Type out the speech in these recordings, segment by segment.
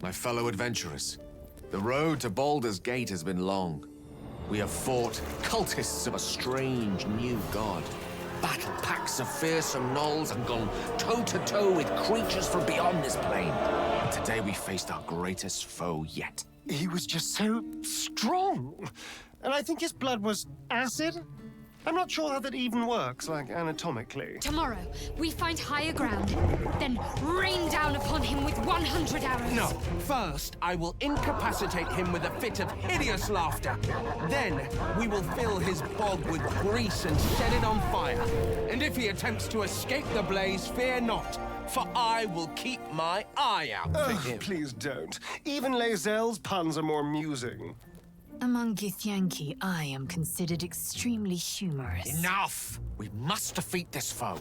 My fellow adventurers, the road to Baldur's Gate has been long. We have fought cultists of a strange new god, battled packs of fearsome gnolls, and gone toe-to-toe with creatures from beyond this plane. And today we faced our greatest foe yet. He was just so strong. And I think his blood was acid? I'm not sure how that even works, like, anatomically. Tomorrow, we find higher ground, then rain down upon him with 100 arrows. No. First, I will incapacitate him with a fit of hideous laughter. Then, we will fill his bog with grease and set it on fire. And if he attempts to escape the blaze, fear not, for I will keep my eye out for him. Please don't. Even Lae'zel's puns are more amusing. Among Githyanki, I am considered extremely humorous. Enough! We must defeat this foe.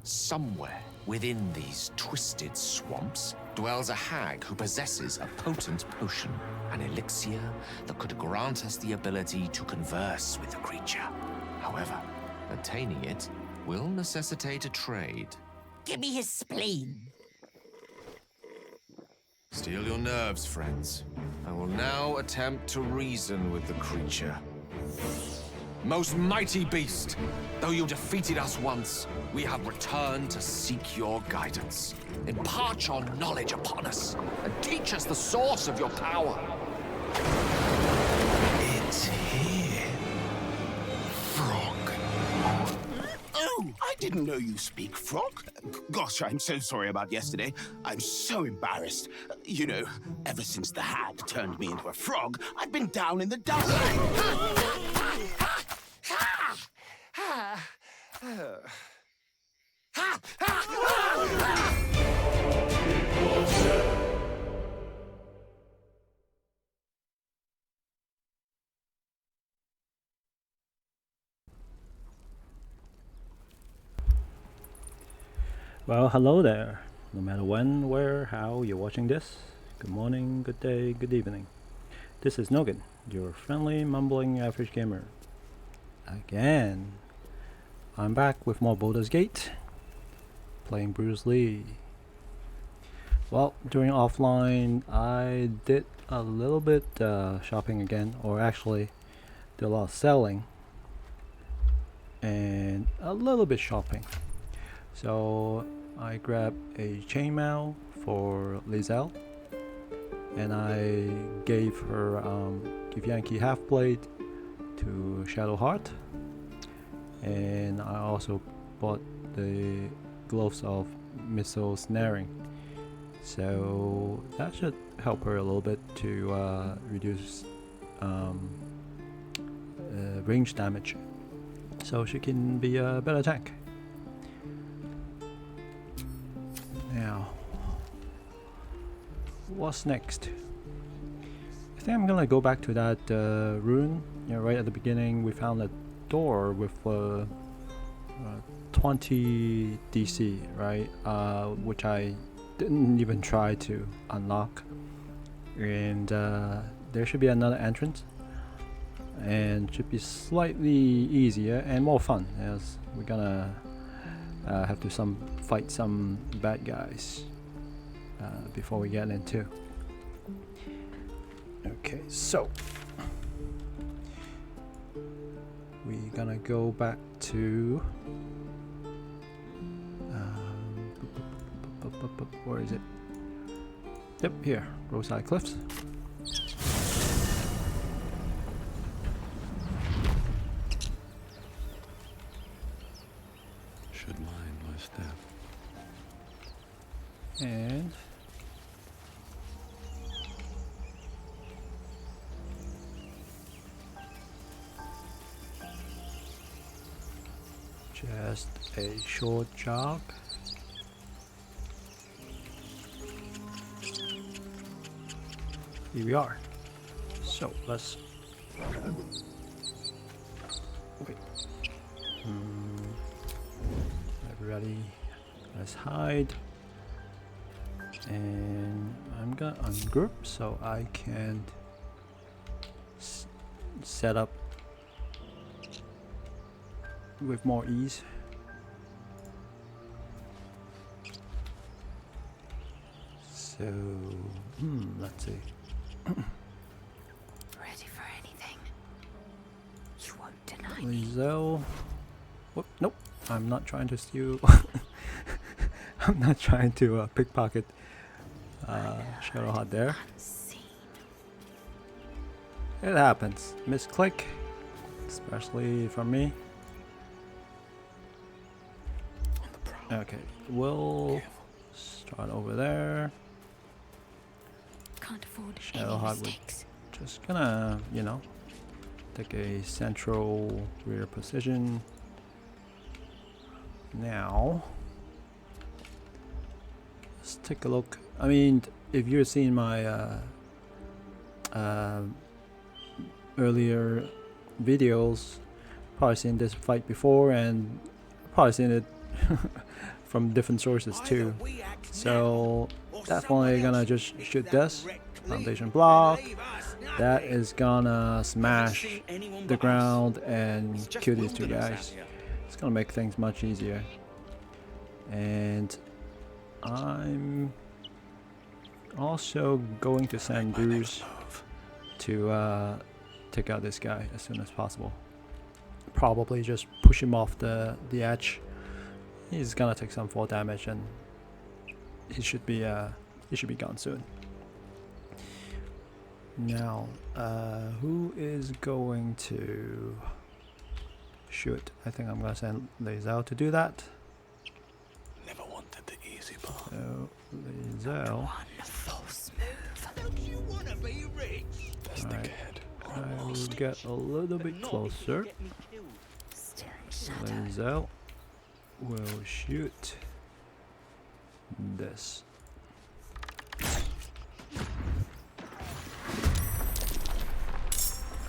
Somewhere within these twisted swamps dwells a hag who possesses a potent potion, an elixir that could grant us the ability to converse with the creature. However, attaining it will necessitate a trade. Give me his spleen. Steel your nerves, friends. I will now attempt to reason with the creature. Most mighty beast, though you defeated us once, we have returned to seek your guidance. Impart your knowledge upon us, and teach us the source of your power. It's here. Frog. Oh, I didn't know you speak frog. Gosh, I'm so sorry about yesterday. I'm so embarrassed. You know, ever since the hag turned me into a frog, I've been down in the dumps. Well, hello there. No matter when, where, how you're watching this, good morning, good day, good evening. This is Nougan, your friendly, mumbling average gamer. Again, I'm back with more Baldur's Gate, playing Bruce Lee. Well, during offline, I did a little bit shopping again, or actually, did a lot of selling, and a little bit shopping. So I grabbed a chainmail for Lae'zel, and I gave her Githyanki Halfblade to Shadowheart, and I also bought the gloves of missile snaring. So that should help her a little bit to reduce range damage, so she can be a better tank. Now, what's next? I think I'm gonna go back to that rune. You know, right at the beginning, we found a door with 20 DC, right? Which I didn't even try to unlock. And there should be another entrance, and should be slightly easier and more fun, as we're gonna have to fight some bad guys before we get into. Okay, so we're gonna go back to where is it? Yep, here, Roadside Cliffs. Should mind my step. And just a short jog. Here we are. So let's wait. Everybody, let's hide. And I'm gonna ungroup so I can set up with more ease. So, let's see. Ready for anything. You won't deny me. Lizelle. Whoop, nope. I'm not trying to steal. I'm not trying to pickpocket Shadowheart there. Unseen. It happens. Misclick, especially from me. Okay, we'll start over there. Can't afford any Shadowheart would mistakes. just gonna, you know, take a central rear position. Now, let's take a look. I mean, if you've seen my earlier videos, probably seen this fight before, and probably seen it from different sources too. So definitely gonna just shoot this foundation block. That is gonna smash the ground and kill these two guys. It's gonna make things much easier. And I'm also going to send Bruce to take out this guy as soon as possible. Probably just push him off the edge. He's gonna take some fall damage, and he should be gone soon. Now, who is going to shoot? I think I'm gonna send Lizelle to do that. Never wanted the easy part. So, Lizelle. One false move. Alright, I will get a little bit closer. Still in shadow. Lizelle will shoot this.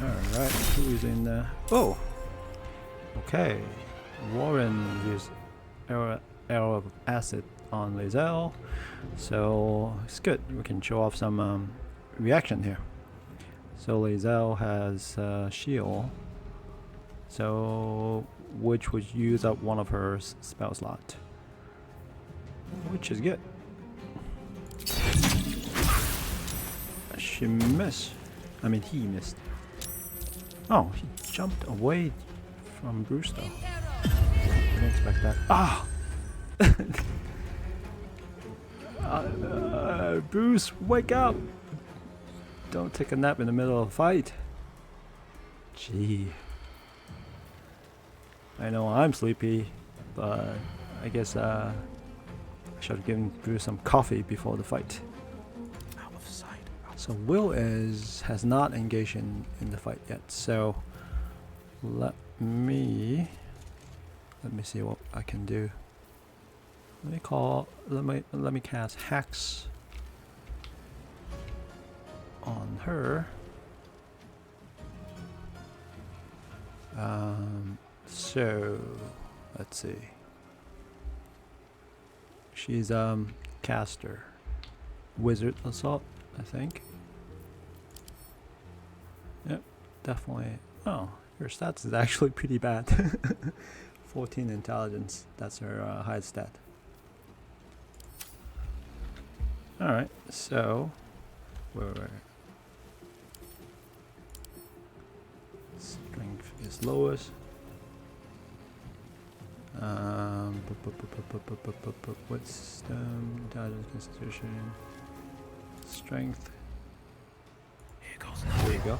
Alright, who is in there? Oh! Okay. Warren used arrow of acid on Lizelle. So it's good. We can show off some reaction here. So Lizelle has shield. So which would use up one of her spell slot. Which is good. She missed. I mean, he missed. Oh, he jumped away from Bruce though. Didn't expect that. Ah! Bruce, wake up! Don't take a nap in the middle of a fight. Gee. I know I'm sleepy, but I guess I should have given Bruce some coffee before the fight. Out of sight. So Will has not engaged in the fight yet. So let me see what I can do. Let me cast Hex on her. So let's see. She's caster, wizard assault, I think. Yep, definitely. Oh, her stats is actually pretty bad. 14 intelligence. That's her highest stat. All right, so where strength is lowest. What's intelligence, constitution, strength? Here goes There you go.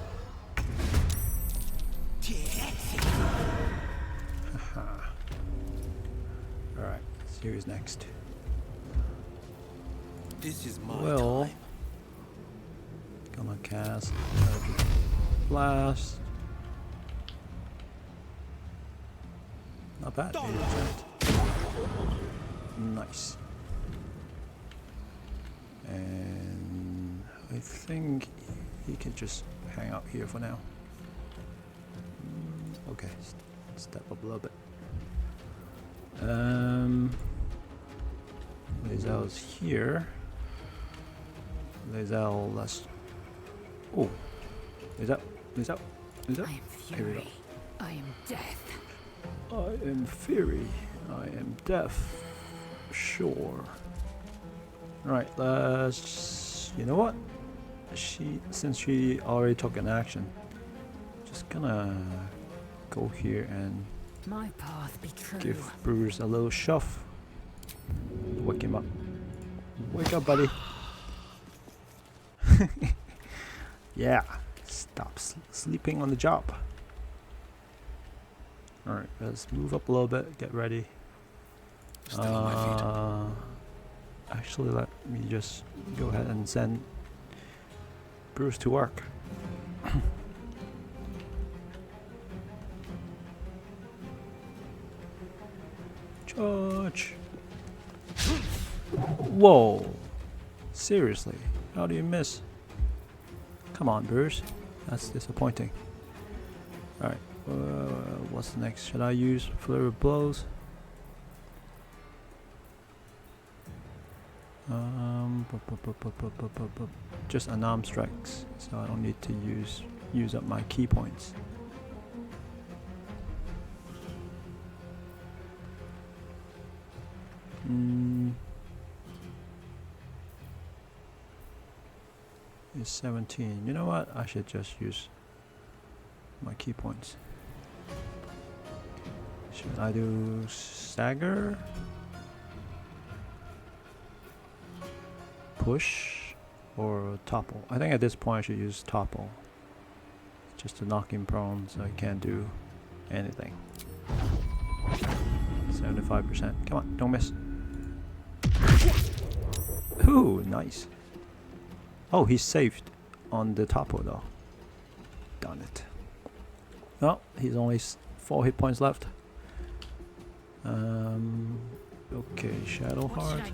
All right, let's see who's next. This is my Well, time. gonna cast Eldritch Blast. Not bad. 80%. Nice. And I think he can just hang out here for now. Okay, step up a little bit. Lizelle's here. Lizelle, let's. Oh, Lizelle. I am Here we go. fury. I am death. I am Fury. I am Death. Sure. Right, let's... You know what? Since she already took an action, just gonna go here and My path be true. give Bruce a little shove. Wake him up. Wake up, buddy. Yeah, stop sleeping on the job. Alright, let's move up a little bit, get ready. Actually, let me just go ahead and send Bruce to work. Charge! Whoa! Seriously, how do you miss? Come on, Bruce. That's disappointing. Alright, what's next? Should I use Flurry of Blows? Just unarmed strikes, so I don't need to use up my key points. It's 17. You know what? I should just use my key points. Should I do stagger? Push or topple? I think at this point I should use topple. Just to knock him prone so he can't do anything. 75%. Come on, don't miss. Ooh, nice. Oh, he's saved on the topple though. Darn it. Oh, he's only 4 hit points left. Okay, Shadow Heart.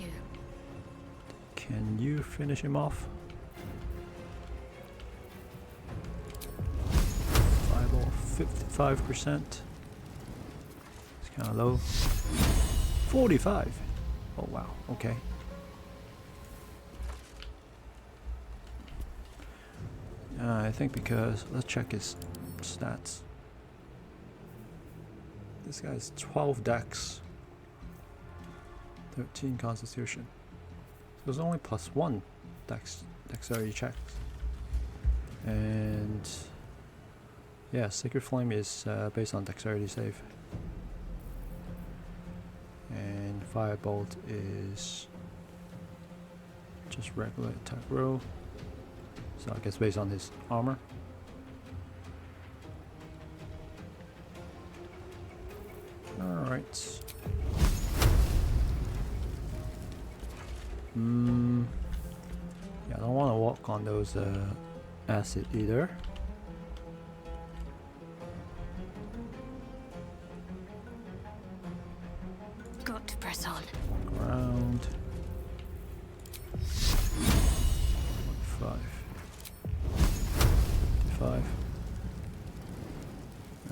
Can you finish him off? Fireball, 55%. It's kind of low. 45. Oh wow. Okay. I think because let's check his stats. This guy's 12 dex, 13 constitution. So there's only +1 dexterity checks. And yeah, Sacred Flame is based on dexterity save. And Firebolt is just regular attack roll. So I guess based on his armor. Alright. Yeah, I don't want to walk on those acid either. Got to press on. Ground. 5.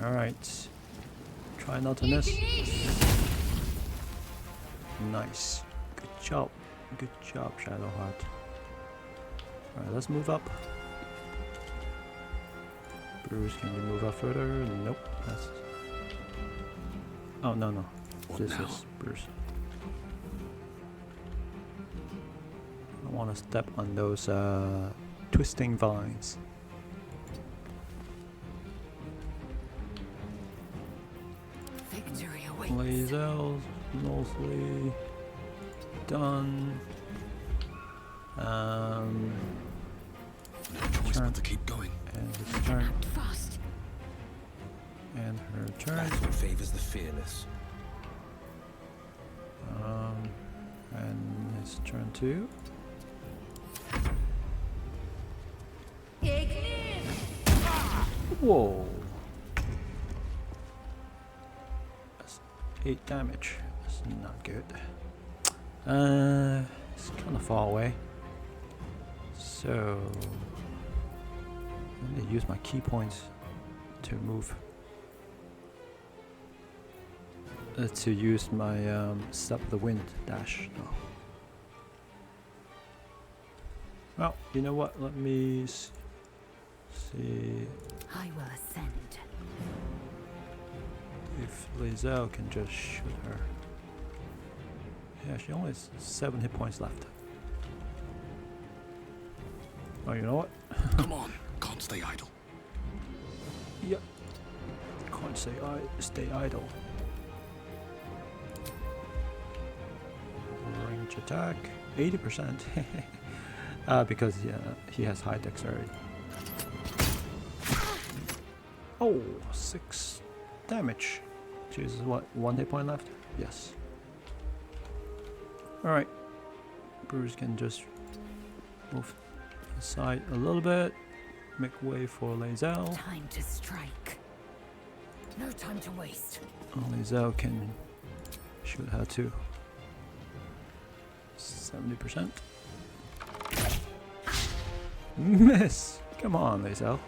Alright. Try not to miss. Nice. Good job. Good job, Shadowheart. Alright, let's move up. Bruce, can you move up further? Nope. That's... Oh, no, no. This is Bruce. I want to step on those twisting vines. Victory awaits. Lasers, mostly done. Turn to keep going. and his turn Act fast. and her turn. Favors the fearless. And his turn too. Whoa. That's 8 damage. That's not good. It's kind of far away. So I need to use my key points to move. To use my Step of the Wind dash. No. Well, you know what? Let me see I will ascend. if Lizelle can just shoot her. Yeah, she only has 7 hit points left. Oh, you know what? Come on, can't stay idle. Yep. Can't say stay idle. Range attack, 80%. Because he has high dexterity. Oh, 6 damage. Jesus, what? 1 hit point left? Yes. Alright. Bruce can just move aside a little bit. Make way for Lae'zel. Time to strike. No time to waste. Lae'zel can shoot her too. 70%. Miss! Come on, Lae'zel.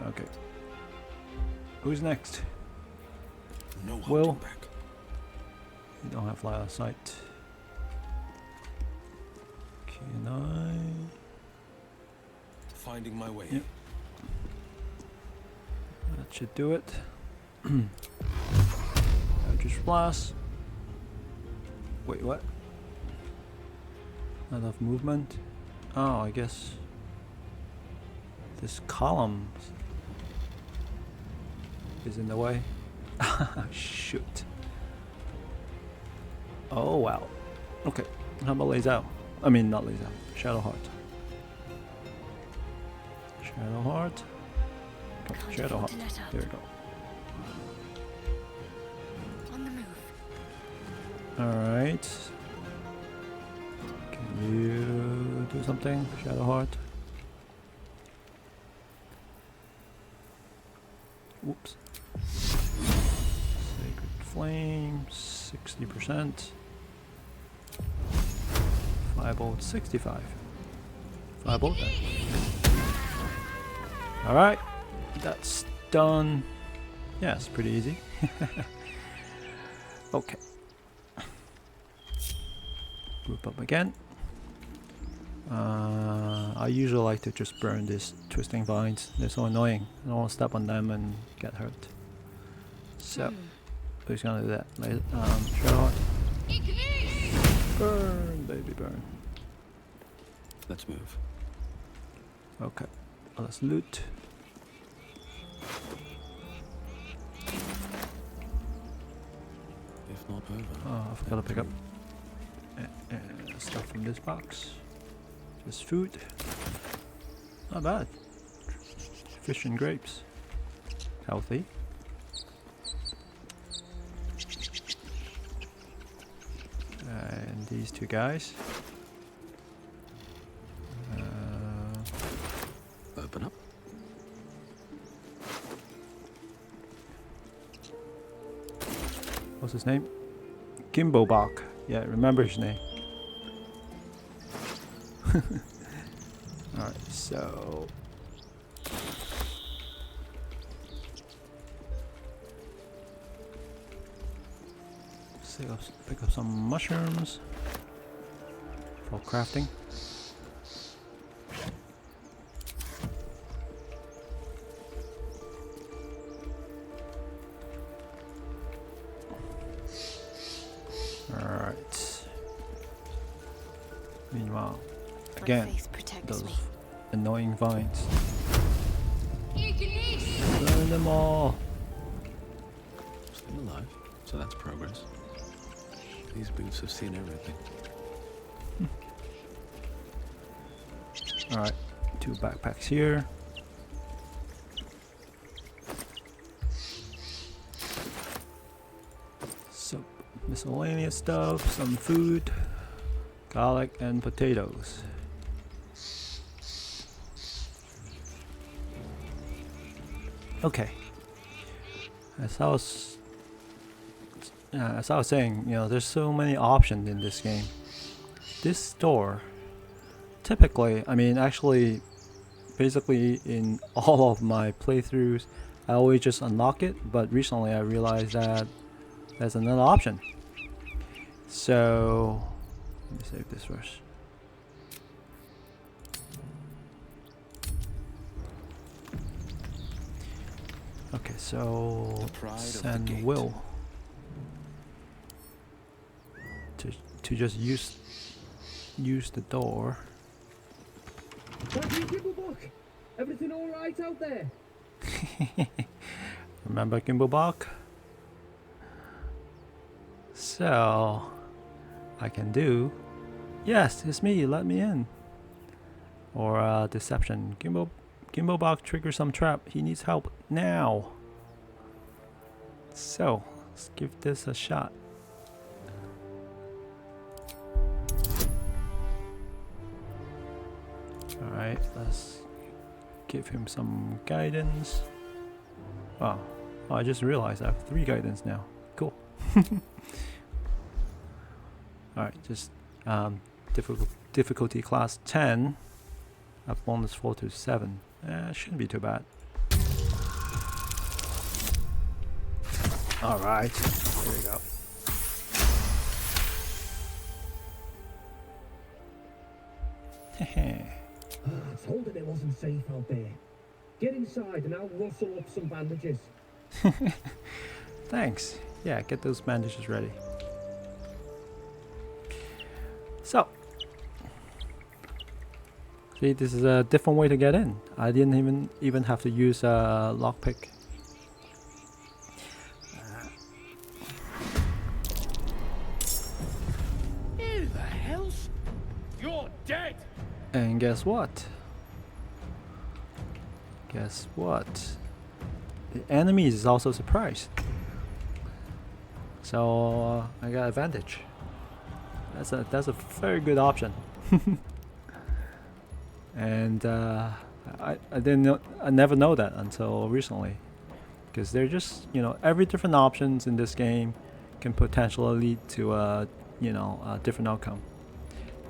Okay. Who's next? No Will. holding back. You don't have line of sight. Can I? Finding my way. Yep. That should do it. Just blast. Wait, what? Not enough movement. Oh, I guess this column is in the way. Shoot. Oh wow. Okay. How about Lae'zel? I mean, not Lae'zel. Shadowheart. Shadowheart. Oh, Shadowheart. There we go. On the move. Alright. Can you do something, Shadowheart? Whoops. Sacred Flame, 60%. Firebolt, 65. Firebolt then. Alright. That's done. Yeah, it's pretty easy. Okay. Group up again. I usually like to just burn these twisting vines. They're so annoying. I don't want to step on them and get hurt. So, who's gonna do that? Shadowheart. Burn, baby, burn. Let's move. Okay, let's loot. If not over. Oh, I forgot to pick up stuff from this box. Just food. Not bad. Fish and grapes. Healthy. And these two guys. Open up. What's his name? Gimbobach. Yeah, remember his name. Alright, so pick up some mushrooms for crafting. Alright. Meanwhile, again, those annoying vines. Burn them all. Still alive, so that's progress. These boots have seen everything. Alright, 2 backpacks here. Some miscellaneous stuff, some food, garlic and potatoes. Okay. As I was saying, you know, there's so many options in this game. This store, typically, I mean, actually, basically in all of my playthroughs, I always just unlock it, but recently I realized that there's another option. So, let me save this first. Okay, so send Will to just use the door. Everything all right out there? Remember Gimblebach? So I can do, yes, it's me, let me in. Or deception. Gimblebach triggers some trap. He needs help now. So let's give this a shot. Alright, let's give him some guidance. Wow. Oh, I just realized I have 3 guidance now. Cool. Alright, just difficulty class 10. Up bonus 4 to 7. Shouldn't be too bad. Alright, here we go. I told him it wasn't safe out there. Get inside and I'll rustle up some bandages. Thanks. Yeah, get those bandages ready. So, see, this is a different way to get in. I didn't even have to use a lockpick. Who the hell's? You're dead! And guess what? Guess what? The enemy is also surprised. So I got advantage. That's a very good option. And I never know that until recently, because they're just, you know, every different options in this game can potentially lead to a different outcome.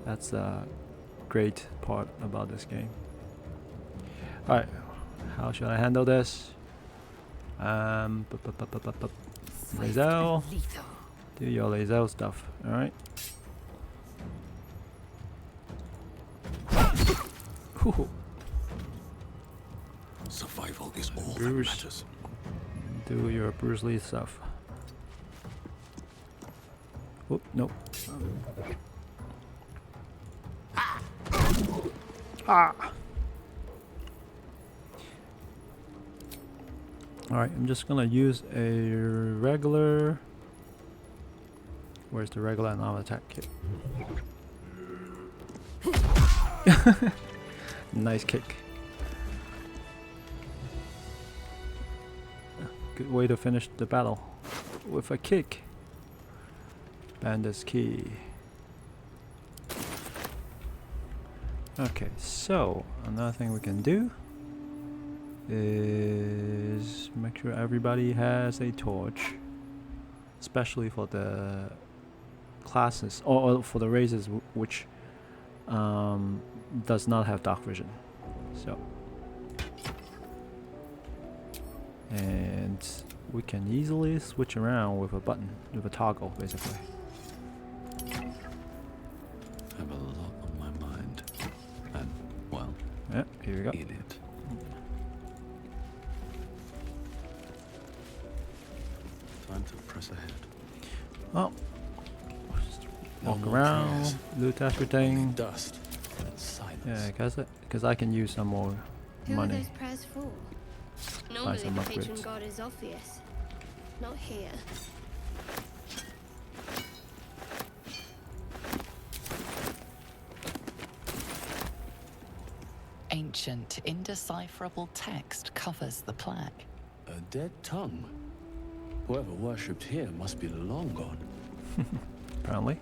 That's a great part about this game. All right, how should I handle this? Lazel, do your Lazel stuff. All right. Survival is all that Bruce, matters. do your Bruce Lee stuff. Whoop, nope. Ah! Alright, I'm just gonna use a regular... Where's the regular and attack kit? Nice kick. Good way to finish the battle. With a kick. Bandit's key. Okay, so another thing we can do is make sure everybody has a torch, especially for the classes or for the races which does not have dark vision. So, and we can easily switch around with a button, with a toggle, basically. I have a lot on my mind, and well, Yeah, here we go. in it. Time to press ahead. Well, No walk more around, prayers. loot everything. Dust and silence. Yeah, because I can use some more Who are money. those prayers for? Normally some the patron upgrades. god is obvious. Not here. Ancient, indecipherable text covers the plaque. A dead tongue. Whoever worshipped here must be long gone. Apparently.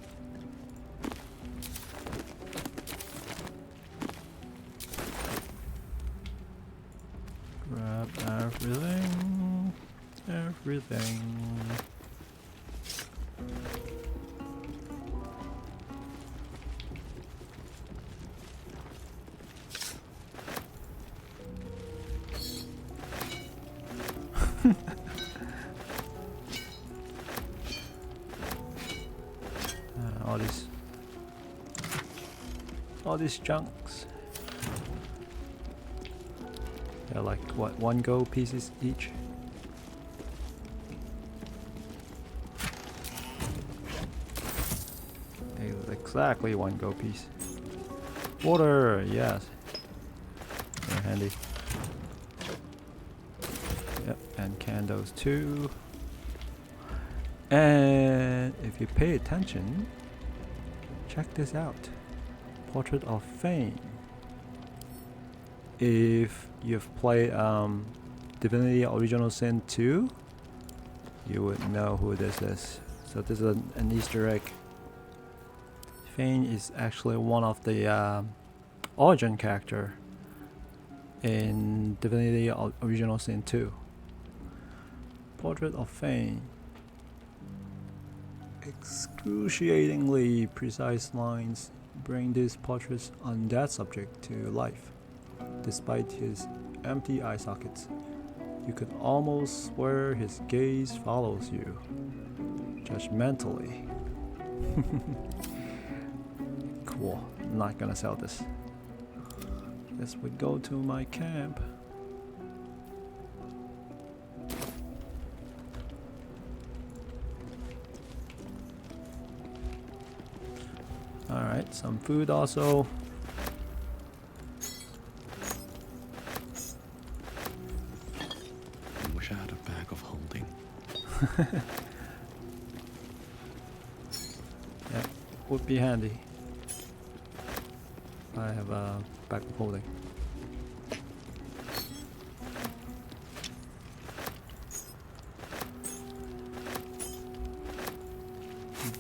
Grab everything. Everything. All these junks. They're like what, 1 gold pieces each? Exactly 1 gold piece. Water, yes. Very handy. Yep, and candles too. And if you pay attention, check this out. Portrait of Fame. If you've played Divinity Original Sin 2, you would know who this is. So this is an Easter egg. Fane is actually one of the origin character in Divinity Original Sin 2. Portrait of Fane. Excruciatingly precise lines bring these portraits on that subject to life. Despite his empty eye sockets, you could almost swear his gaze follows you, judgmentally. Cool, I'm not gonna sell this. Guess we go to my camp. Alright, some food also. I wish I had a bag of holding. Yep, would be handy. I have a bag of holding.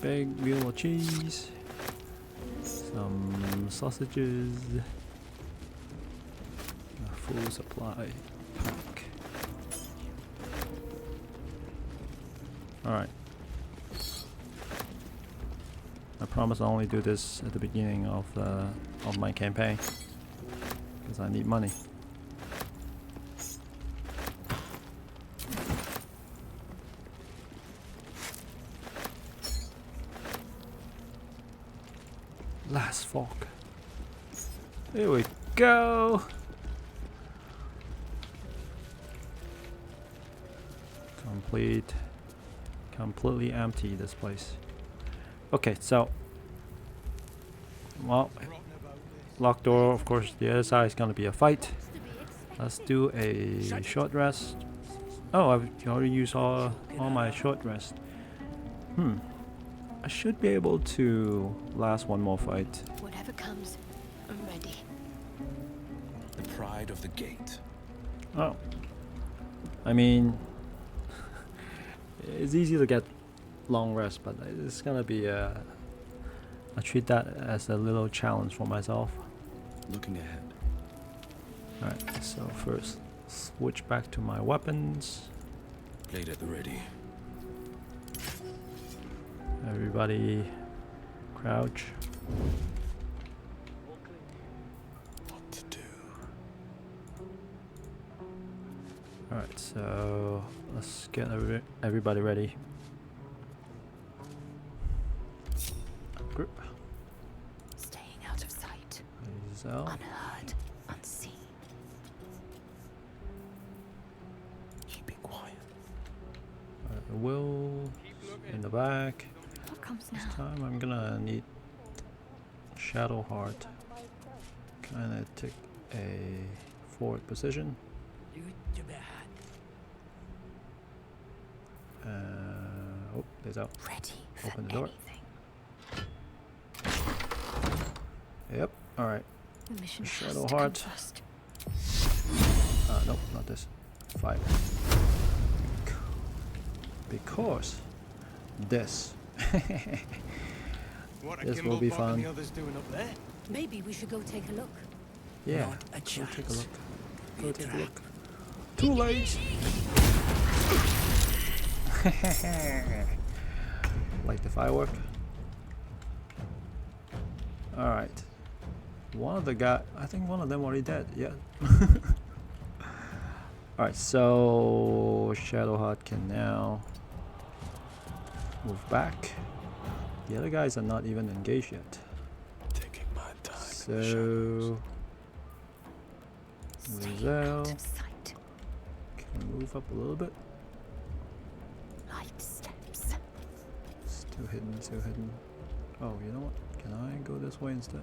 Big wheel of cheese. Some sausages. A full supply pack. Alright. I promise I'll only do this at the beginning of my campaign, because I need money. Last fork. Here we go. Completely empty this place. Okay, so well, locked door, of course. The other side is gonna be a fight. Let's do a short rest. Oh, I've already used all my short rest. I should be able to last one more fight. Whatever comes, I'm ready. The pride of the gate. Oh, I mean, it's easy to get long rest, but it's gonna be I treat that as a little challenge for myself. Looking ahead. Alright, so first switch back to my weapons. Blade at the ready. Everybody crouch. What to do? Alright, so let's get everybody ready. Group. Staying out of sight. Unheard, unseen. Keeping quiet. Will in the back. What comes This now? time I'm gonna need Shadow Heart. Kinda take a forward position. Oh, there's out. Ready Open the for door. anything. Yep, alright. The mission Shadow has to Heart. come first. Nope, not this. Fire. Because this. This will be fun. Maybe we should go take a look. Yeah, Not a go chance. take a look. Go take a look. Too late! Like the firework. Alright. One of the guy, I think one of them already dead, yeah. Alright, so Shadowheart can now move back. The other guys are not even engaged yet. Taking my time. So Staying Lizelle out of sight. can move up a little bit. Light steps. Still hidden, still hidden. Oh, you know what? Can Can I go this way instead?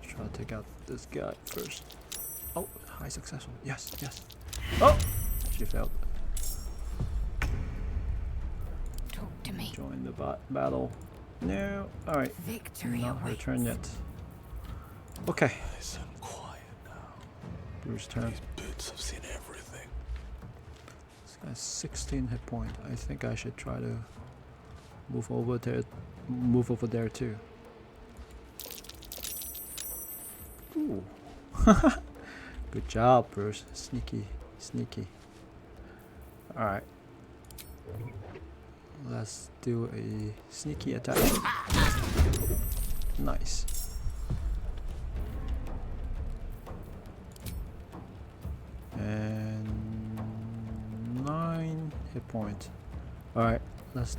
Let's try to take out this guy first. Oh, high successful. Yes, yes. Oh! She failed. Talk to me. Join the battle. No. Alright. Victory Not her awaits. turn yet. Okay. Nice and quiet now. Bruce's turn. These boots have seen everything. This guy's 16 hit point. I think I should try to move over there. Move over there too. Ooh. Good job, Bruce. Sneaky, sneaky. Alright. Let's do a sneaky attack. Nice. And 9 hit points. Alright, let's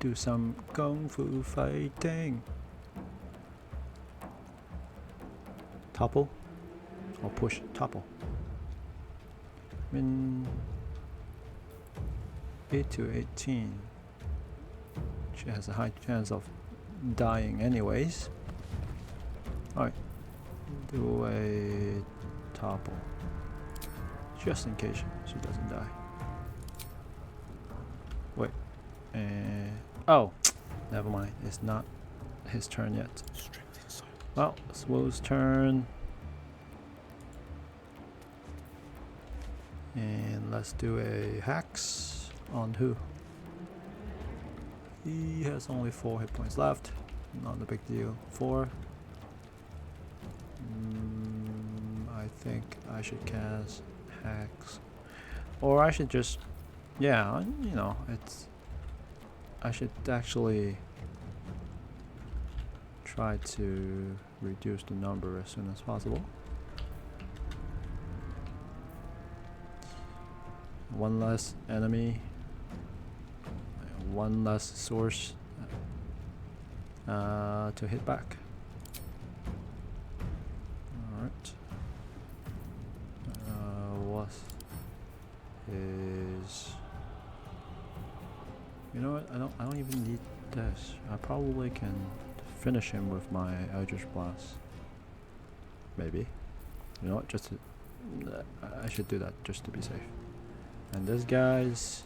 do some kung fu fighting. Topple? Or push? Topple. I mean, 8 to 18. She has a high chance of dying anyways. Alright. Do a topple. Just in case she doesn't die. Wait. Oh! Never mind. It's not his turn yet. Well, it's Will's turn. And let's do a hacks on who? He has only 4 hit points left. Not a big deal. 4. I think I should cast hacks. Or I should just... Yeah, you know, it's... I should actually try to reduce the number as soon as possible. 1 less enemy, 1 less source to hit back. Alright. What is... You know what? I don't even need this. I probably can finish him with my Eldritch Blast. Maybe. You know what? Just to, I should do that just to be safe. And this guy's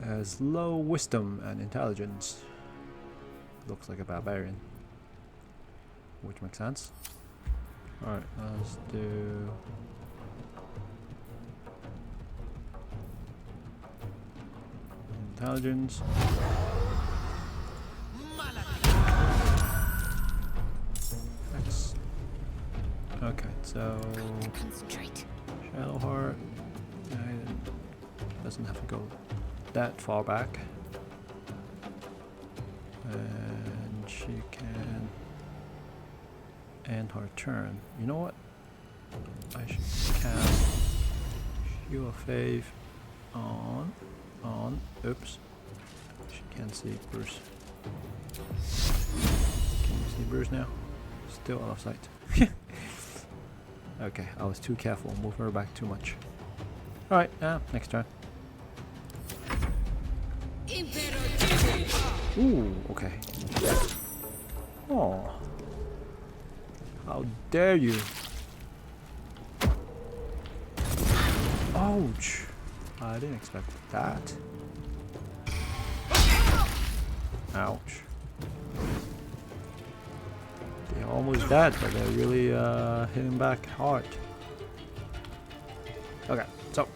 has low wisdom and intelligence. Looks like a barbarian, which makes sense. Alright, let's do... Intelligence. X. Okay, so... Concentrate. Shadowheart doesn't have to go that far back, and she can end her turn. You know what? I should cast Shield of Faith on. Oops. She can't see Bruce. Can you see Bruce now? Still out of sight. Okay, I was too careful. Move her back too much. Alright, next turn. Ooh, okay. Oh. How dare you? Ouch. I didn't expect that. Ouch. They're almost dead, but they're really hitting back hard. Okay, so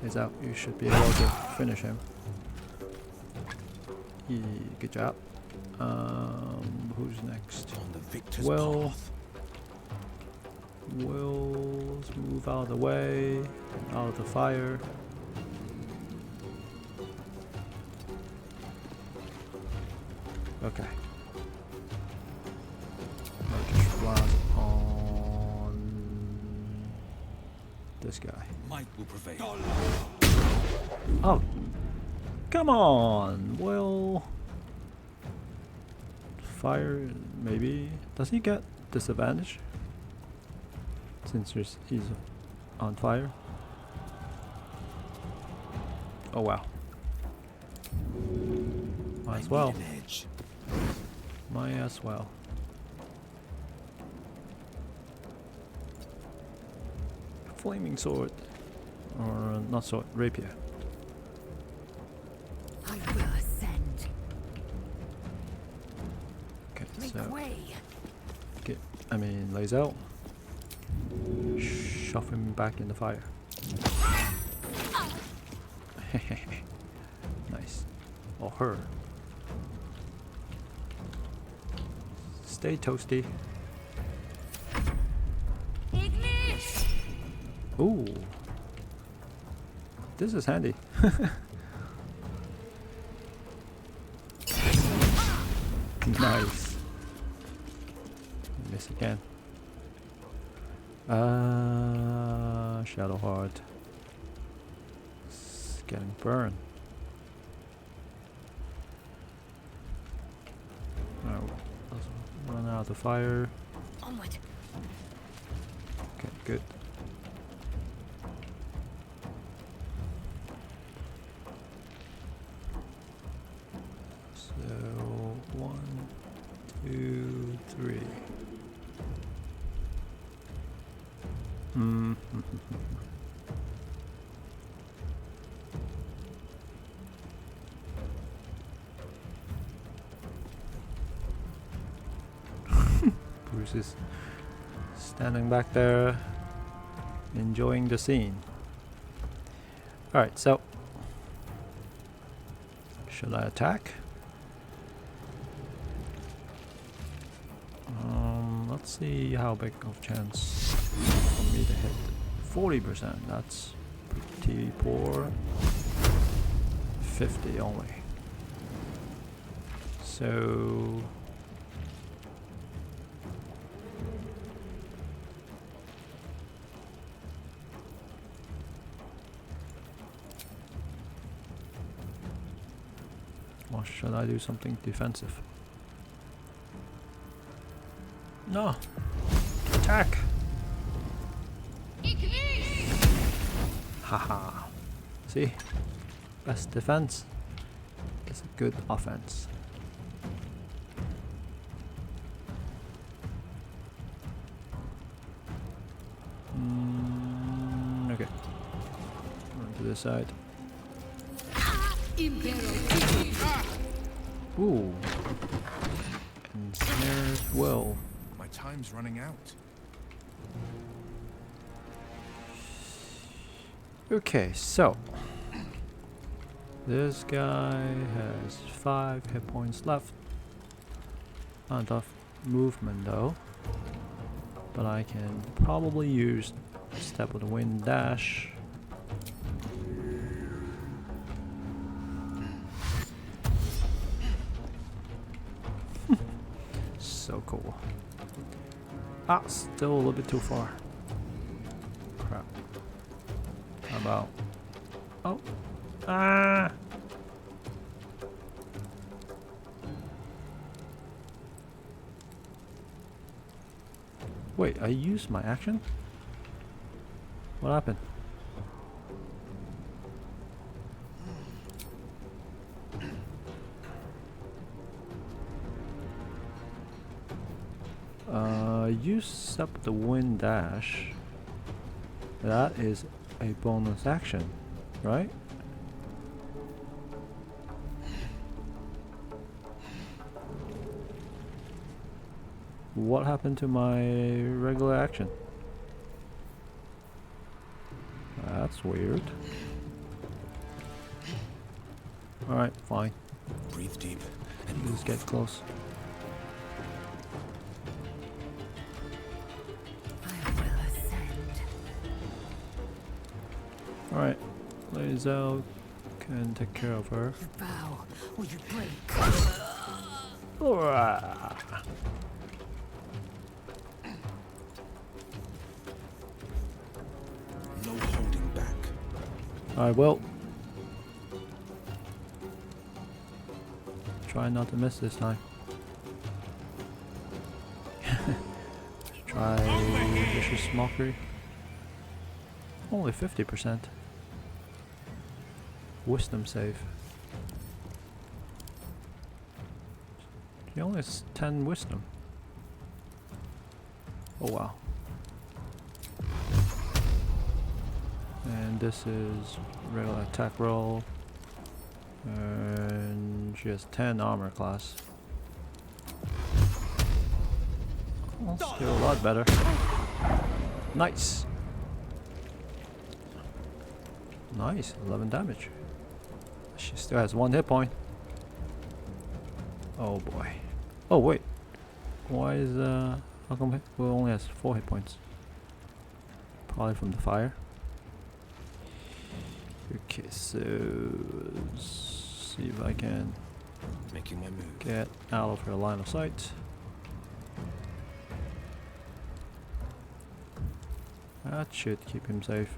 he's out. You should be able to finish him. Good job. Who's next? On the victor's Will. path. Will's move out of the way, out of the fire. Okay. Eldritch Blast on this guy. Might will prevail. Oh, come on, Will. Fire, maybe. Does he get disadvantage? Since he's on fire. Oh wow. Might as well. Might as well. Flaming sword. Or not sword, rapier. I will ascend. Okay, Make so way. lays out. Shove him back in the fire. Nice. Or her. Stay toasty. Ignis! Ooh. This is handy. Nice. Miss again. Shadowheart. It's getting burned. Oh, let's run out of fire. Onward. Okay, good. So 1, 2, 3. Bruce is standing back there, enjoying the scene. Alright, so should I attack? Let's see how big of chance for me to hit. 40%, that's pretty poor. 50 only. So or should I do something defensive? No! Attack! Haha. See? Best defense is a good offense. Okay. Run to this side. Ooh. And snares well. My time's running out. Okay, so this guy has 5 hit points left. Not enough movement though, but I can probably use Step of the Wind dash. So cool. Ah, still a little bit too far. Crap. How about? Oh. Ah! Wait, I used my action? What happened? Use up the wind dash. That is a bonus action, right? What happened to my regular action? That's weird. Alright, fine. Breathe deep and move. Let's get close. Alright, Lazel can take care of her. You bow or you break. Alright. No holding back. I will. Try not to miss this time. Let's try Vicious Mockery. Only 50%. Wisdom save. He only has 10 wisdom. Oh wow. And this is regular attack roll. And she has 10 armor class. Oh, still a lot better. Nice. Nice, 11 damage. She still has 1 hit point. Oh boy. Oh wait. Why is how come we only has 4 hit points? Probably from the fire. Okay, so see if I can Making my move. get out of her line of sight. That should keep him safe.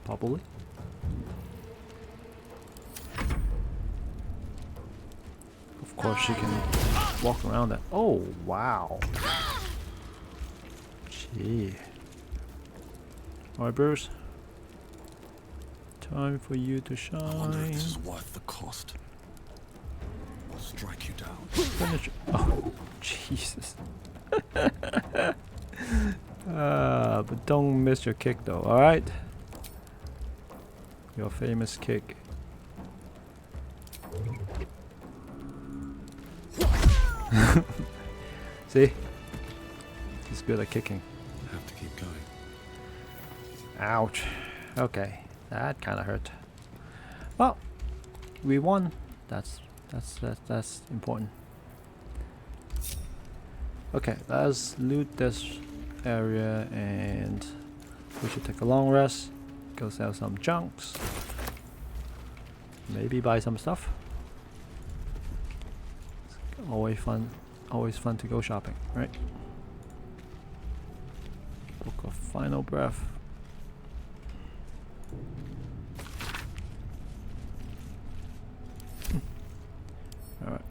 Probably. Of course she can walk around that. Oh wow. Gee. Alright, Bruce. Time for you to shine. I wonder if this is worth the cost. I'll strike you down. Finish. Oh, Jesus. But don't miss your kick though, alright? Your famous kick. See? He's good at kicking. Have to keep going. Ouch. Okay. That kinda hurt. Well, we won. That's important. Okay, let's loot this area and we should take a long rest. Go sell some junks. Maybe buy some stuff. Always fun to go shopping, right? Book of Final Breath. Alright.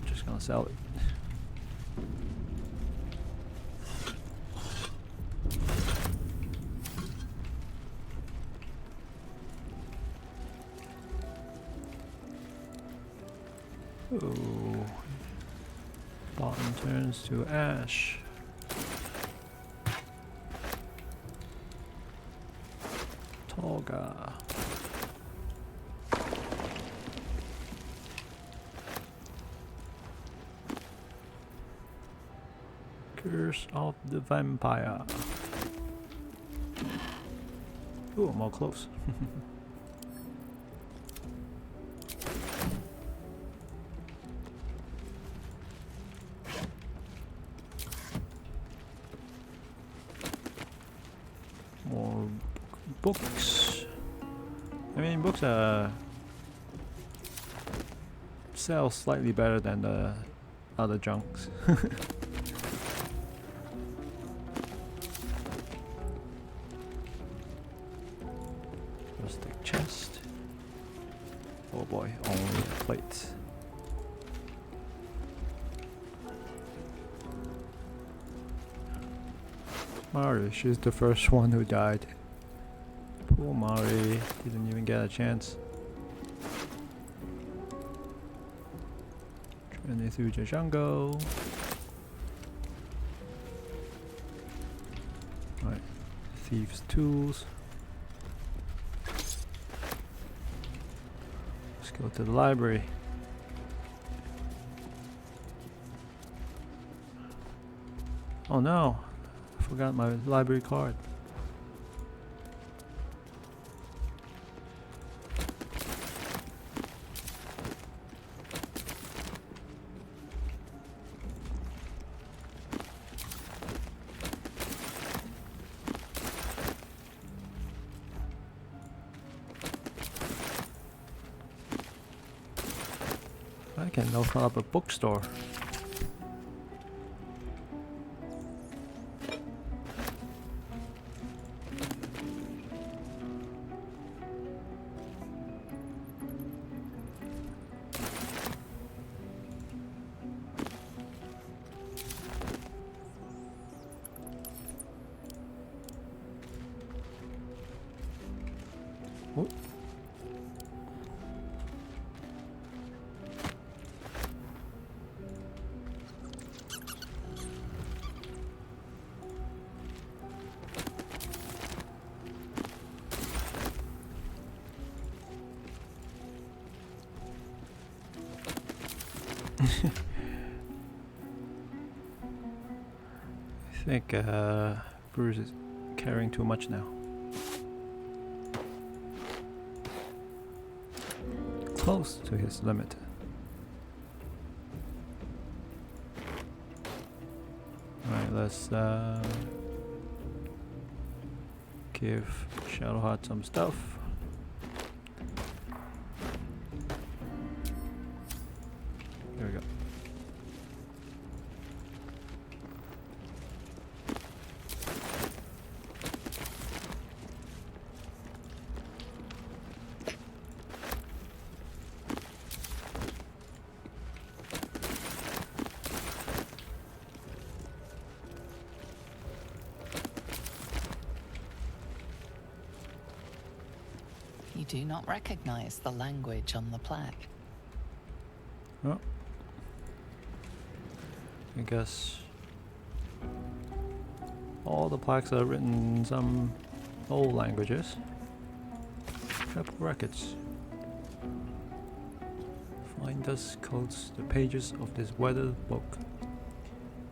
Just gonna sell it. Ooh. Bottom turns to ash. Tolga. Curse of the Vampire. Ooh, I'm all close. More books. I mean, books sell slightly better than the other junks. Rustic chest. Oh boy, only a plate. Mari, she's the first one who died. Poor Mari, didn't even get a chance. Journey through the jungle. Right, thieves' tools. Let's go to the library. Oh no! Forgot my library card. I can open up a bookstore. I think Bruce is carrying too much now. Close to his limit. Alright, let's give Shadowheart some stuff. There we go. You do not recognize the language on the plaque. Oh. I guess all the plaques are written in some old languages. Triple records. Find us coats the pages of this weathered book.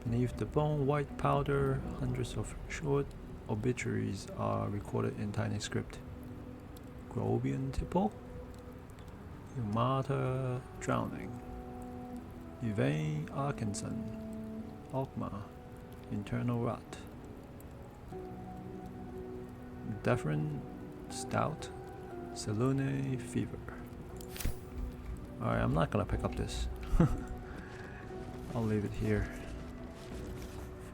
Beneath the bone white powder, hundreds of short obituaries are recorded in tiny script. Grobian Tipple, Umata drowning, Yvain Arkinson, Ogma, internal rot, Defrin stout, Selune fever. Alright, I'm not gonna pick up this. I'll leave it here.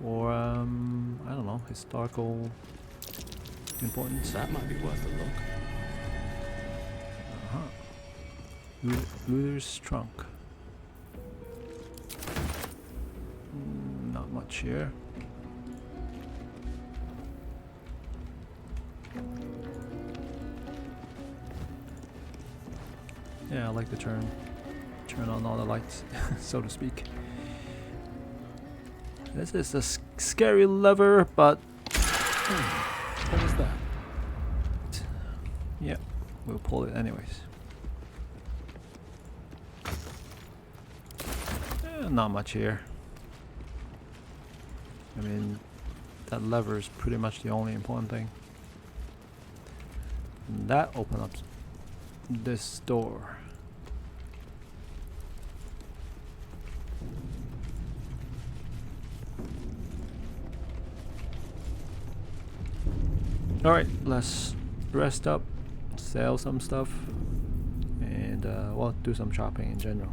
For I don't know, historical importance. That might be worth a look. Looter's trunk. Not much here. Yeah, I like to turn on all the lights, so to speak. This is a scary lever, but What is that? yeah, we'll pull it anyways. Not much here. I mean, that lever is pretty much the only important thing. And that opens up this door. Alright, let's rest up, sell some stuff, and well, do some shopping in general.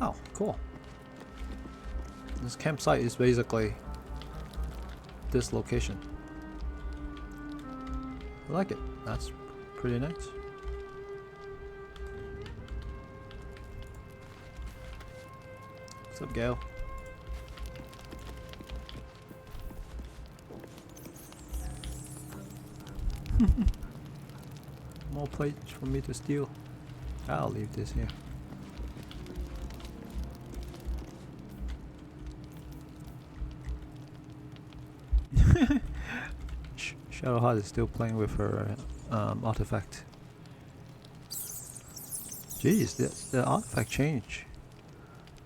Oh, cool. This campsite is basically this location. I like it. That's pretty nice. What's up, Gail? More plates for me to steal. I'll leave this here. Shadowheart is still playing with her artifact. Jeez, the artifact changed.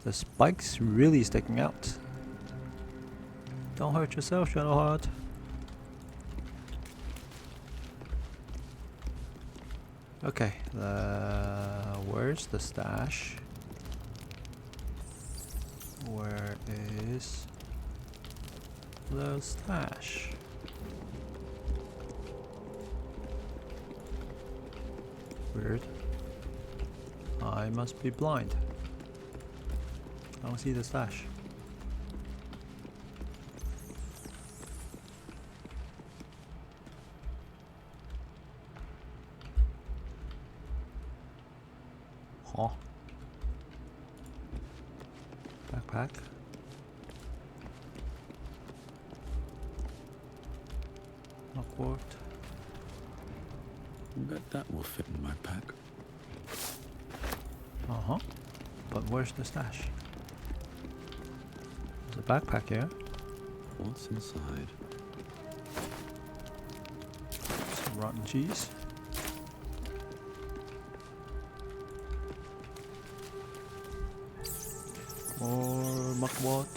The spike's really sticking out. Don't hurt yourself, Shadowheart. Okay, where's the stash? Where is the stash? Weird. I must be blind. I don't see the stash. Huh. Backpack. Awkward. Bet that will fit in my pack. Uh-huh. But where's the stash? There's a backpack here. What's inside? Some rotten cheese. More muckwort.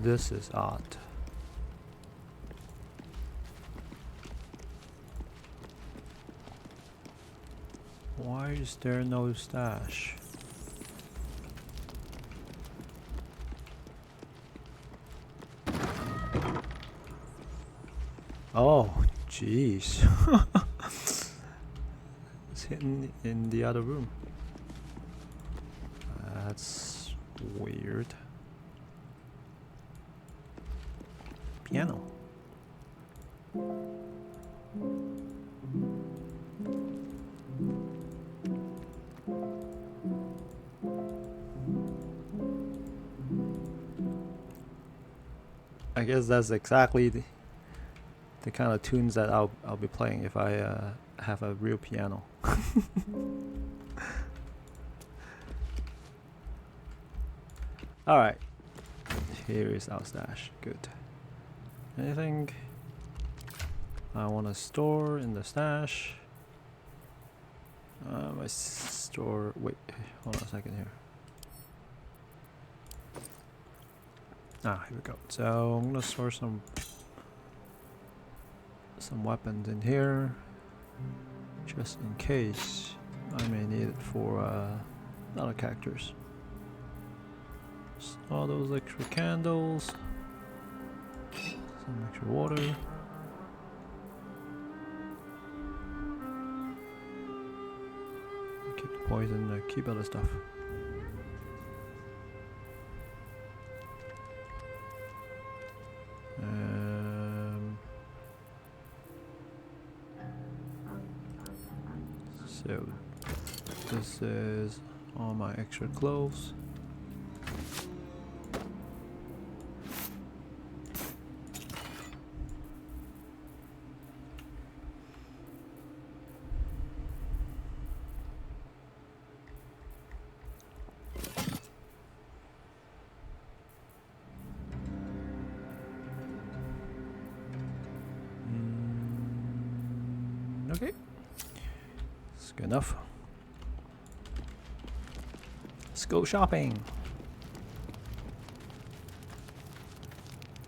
This is odd. Why is there no stash? Oh, jeez. It's hidden in the other room. That's weird. Piano. I guess that's exactly the kind of tunes that I'll be playing if I have a real piano. All right, here is our stash. Good. Anything I want to store in the stash? My store. Wait, hold on a second here. Ah, here we go. So I'm gonna store some weapons in here, just in case I may need it for other characters. So all those extra candles, some extra water. Keep the poison, keep other stuff. So this is all my extra clothes. Okay. That's good enough. Let's go shopping.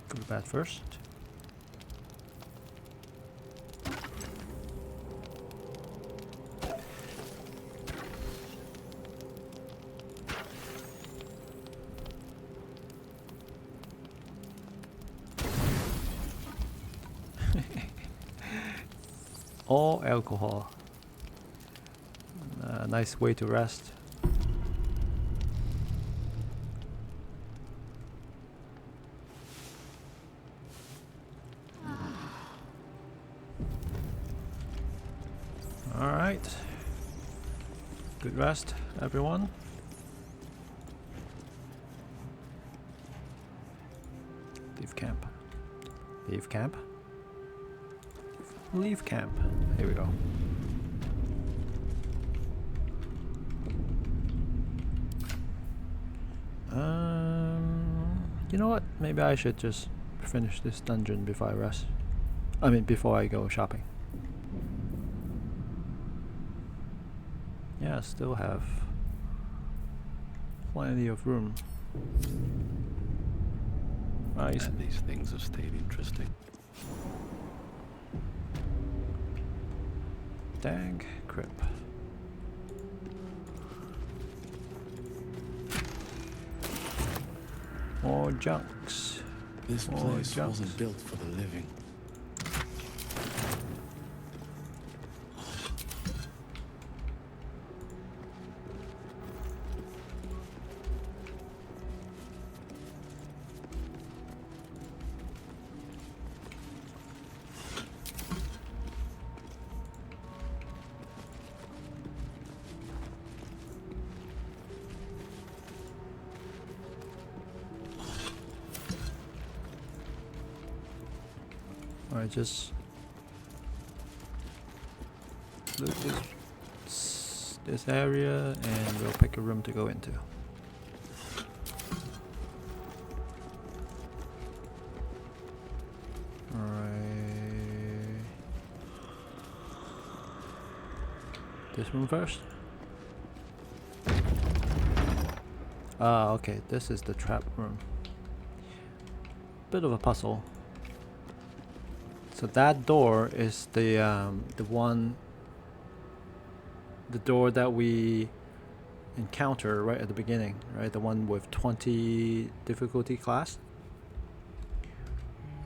Go to bed first. All alcohol. Nice way to rest. All right. Good rest, everyone. Leave camp. Leave camp. Leave camp. Here we go. You know what? Maybe I should just finish this dungeon before I rest. I mean, before I go shopping. Yeah, still have plenty of room. Nice. And these things have stayed interesting. Dang crap. More junks. This More place junks. wasn't built for the living. Alright, just loot this area and we'll pick a room to go into. Alright. This room first. Ah, okay, this is the trap room. Bit of a puzzle. So that door is the door that we encounter right at the beginning, right? The one with 20 difficulty class.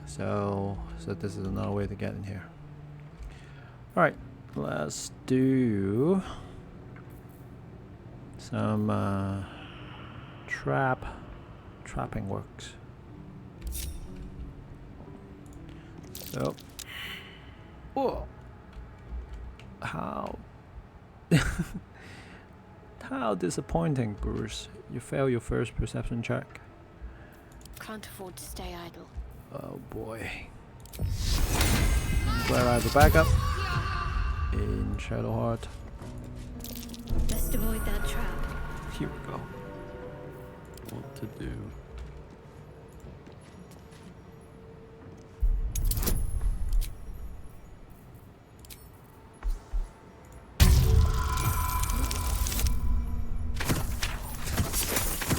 So this is another way to get in here. All right, let's do some trapping works. So, whoa, how disappointing, Bruce. You fail your first perception check. Can't afford to stay idle. Oh boy. I'm glad I have a backup in Shadowheart. Best avoid that trap. Here we go. What to do?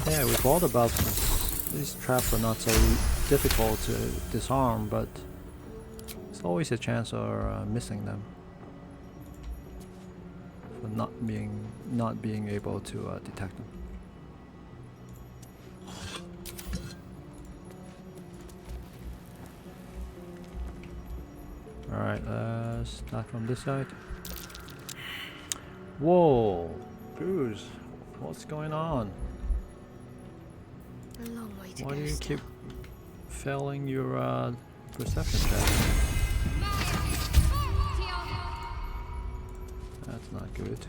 Yeah, we thought about these traps are not so difficult to disarm, but there's always a chance of missing them, for not being able to detect them. All right, let's start from this side. Whoa, Bruce, what's going on? A long way to Why go do you still. keep failing your perception check? That's not good.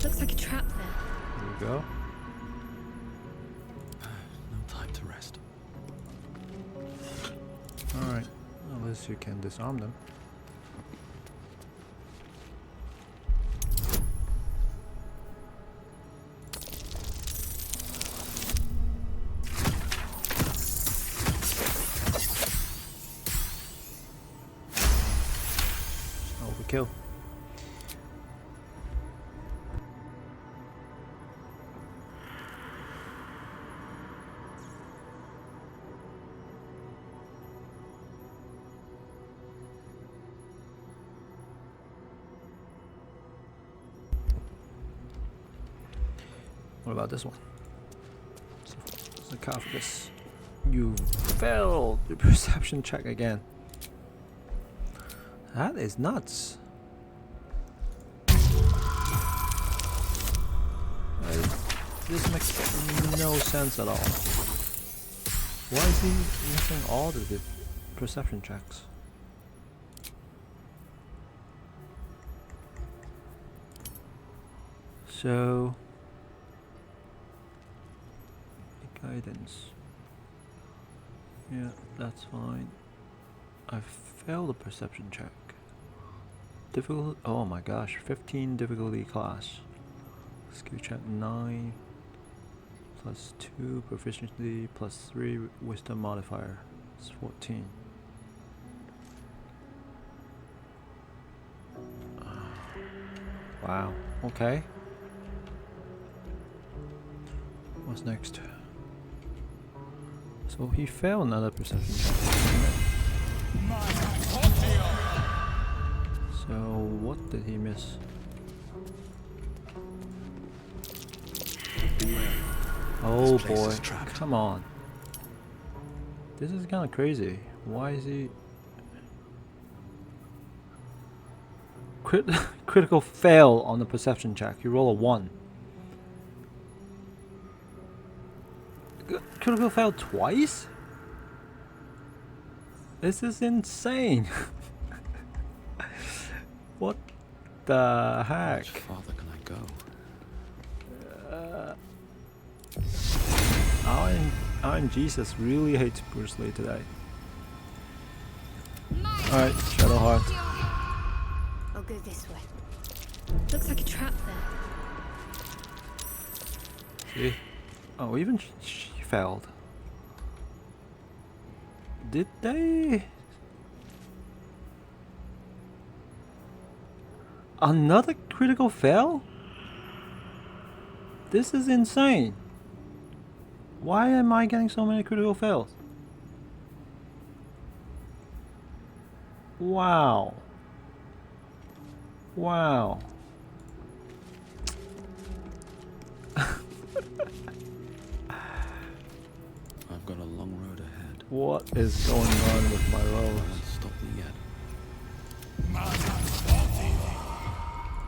Looks like a trap there. Here we go. No time to rest. Alright, unless you can disarm them. Overkill. What about this one? Sarcophagus. You failed the perception check again. That is nuts. This makes no sense at all. Why is he missing all the perception checks? So, guidance. Yeah, that's fine. I failed the perception check. Difficult. Oh my gosh, 15 difficulty class. Skill check 9 plus 2 proficiency plus 3 wisdom modifier. It's 14. Wow. Okay. What's next? So he failed another perception check. So what did he miss? Oh boy, come on. This is kind of crazy. Why is he... Critical fail on the perception check. You roll a 1. Critical fail twice? This is insane. What the heck? How farther can I go? RNGesus really hates Bruce Lee today. Alright, Shadow Heart. I'll go this way. Looks like a trap there. See? Oh, even she failed. Did they? Another critical fail? This is insane. Why am I getting so many critical fails? Wow. Wow. I've got a long road ahead. What is going on with my rolls? Won't stop me yet.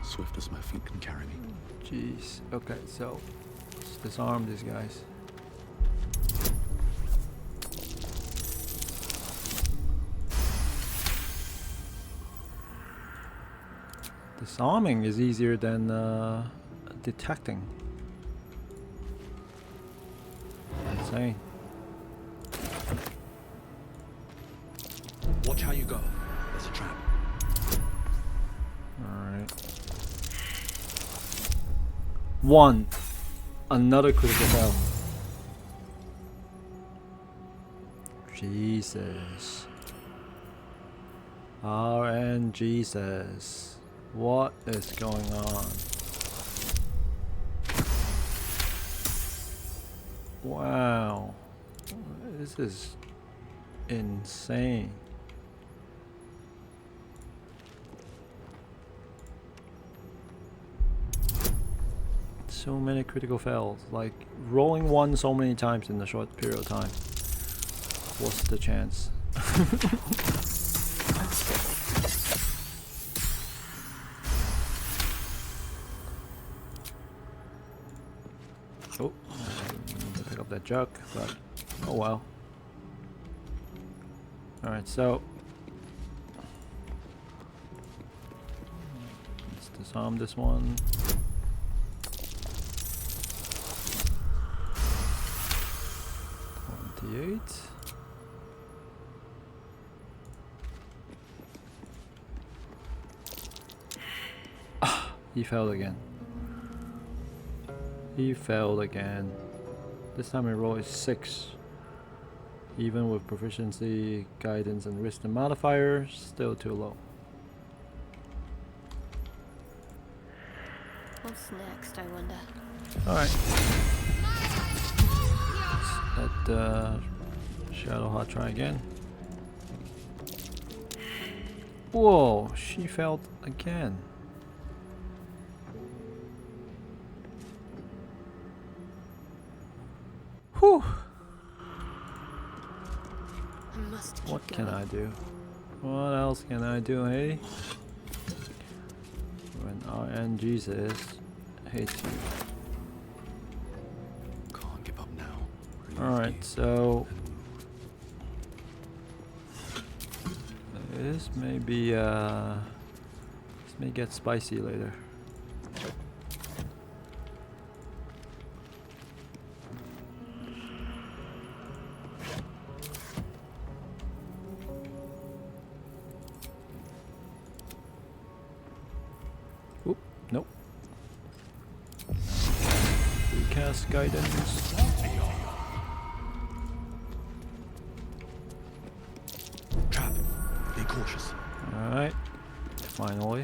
Swift as my feet can carry me. Jeez. Okay, so let's disarm these guys. Disarming is easier than detecting. Insane. Watch how you go. There's a trap. Alright. One. Another critical fail. Jesus. RNGesus. What is going on? Wow. This is insane. So many critical fails. Like rolling one so many times in a short period of time. What's the chance? Oh, I need to pick up that jug, but oh well. Alright, so let's disarm this one. Ah, he failed again. He failed again. This time I rolled 6. Even with proficiency, guidance, and wisdom modifiers, still too low. What's next, I wonder? Alright. Let's let Shadow Heart try again. Whoa, she failed again. Whew. What can I do? What else can I do, hey? When RNGesus hates you. Can't give up now. Alright, so this may be this may get spicy later. Oop, nope. Recast guidance. Trap. Be cautious. Alright. Finally.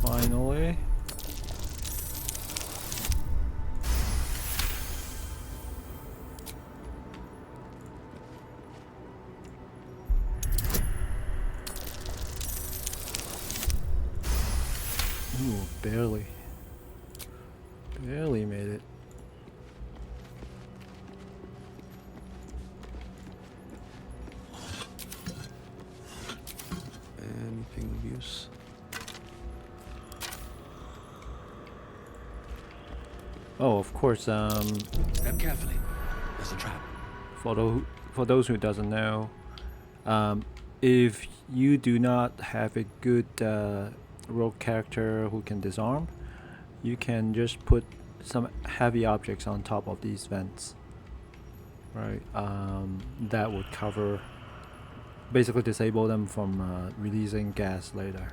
Finally. Ooh, barely. Barely made it. Anything of use? Oh, of course. Step carefully. There's a trap. For those who doesn't know, if you do not have a good rogue character who can disarm, you can just put some heavy objects on top of these vents, right? That would cover basically disable them from releasing gas later.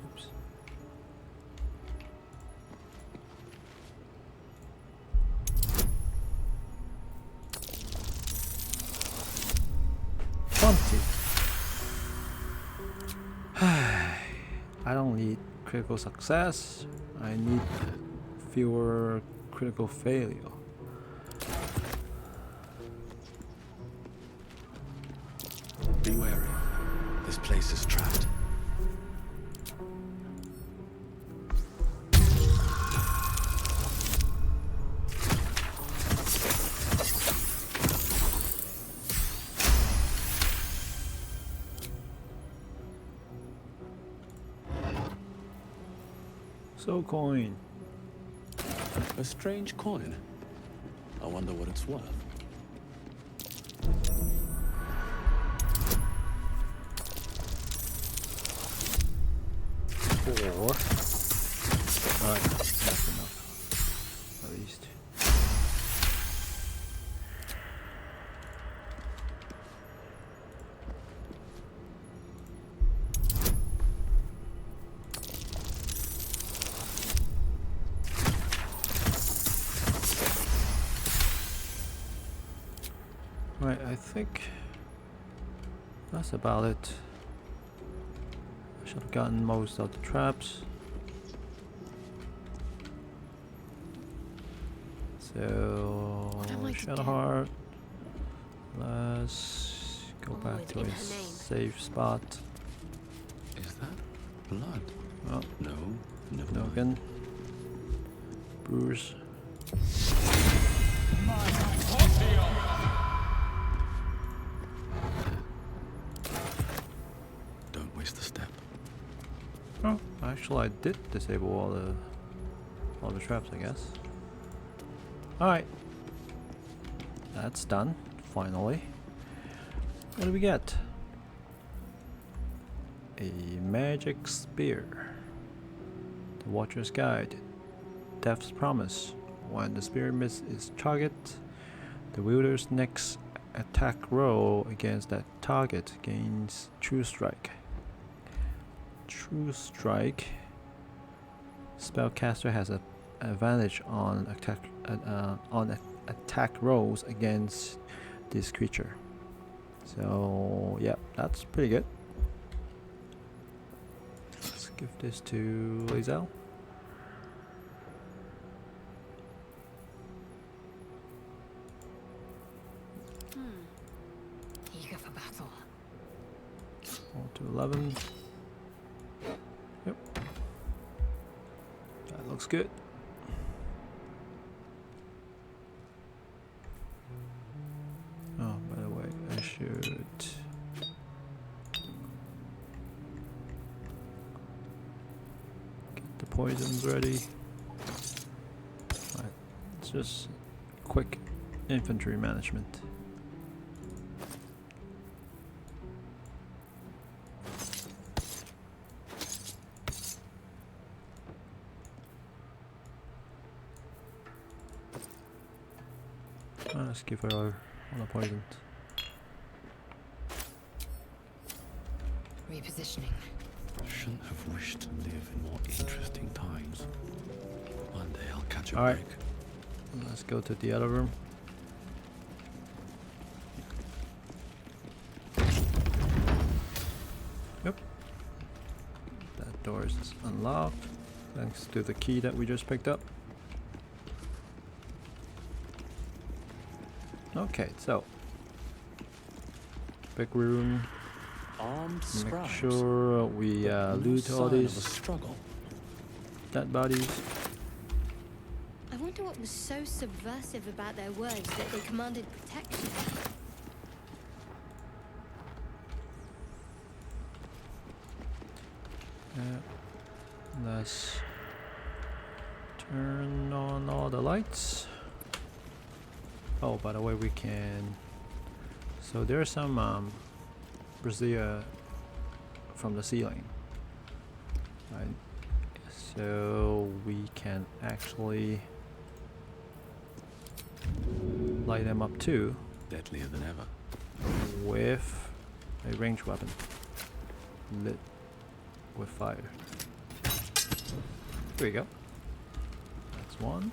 Oops. I don't need critical success. I need fewer critical failure. Be wary. This place is trapped. So coin. A strange coin. I wonder what it's worth. Four. Alright, that's enough. At least. Right, I think that's about it. I should have gotten most of the traps. So, Shadowheart. Let's go back to a safe spot. Is that blood? Oh, No, never Nougan. Bruce. Don't waste a step. Oh, actually, I did disable all the traps, I guess. All right, that's done. Finally, what do we get? A magic spear. The Watcher's Guide. Death's Promise. When the spear misses its target, the wielder's next attack roll against that target gains True Strike. True Strike. Spellcaster has an advantage on attack rolls against this creature. So yeah, that's pretty good. Let's give this to Lazel. Eager for battle. Roll to 11. Yep. That looks good. Oh, by the way, I should get the poisons ready. Right, it's just quick infantry management. Let's give her all the poisons. Repositioning. Shouldn't have wished to live in more interesting times. One day I'll catch a All right. break. Let's go to the other room. Yep. That door is unlocked thanks to the key that we just picked up. Okay, so big room. Armed Make scribes. sure we No loot all sign of a these struggle. dead bodies. I wonder what was so subversive about their words that they commanded protection. Let's turn on all the lights. Oh, by the way, we can. So there's some brazier from the ceiling, right? So we can actually light him up too. Deadlier than ever. With a ranged weapon. Lit with fire. There we go. That's one.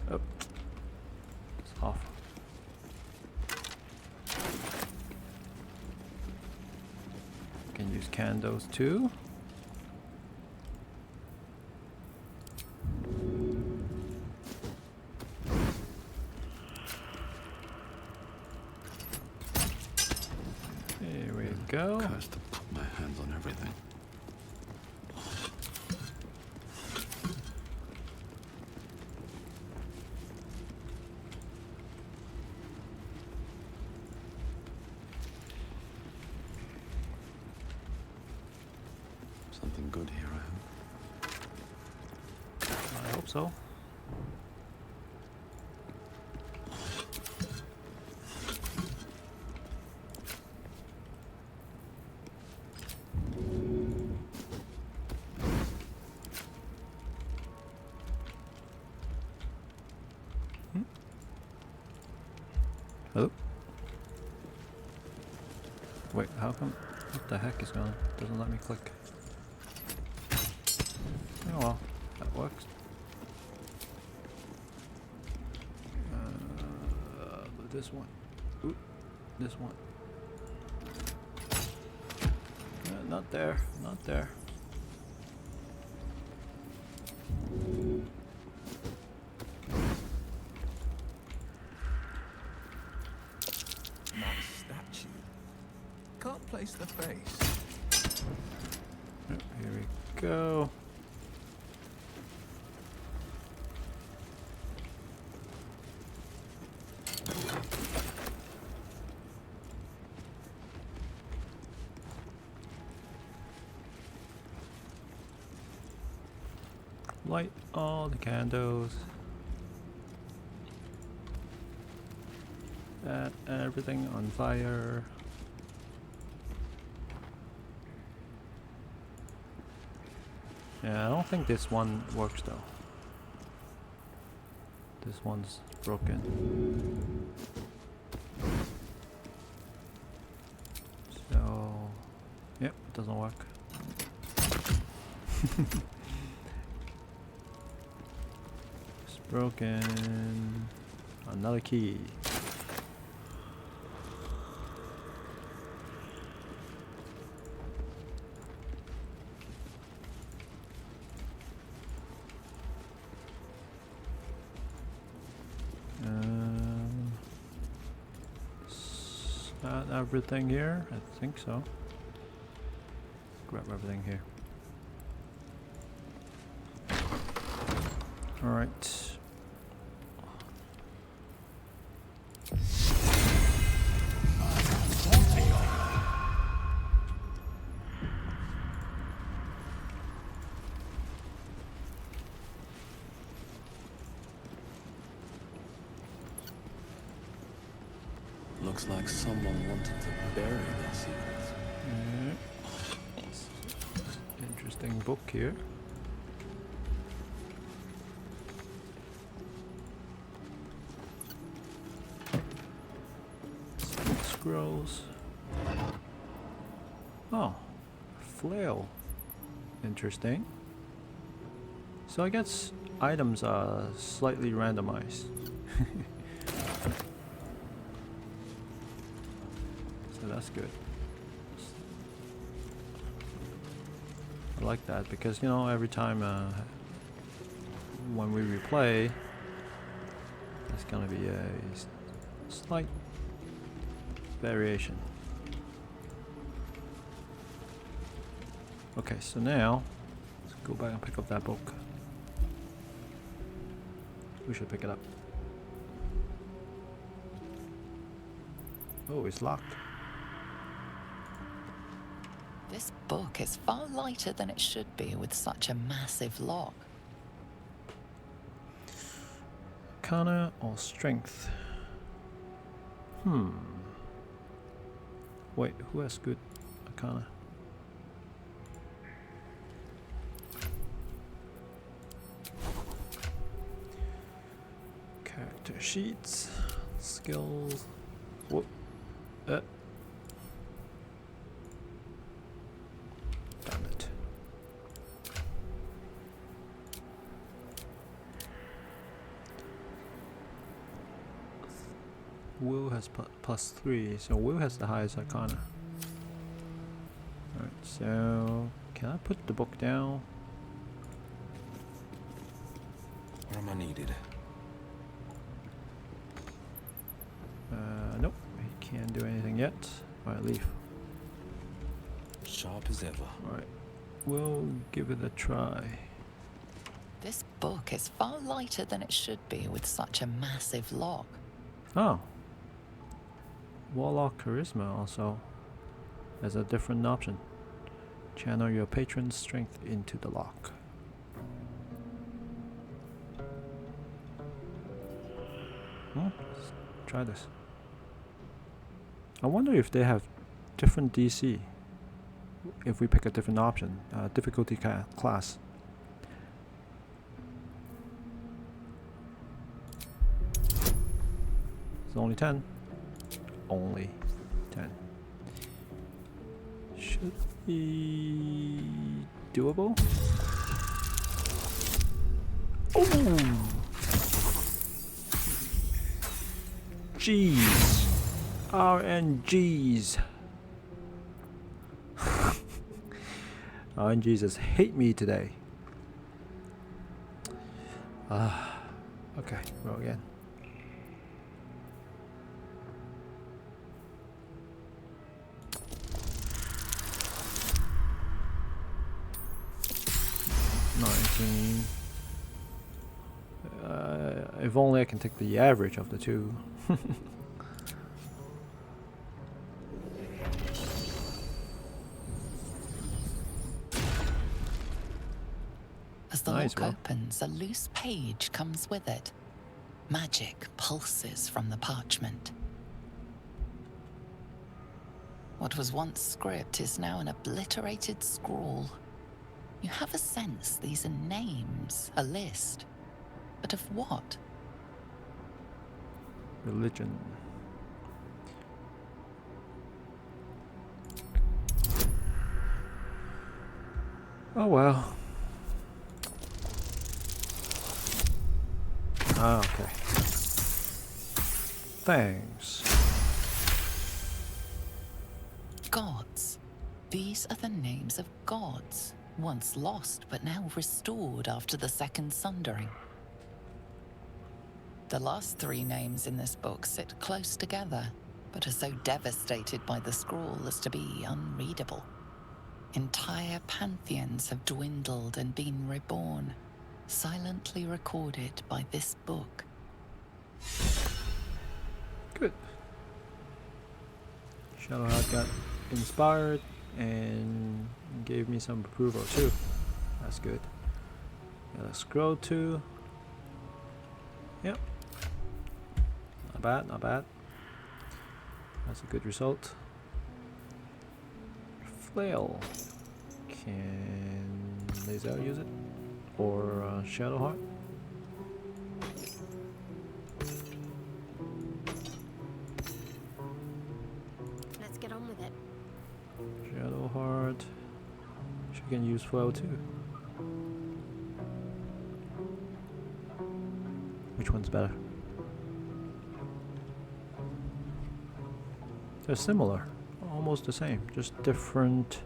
Oh. It's off. Can use candles too. There we go. Cursed to put my hands on everything. Something good here, I hope. I hope so. Hello? Wait, how come? What the heck is going on? Doesn't let me click. Oh well, that works. This one. Ooh, this one. Not there, not there. Nice statue. Can't place the face. Yep, here we go. Light all the candles. Set everything on fire. Yeah, I don't think this one works though. This one's broken. So, yep, doesn't work. It's broken. Another key. Is that everything here? I think so. Grab everything here. Alright. Looks like someone wanted to bury their secrets. Interesting book here. Scrolls. Oh, flail. Interesting. So I guess items are slightly randomized. So that's good. I like that because, you know, every time when we replay, there's gonna be a slight variation. Okay, so now let's go back and pick up that book. We should pick it up. Oh, it's locked. This book is far lighter than it should be with such a massive lock. Arcana or strength? Wait, who has good Arcana? Character sheets, skills. Whoop. Damn it. Will has +3, so Will has the highest arcana. Alright, so can I put the book down? Where am I needed? Nope, he can't do anything yet. Alright, leave. Sharp as ever. Alright, we'll give it a try. This book is far lighter than it should be with such a massive lock. Oh. Warlock Charisma also has a different option. Channel your patron's strength into the lock. Let's try this. I wonder if they have different DC if we pick a different option, difficulty class. It's only 10. Only 10. Should be doable. Oh! Jeez. RNGesus. RNGesus hate me today. Okay, roll again. If only I can take the average of the two. As the lock opens, a loose page comes with it. Magic pulses from the parchment. What was once script is now an obliterated scrawl. You have a sense these are names, a list. But of what? Religion. Oh well. Ah, okay. Thanks. Gods. These are the names of gods, once lost but now restored after the Second Sundering. The last three names in this book sit close together, but are so devastated by the scroll as to be unreadable. Entire pantheons have dwindled and been reborn, silently recorded by this book. Good. Shadowheart got inspired and gave me some approval too. That's good. Got a scroll too. Yep. Not bad, not bad. That's a good result. Flail. Can Lazel use it? Or Shadowheart? Let's get on with it. Shadowheart. She can use Flail too. Which one's better? They're similar, almost the same, just different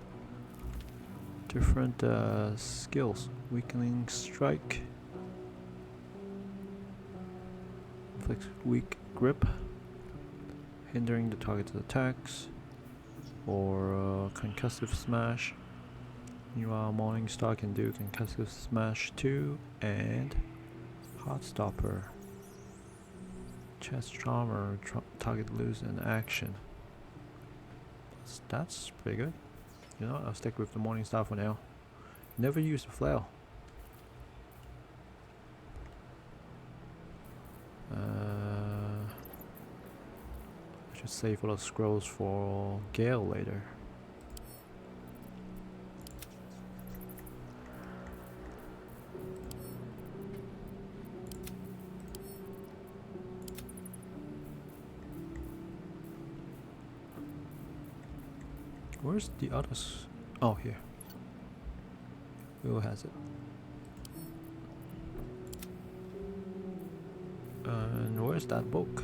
skills. Weakening strike, inflicts weak grip, hindering the target's attacks, or concussive smash. Meanwhile, Morningstar can do concussive smash 2 and Heartstopper. Chest Charmer, target lose in action. That's pretty good. You know, I'll stick with the Morningstar for now. Never use the flail. I should save all the scrolls for Gale later. Where's the others? Oh, here. Who has it? And where's that book?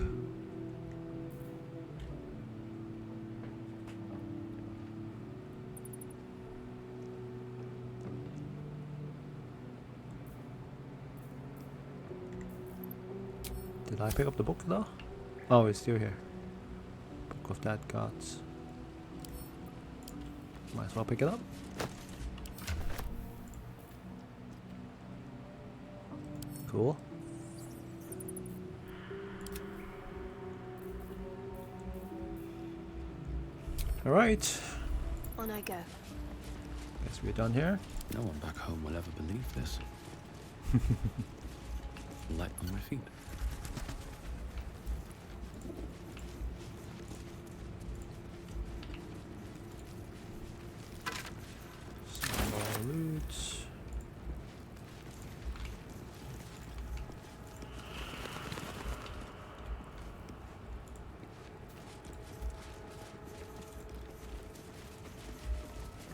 Did I pick up the book though? Oh, it's still here. Book of Dead Gods. Might as well pick it up. Cool. Alright. On I go. Guess we're done here. No one back home will ever believe this. Light on my feet. Some more loot.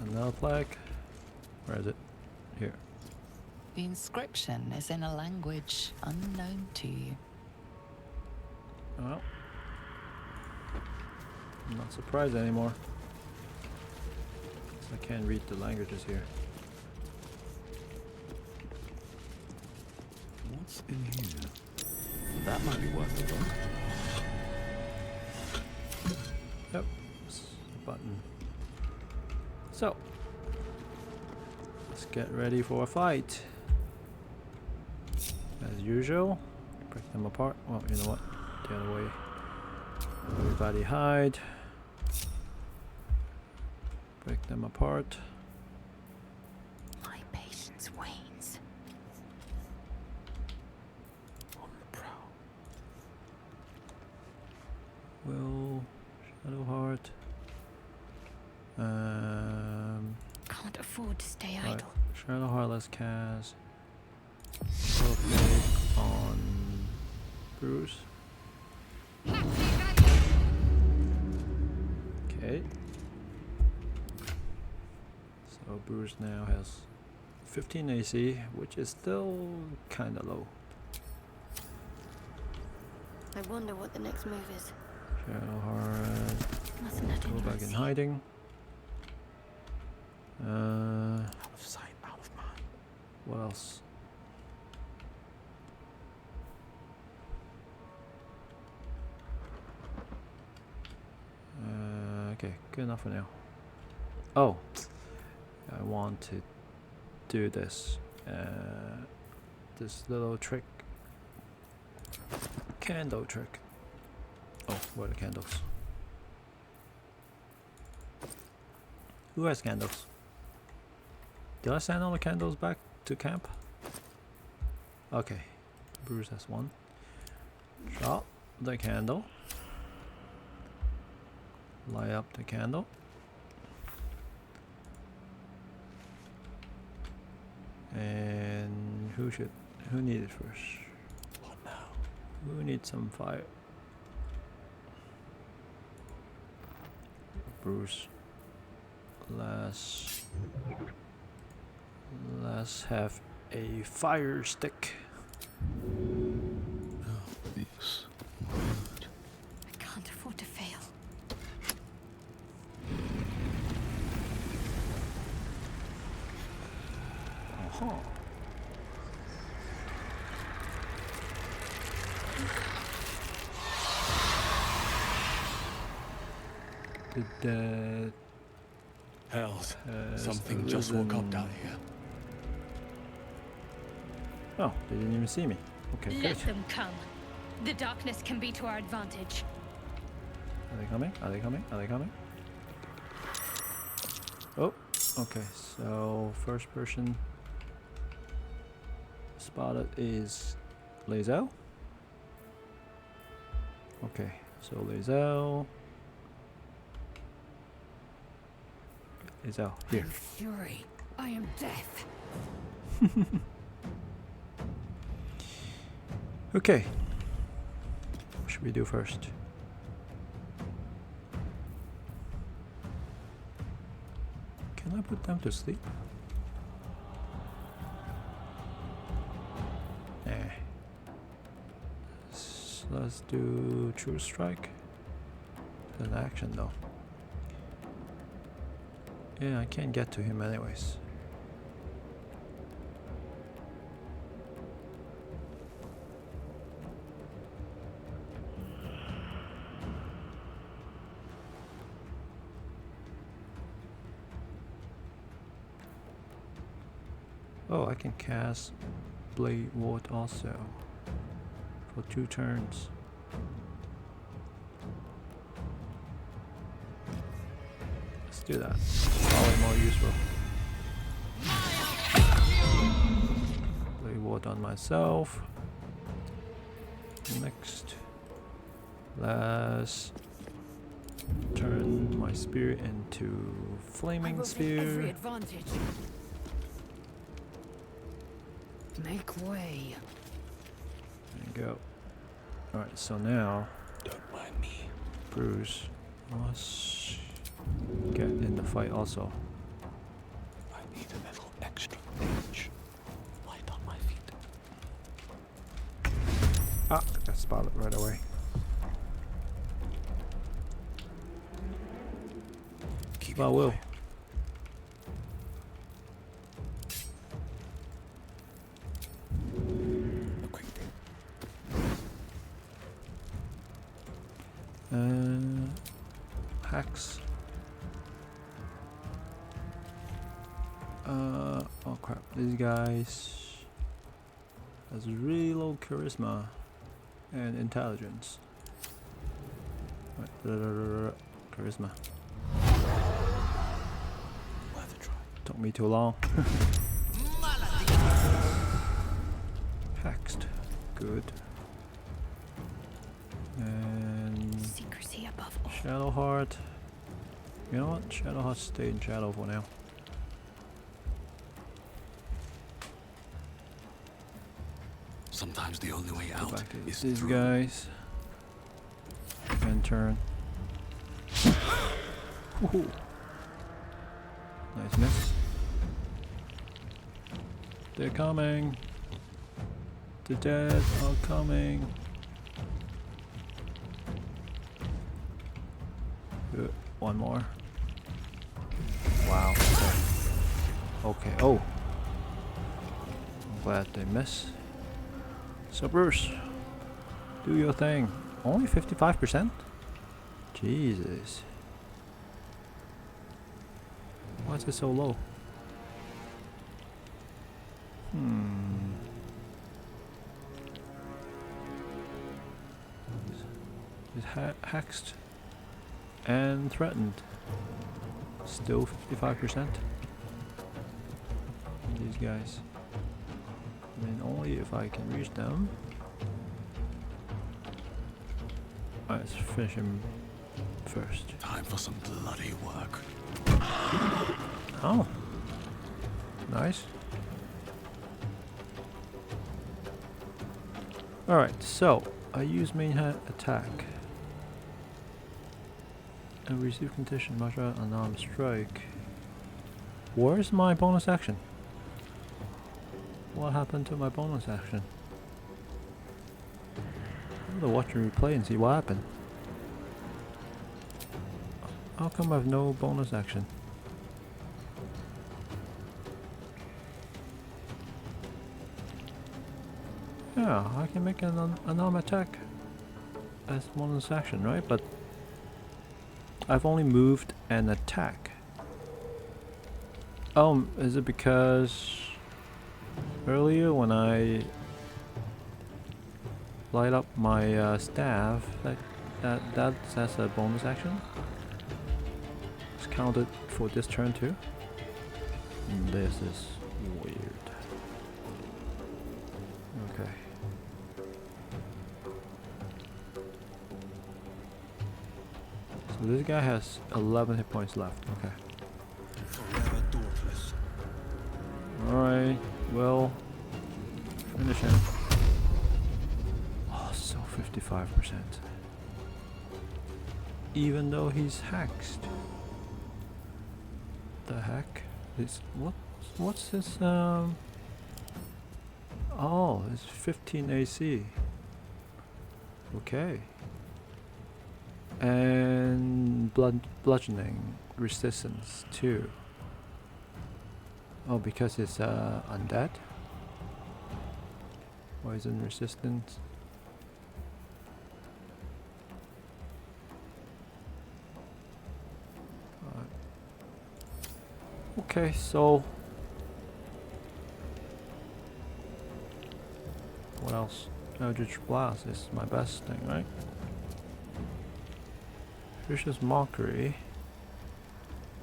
Another plaque. Where is it? Here. The inscription is in a language unknown to you. Well, I'm not surprised anymore. I can't read the languages here. What's in here? That might be worth a look. Yep, it's a button. So, let's get ready for a fight. As usual, break them apart. Well, you know what? The other way. Everybody hide. Break them apart. My patience wanes. On the prowl. Will, Shadowheart. Can't afford to stay Right. idle. Shadowheart, let's cast Perfect on Bruce. Okay. So Bruce now has 15 AC, which is still kinda low. I wonder what the next move is. Shadowheart, Mustn't let go anyone back in see. hiding. Out of sight, out of mind. What else? Okay, good enough for now. Oh, I want to do this. This little trick. Candle trick. Oh, where are the candles? Who has candles? Did I send all the candles back to camp? Okay, Bruce has one. Drop the candle. Light up the candle. And who need it first? What now? Who needs some fire? Bruce. Let's have a fire stick. Oh, this. I can't afford to fail. Uh-huh. Did Hells. Something just woke up down here. Oh, they didn't even see me. Okay, Let good. them come. The darkness can be to our advantage. Are they coming? Are they coming? Are they coming? Oh, okay. So first person spotted is Lazel. Okay, so Lazel. Lazel, I here. am fury. I am death. Okay. What should we do first? Can I put them to sleep? Nah. Let's do True Strike. It's an action though. Yeah, I can't get to him anyways. Oh, I can cast Blade Ward also for 2 turns. Let's do that. Probably more useful. Blade Ward on myself. Next, let's turn my spear into Flaming Spear. Every advantage. Make way. There you go. Alright, so now, Don't mind me. Bruce, let's get in the fight also. I need a little extra edge. Light on my feet. Ah, got spotted right away. Keep Well, will. Hacks. Oh crap, these guys has really low charisma and intelligence. Right, charisma. Took me too long. Hexed. Good. And Secrecy above all. Shadowheart. You know what? Shadowheart stay in shadow for now. Sometimes the only way Go out back to is these through. guys. And turn. Woohoo! Nice miss. They're coming. The dead are coming. Good. One more. Wow. Okay. Oh. I'm glad they miss. So Bruce, do your thing. Only 55%? Jesus. Why is it so low? He's hexed and threatened. Still 55%. These guys. I mean, only if I can reach them. Alright, let's finish him first. Time for some bloody work. Oh. Nice. Alright, so I use main attack. And receive condition, martial art, unarmed strike. Where's my bonus action? What happened to my bonus action? I'm gonna watch and replay and see what happened. How come I have no bonus action? Yeah, I can make an unarmed attack as bonus action, right? But I've only moved an attack. Oh, is it because earlier when I light up my staff, that's a bonus action? It's counted for this turn too? This is weird. Okay. So this guy has 11 hit points left. Okay. Forever dauntless. Alright, well, finish him. Oh, so 55%. Even though he's hexed. the heck? What's this oh, it's 15 AC. Okay. And bludgeoning resistance too. Oh, because it's undead? Poison resistance. Okay, so what else? Eldritch Blast is my best thing, right? Vicious Mockery.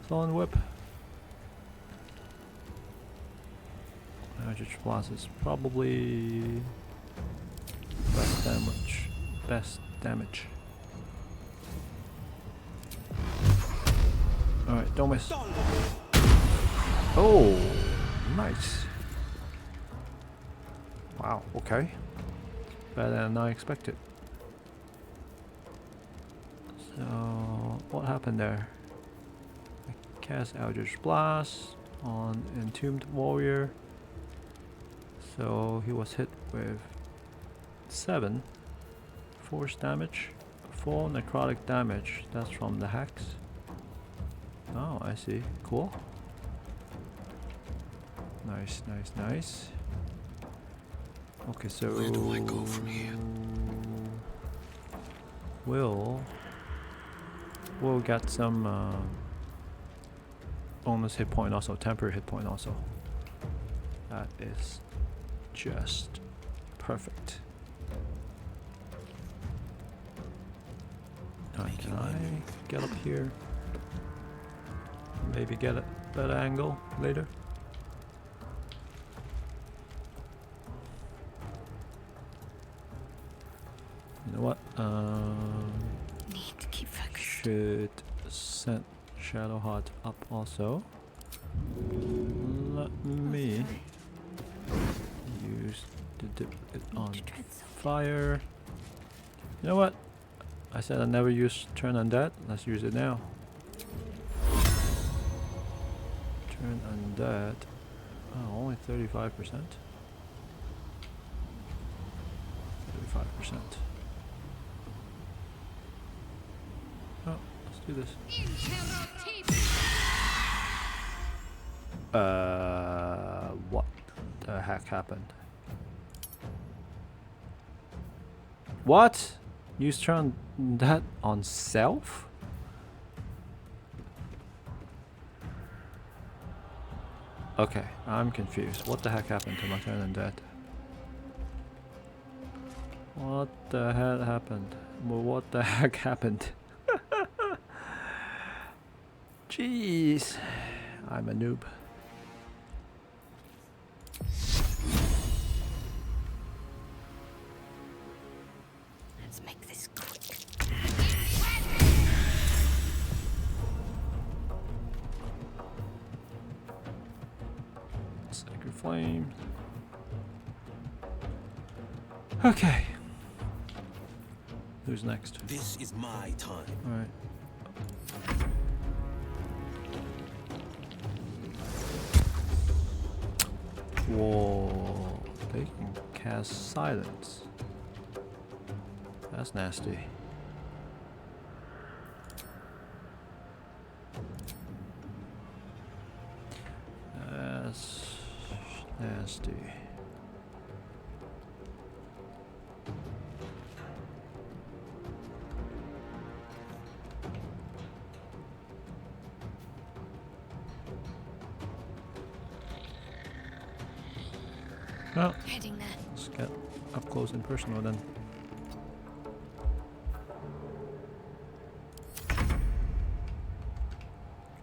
Thorn Whip. Eldritch Blast is probably best damage. Best damage. Alright, don't miss. Oh, nice. Wow, okay. Better than I expected. So, what happened there? I cast Eldritch Blast on Entombed Warrior. So, he was hit with 7 force damage, 4 necrotic damage. That's from the hacks. Oh, I see. Cool. Nice, nice, nice. Okay, so where do I go from here? We'll get some bonus hit point, also temporary hit point, also. That is just perfect. Alright, can I get up here? Maybe get a better angle later. You know what? Need to keep focused. Should send Shadowheart up also. Let me use to dip it on fire. You know what? I said I never use Turn Undead. Let's use it now. Turn Undead. Oh, only 35%. 35%. Oh, let's do this. What the heck happened? What? Use Turn Undead on self? Okay, I'm confused. What the heck happened to my Turn Undead? What the hell happened? Well, what the heck happened? Jeez, I'm a noob. Let's make this quick. Sacred Flame. Okay. Who's next? This is my time. Alright. Whoa. They can cast Silence. That's nasty. That's nasty. Well, Heading there. let's get up close and personal then.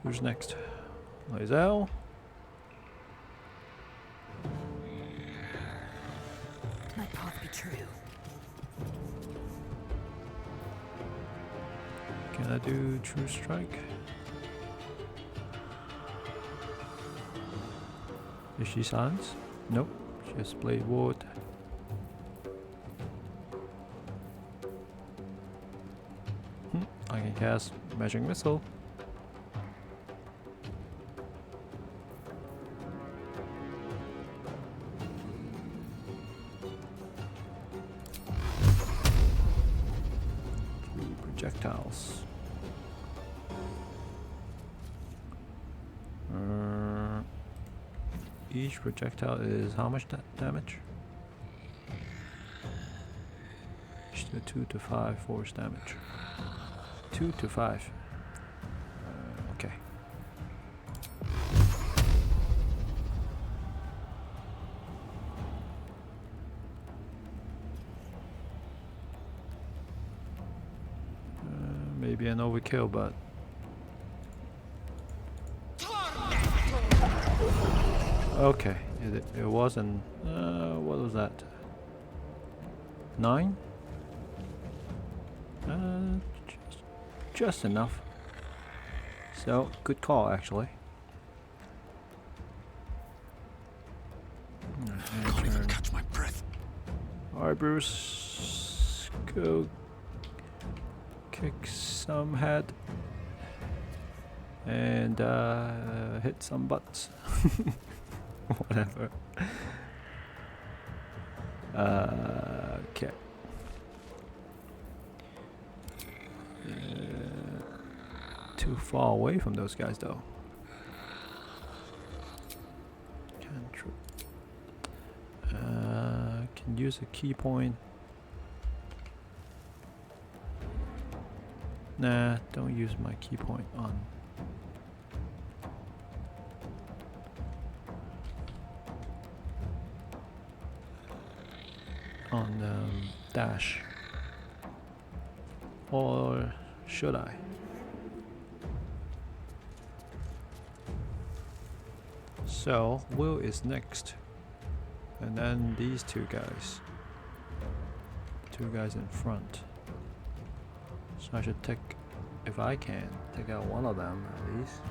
Who's next? Lae'zel. My path be true. Can I do True Strike? Is she silence? Nope. Just Blade Ward. I can cast Magic Missile. projectiles. Each projectile is how much damage? 2 to 5 force damage. 2 to 5. Okay. Maybe an overkill, but okay. It wasn't. What was that? 9? Just enough. So good call, actually. I can't even catch my breath. Alright, Bruce. Go kick some head and hit some butts. Whatever. Okay. Too far away from those guys, though. Cantrip. Can use a key point. Nah, don't use my key point on dash. Or should I? So Will is next, and then these two guys in front. So I should take, if I can, take out one of them at least.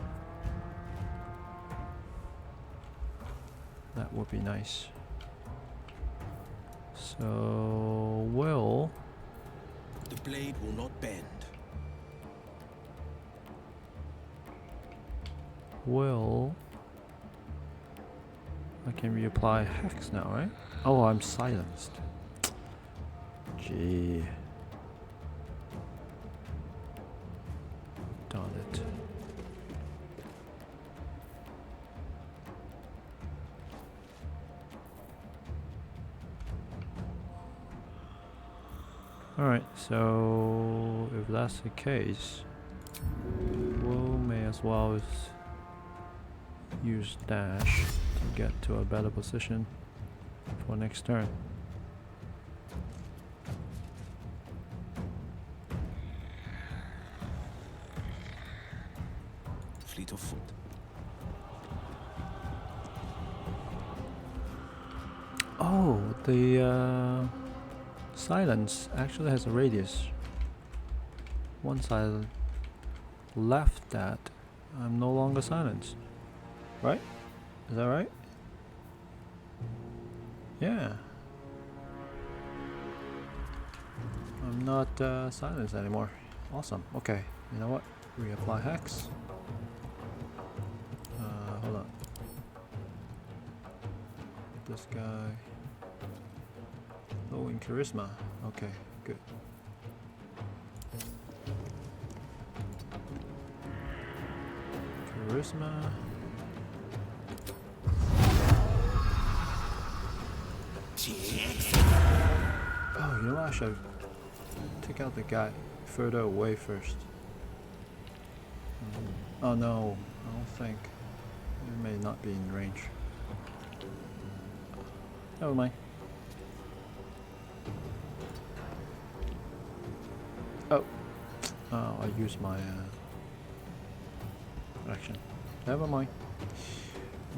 That would be nice. So Will. The blade will not bend. Will. I can reapply hex now, right? Oh, I'm silenced. Gee. Darn it. Alright, so if that's the case, we may as well use dash to get to a better position for next turn. Fleet of foot. Oh, the silence actually has a radius. Once I left that, I'm no longer silenced. Right? Is that right? Yeah. I'm not silenced anymore. Awesome. Okay. You know what? Reapply hex. Hold on. This guy. Low in charisma. Okay, good. Charisma. Oh, you know what? I should take out the guy further away first. Oh no, I don't think. It may not be in range. Never mind. Oh, I used my action. Never mind.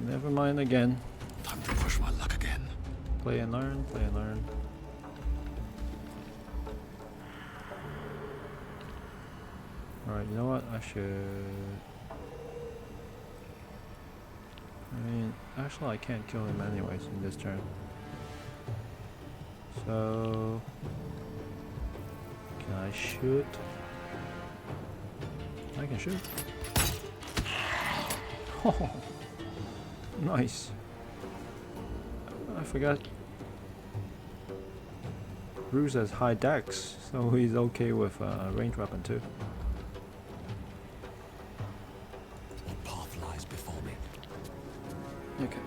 Never mind again. Time to push my luck again. Play and learn, play and learn. Alright, you know what? I should... I mean, actually I can't kill him anyways in this turn. So... Can I shoot? I can shoot. Oh, nice. I forgot. Bruce has high dex, so he's okay with range weapon too. What path lies before me? Okay.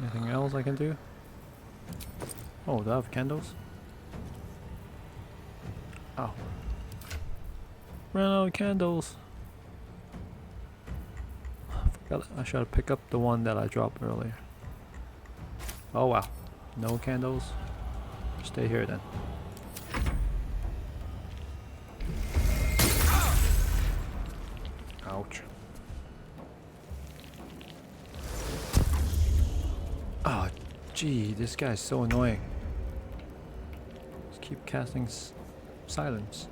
Anything else I can do? Oh, do I have candles? Ow. Ran out of candles. Forgot I should pick up the one that I dropped earlier. Oh wow. No candles. Stay here then. Ouch. Oh, gee, this guy's so annoying. Just keep casting silence.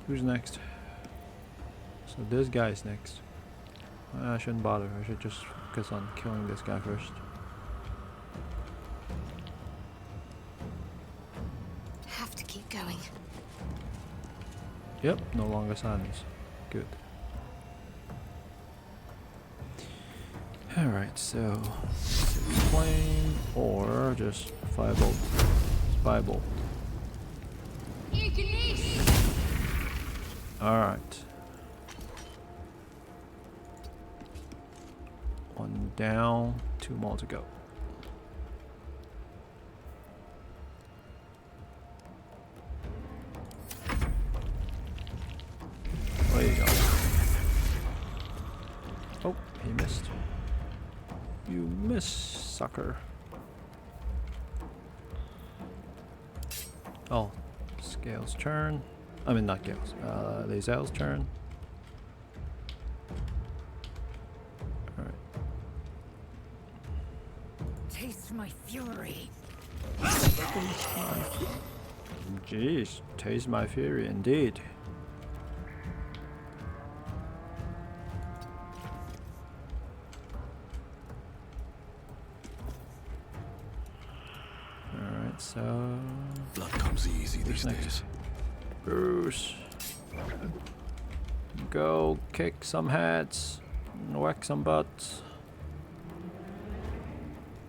Who's next? So this guy's next. I shouldn't bother. I should just focus on killing this guy first. Have to keep going. Yep, no longer silence. Good. Alright, so flame or just firebolt. Firebolt. Alright. One down, 2 more to go. There you go. Oh, he missed. You miss, sucker. Oh, Scale's turn. I mean, not Gale's. Lazel's turn. Alright. Taste my fury. Jeez, taste my fury indeed. Alright, so Blood comes easy these days. Bruce. Go kick some heads and whack some butts.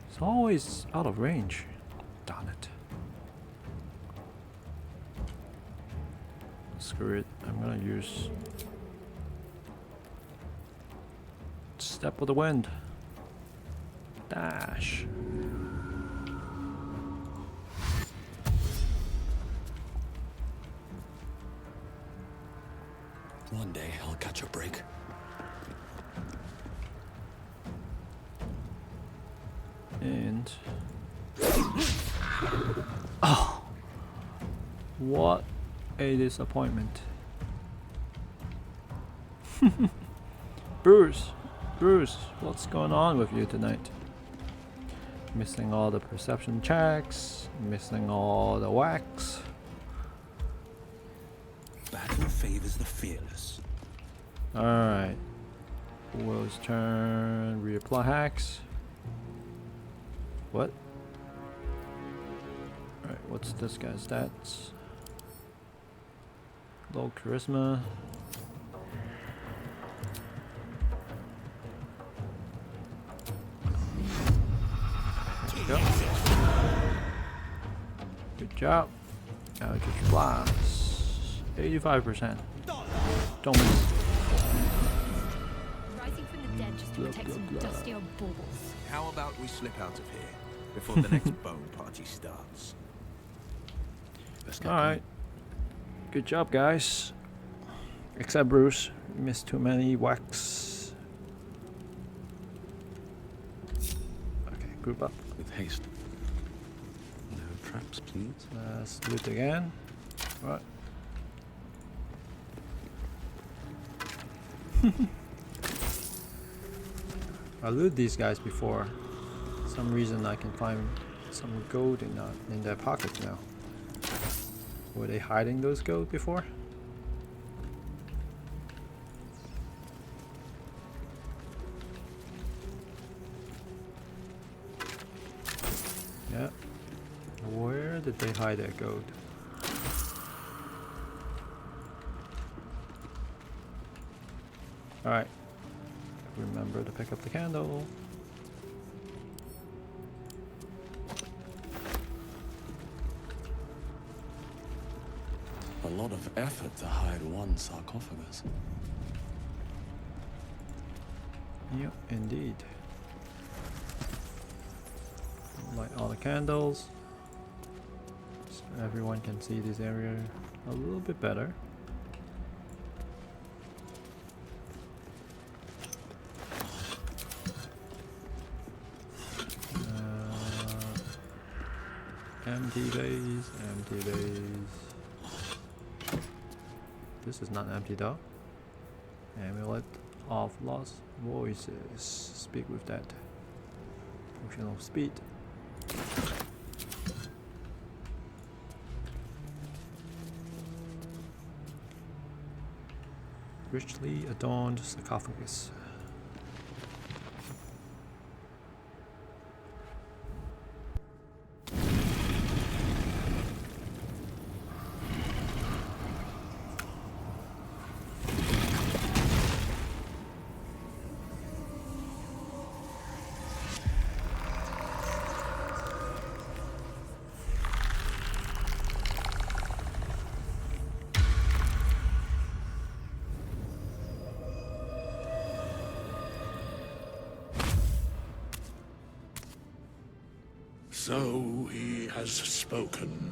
It's always out of range. Darn it. Screw it. I'm gonna use Step of the Wind. Dash. One day I'll catch a break. And oh, what a disappointment. Bruce, what's going on with you tonight? Missing all the perception checks, missing all the whacks. Battle favors the fearless. Alright. Will's turn. Reapply hacks. What? Alright, what's this guy's stats? Low charisma. There we go. Good job. Now just blast. 85%. Don't miss. Rising from the dead just to protect some dusty old balls. How about we slip out of here before the next bone party starts? Alright. Good job, guys. Except Bruce. Missed too many whacks. Okay, group up. With haste. No traps, please. Let's do it again. Right. I looted these guys before. For some reason I can find some gold in their pockets now. Were they hiding those gold before? Yeah. Where did did they hide their gold? Alright. Remember to pick up the candle. A lot of effort to hide one sarcophagus. Yep, indeed. Light all the candles so everyone can see this area a little bit better. Empty base, empty base. This is not empty though. Amulet of Lost Voices. Speak with that. Potion of Speed. Richly adorned sarcophagus. So he has spoken,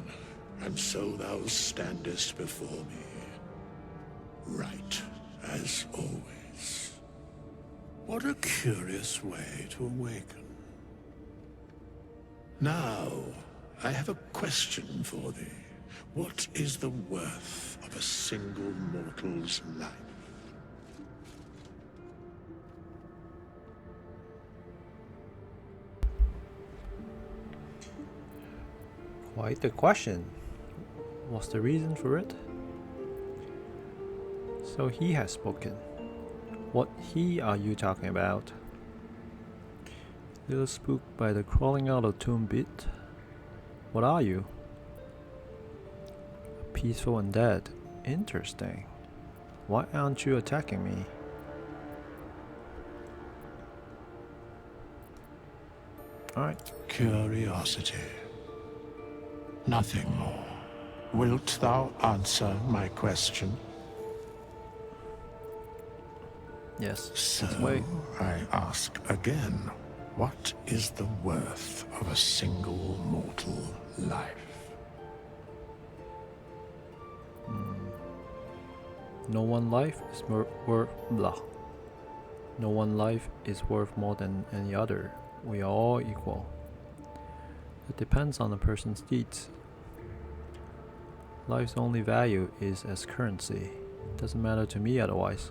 and so thou standest before me. Right, as always. What a curious way to awaken. Now, I have a question for thee. What is the worth of a single mortal's life? Quite the question. What's the reason for it? So he has spoken. What he are you talking about? Little spooked by the crawling out of tomb bit? What are you? Peaceful and dead. Interesting. Why aren't you attacking me? Alright. Curiosity. Nothing more. Wilt thou answer my question? Yes. So, wait. I ask again, what is the worth of a single mortal life? No one life is worth blah. No one life is worth more than any other. We are all equal. It depends on the person's deeds. Life's only value is as currency. Doesn't matter to me otherwise.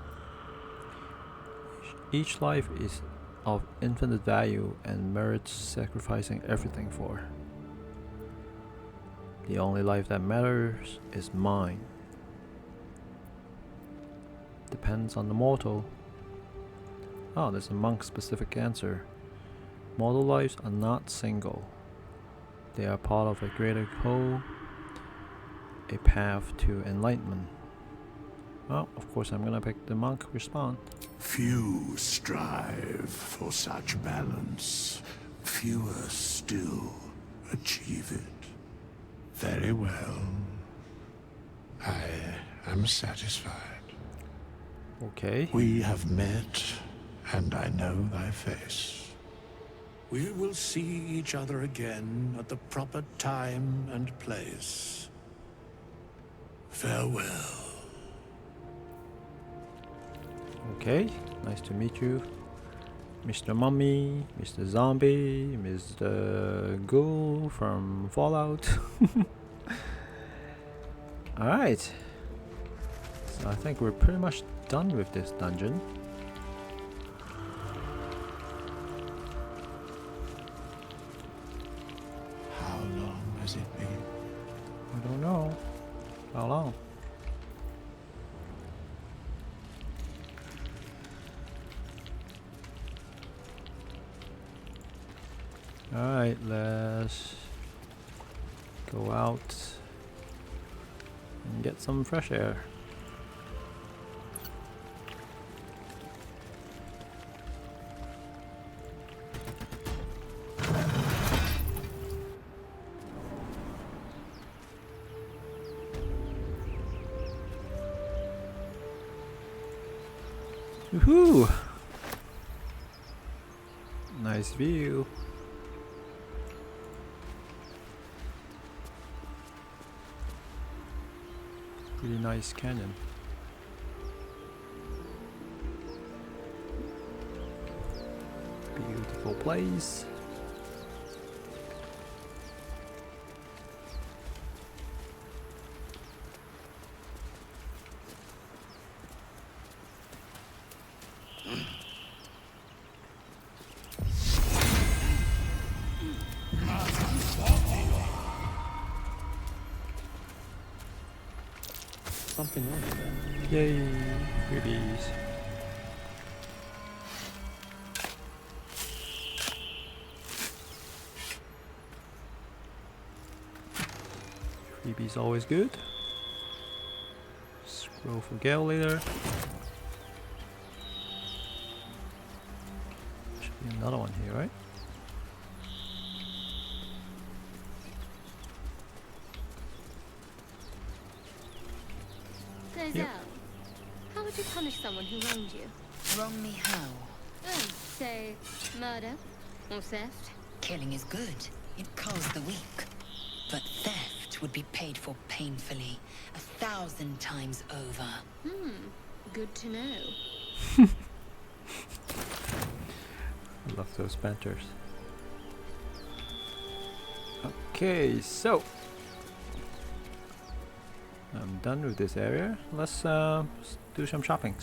Each life is of infinite value and merits sacrificing everything for. The only life that matters is mine. Depends on the mortal. Oh, there's a monk-specific answer. Mortal lives are not single. They are part of a greater whole, a path to enlightenment. Well, of course I'm gonna pick the monk respawn. Few strive for such balance. Fewer still achieve it. Very well. I am satisfied. Okay. We have met, and I know thy face. We will see each other again at the proper time and place. Farewell. Okay, nice to meet you. Mr. Mummy, Mr. Zombie, Mr. Ghoul from Fallout. Alright. So I think we're pretty much done with this dungeon. How long has it been? I don't know. How long? Alright, let's go out and get some fresh air. Woohoo! Nice view. Really nice canyon. Beautiful place. Something wrong with that. Yay, freebies. Freebies always good. Scroll for Gale later. Should be another one here, right? Lizelle, how would you punish someone who wronged you? Wrong me how? Oh, say, murder or theft? Killing is good. It calls the weak. But theft would be paid for painfully, 1,000 times over. Good to know. I love those banters. Okay, so I'm done with this area. Let's do some shopping.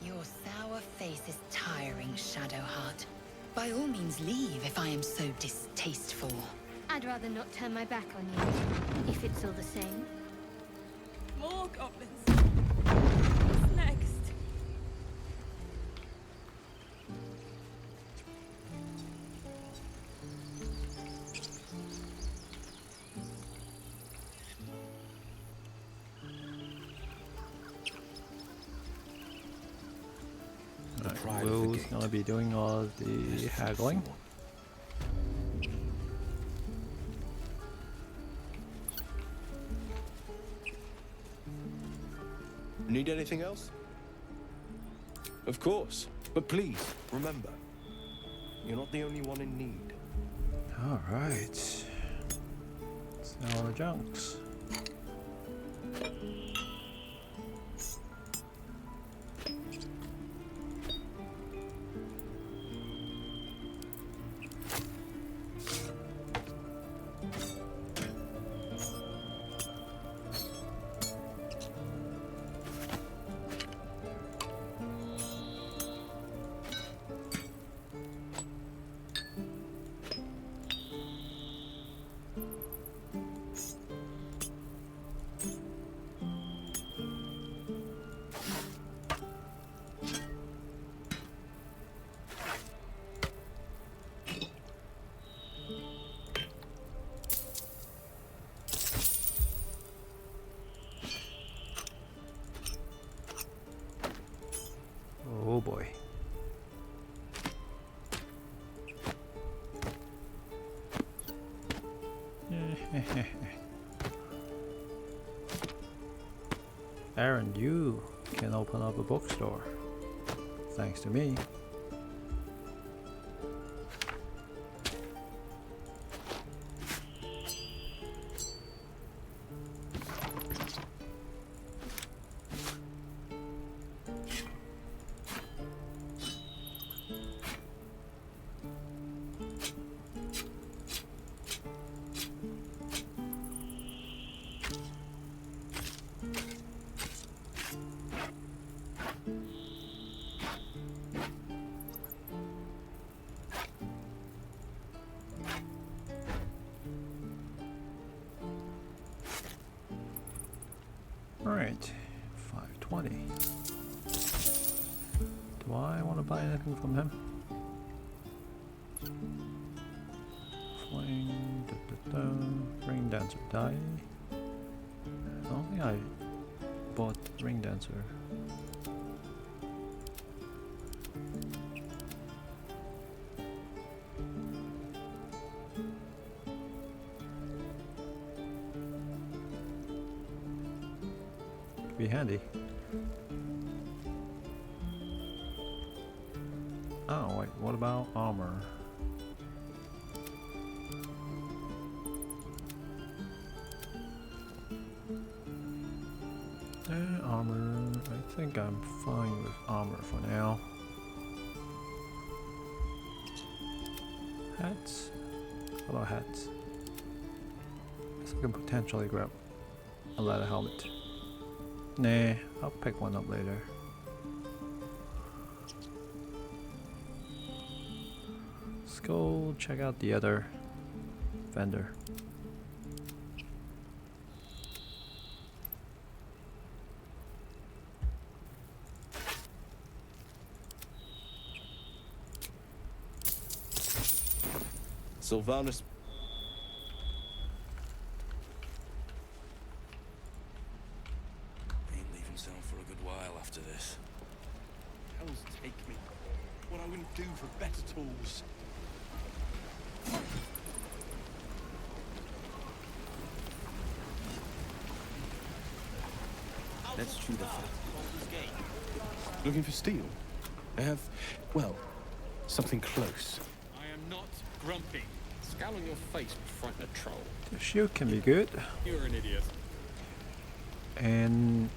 Your sour face is tiring, Shadowheart. By all means leave if I am so distasteful. I'd rather not turn my back on you, if it's all the same. More goblins. What's next? Right, Will's gonna be doing all the haggling. Need anything else? Of course. But please, remember, you're not the only one in need. Alright. Sell the junks. Oh boy. Aaron, you can open up a bookstore. Thanks to me. Alright, 520. Do I want to buy anything from him? Flame, Ring Dancer die. I don't think I bought Ring Dancer. Could be handy. Oh wait, what about armor? Armor, I think I'm fine with armor for now. Hats? What about hats? Guess I can potentially grab a leather helmet. Nah, I'll pick one up later. Let's go check out the other vendor. Sylvanus. Ain't leaving town for a good while after this. Hells take me. What I wouldn't do for better tools. Let's chew the fat. Looking for steel? I have, well, something close. I am not grumpy. Scowl on your face would frighten a troll. The shield can be good. You're an idiot. And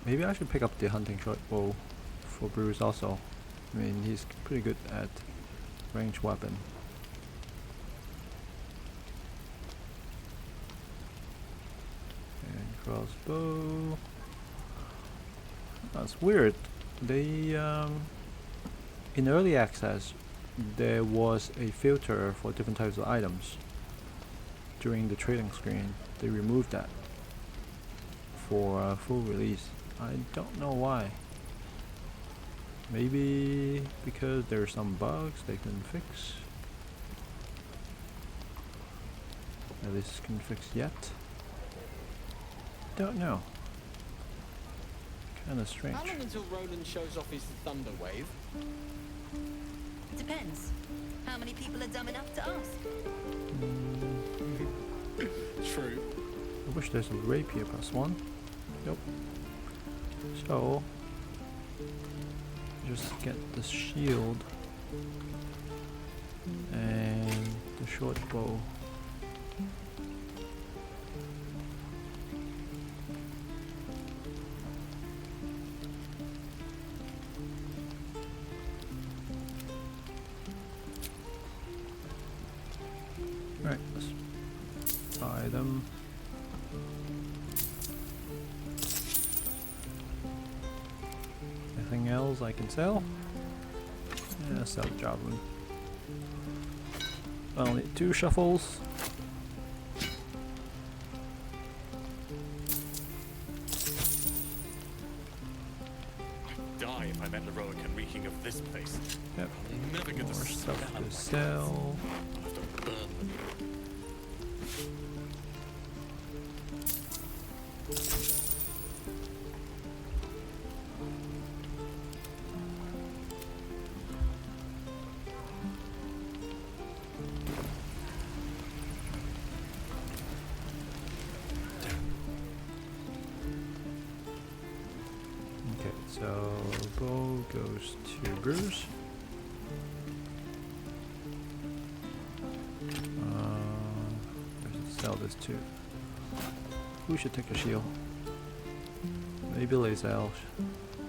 maybe I should pick up the hunting short bow for Bruce also. I mean, he's pretty good at ranged weapon. And crossbow. That's weird. They in early access there was a filter for different types of items. During the trading screen, they removed that for full release. I don't know why. Maybe because there are some bugs they couldn't fix. At least couldn't fix yet. Don't know. Kinda strange. How long until Roland shows off his thunder wave? Depends. How many people are dumb enough to ask? True. I wish there's a rapier +1. Nope. So just get the shield and the short bow. Right, let's buy them. Anything else I can sell? Yeah, sell the javelin. I'll need 2 shuffles. I'd die if I met Leroic and reeking of this place. Yep. I'll never get More the stuff smell to of sell. I'll have to burn them. Okay, so bow goes to Bruce. I should sell this too. Who should take a shield? Maybe Lazel,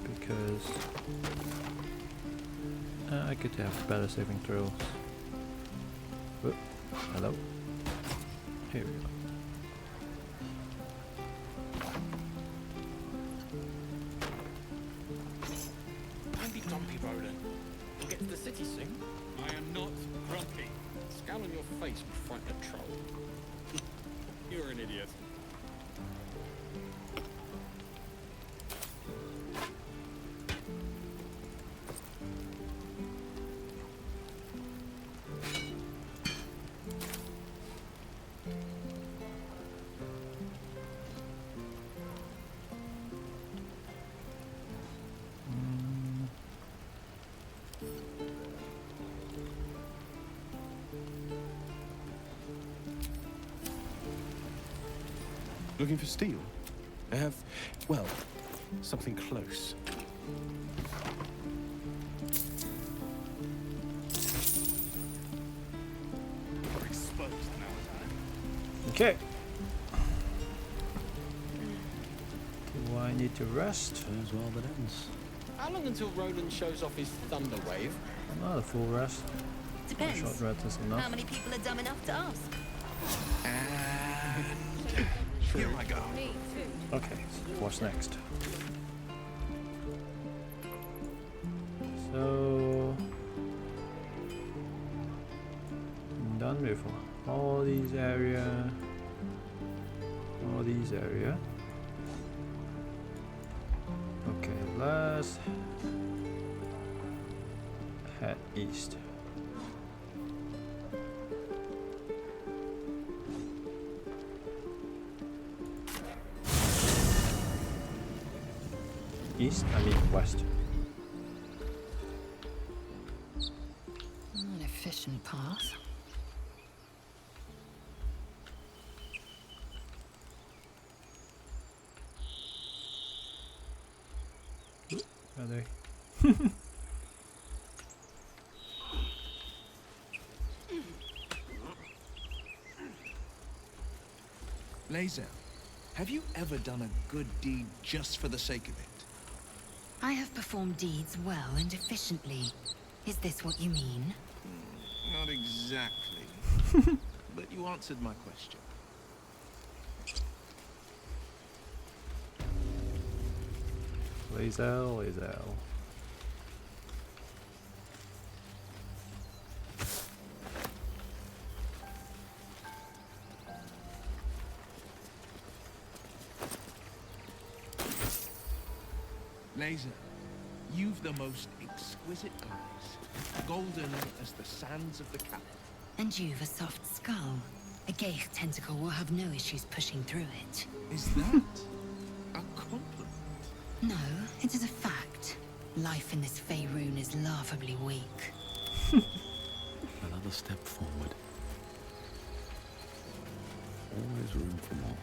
because I could have better saving throws. Whoop. Hello. Here we go. Don't be grumpy, Roland. We'll get to the city soon. I am not grumpy. Scowl on your face would frighten a troll. You're an idiot. Looking for steel? I have, well, something close. We're exposed now. Okay. Do I need to rest? As well that ends. How long until Roland shows off his thunder wave? Not a full rest. Depends. A short rest is enough. How many people are dumb enough to ask? Here I go. Me too. Okay, so what's next? So done with all these area. Okay, let's head east. East, I mean west. An efficient path. Are they? Lae'zel, have you ever done a good deed just for the sake of it? I have performed deeds well and efficiently. Is this what you mean? Not exactly. But you answered my question. Lae'zel. Lae'zel, you've the most exquisite eyes, golden as the sands of the Cap. And you've a soft skull. A Geich tentacle will have no issues pushing through it. Is that a compliment? No, it is a fact. Life in this Faerun is laughably weak. Another step forward. Always room for more.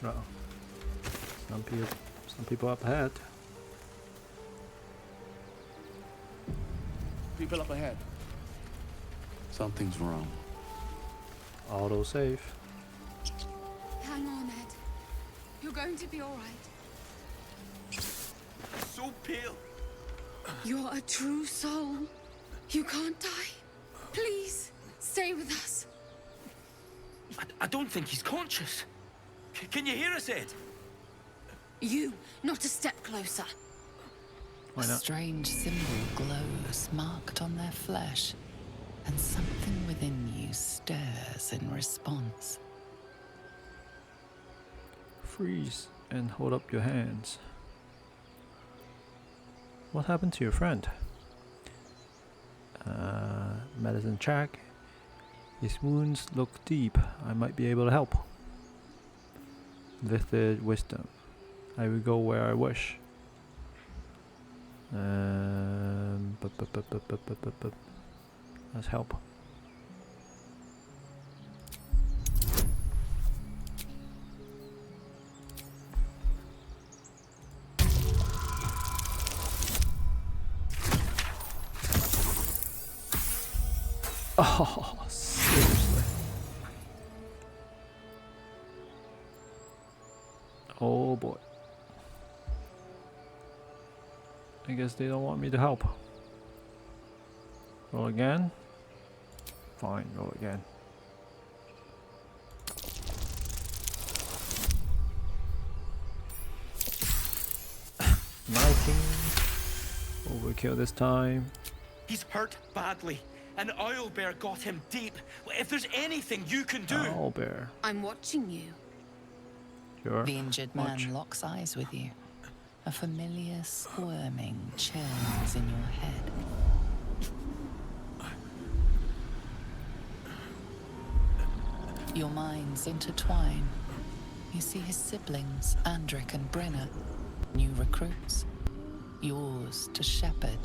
Uh-oh. Some people up ahead. People up ahead. Something's wrong. Auto save. Hang on, Ed. You're going to be all right. So pale. You're a true soul. You can't die. Please, stay with us. I don't think he's conscious. Can you hear us, Ed? You, not a step closer. A strange symbol glows marked on their flesh, and something within you stirs in response. Freeze and hold up your hands. What happened to your friend? Medicine check. His wounds look deep. I might be able to help. With the wisdom, I will go where I wish. Let's help. Oh, seriously. Oh boy. I guess they don't want me to help. Roll again. Fine, roll again. Overkill this time. He's hurt badly. An owlbear got him deep. If there's anything you can do... Owlbear. I'm watching you. Sure. The injured man locks eyes with you. A familiar squirming churns in your head. Your minds intertwine. You see his siblings, Andric and Brenna, new recruits, yours to shepherd.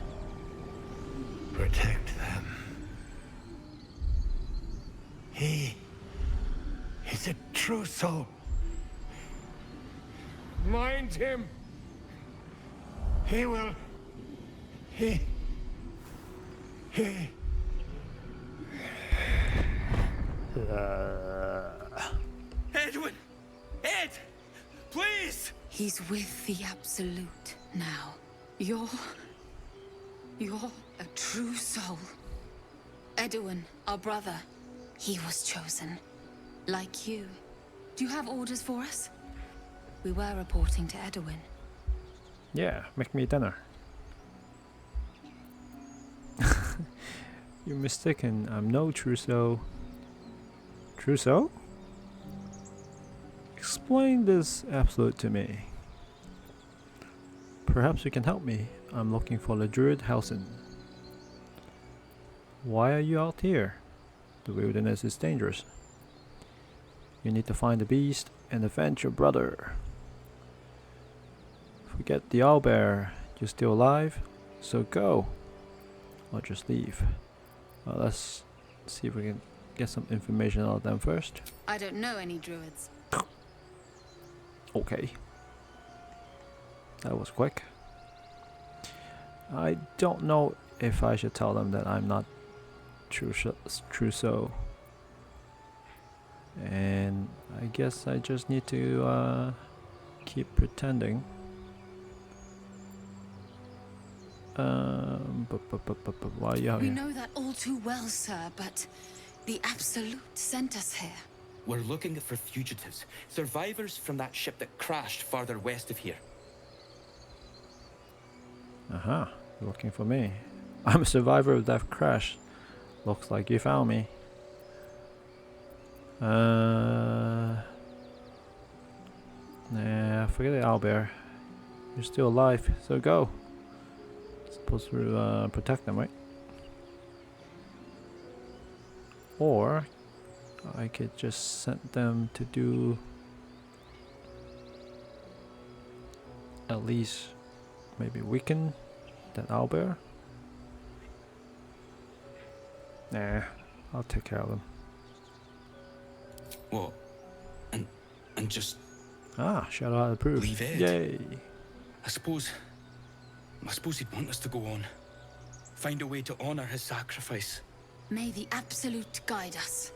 Protect them. He is a true soul. Mind him. He will. He. Edwin! Ed! Please! He's with the Absolute now. You're a true soul. Edwin, our brother, he was chosen. Like you. Do you have orders for us? We were reporting to Edwin. Yeah, make me dinner. You're mistaken. I'm no Trousseau. Trousseau? Explain this Absolute to me. Perhaps you can help me. I'm looking for the Druid Halsin. Why are you out here? The wilderness is dangerous. You need to find the beast and avenge your brother. Forget the owlbear. You're still alive, so go. Or just leave. Well, let's see if we can get some information out of them first. I don't know any druids. Okay. That was quick. I don't know if I should tell them that I'm not Trousseau. And I guess I just need to keep pretending. Why are you out We here? know that all too well, sir, but the Absolute sent us here. We're looking for fugitives, survivors from that ship that crashed farther west of here. Aha, you're looking for me. I'm a survivor of that crash. Looks like you found me. Nah, forget the owlbear. You're still alive, so go. Supposed to protect them, right? Or I could just send them to do at least maybe weaken that owlbear. Nah, I'll take care of them. What? And just... Ah, shadow out approved. Leave Ed? Yay! I suppose he'd want us to go on. Find a way to honor his sacrifice. May the Absolute guide us.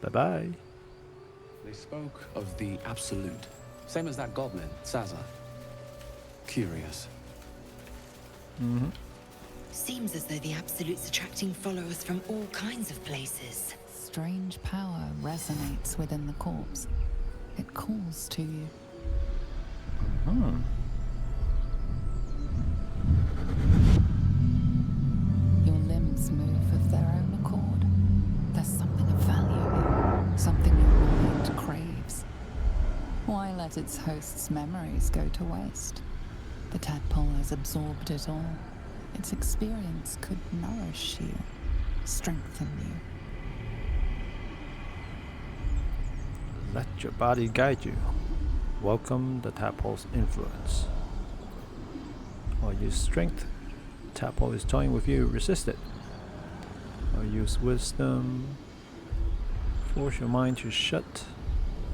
Bye-bye. They spoke of the Absolute. Same as that goblin, Sazza. Curious. Mm-hmm. Seems as though the Absolute's attracting followers from all kinds of places. Strange power resonates within the corpse. It calls to you. Hmm. Your limbs move of their own accord. There's something of value here, something your mind craves. Why let its host's memories go to waste? The tadpole has absorbed it all. Its experience could nourish you, strengthen you. Let your body guide you. Welcome the tadpole's influence. Or use strength. Tadpole is toying with you. Resist it. Or use wisdom. Force your mind to shut.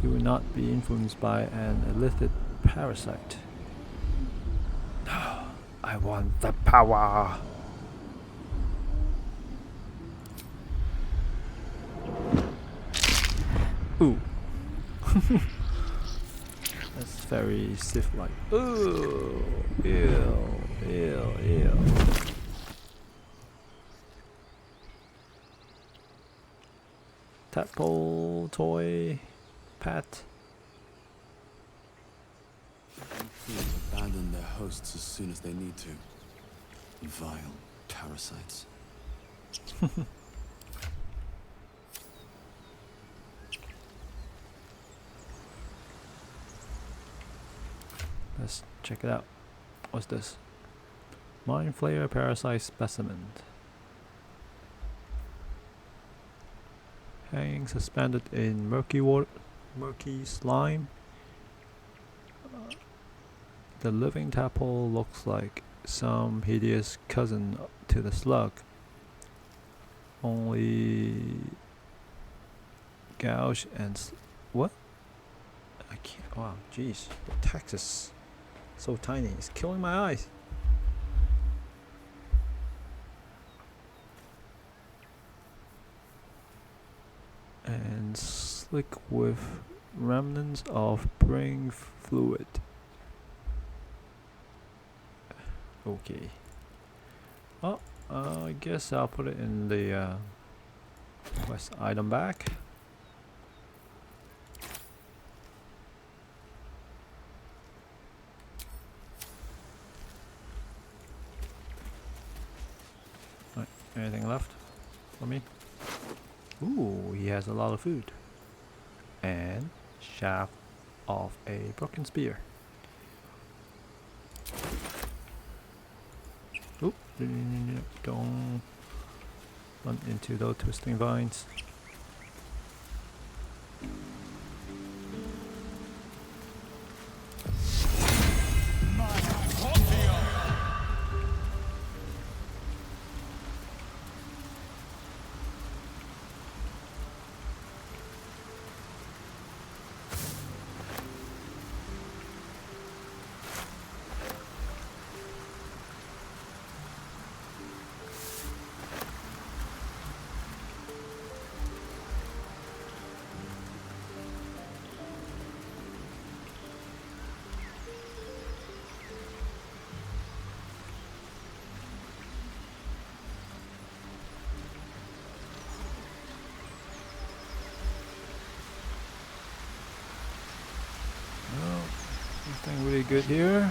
You will not be influenced by an illicit parasite. I want the power. Ooh. That's very Sith-like. Ooh. Ew. Tadpole, toy, pat. Abandon their hosts as soon as they need to. Vile parasites. Let's check it out. What's this? Mind Flayer Parasite Specimen. hanging suspended in murky water, murky slime. The living tadpole looks like some hideous cousin to the slug. Only gouge and what? I can't. Wow, jeez, the text is so tiny. It's killing my eyes. And slick with remnants of brain fluid. Okay. Oh, I guess I'll put it in the quest item bag. Right, anything left for me? Ooh, he has a lot of food. And shaft of a broken spear. Oop, don't run into those twisting vines. Nothing really good here.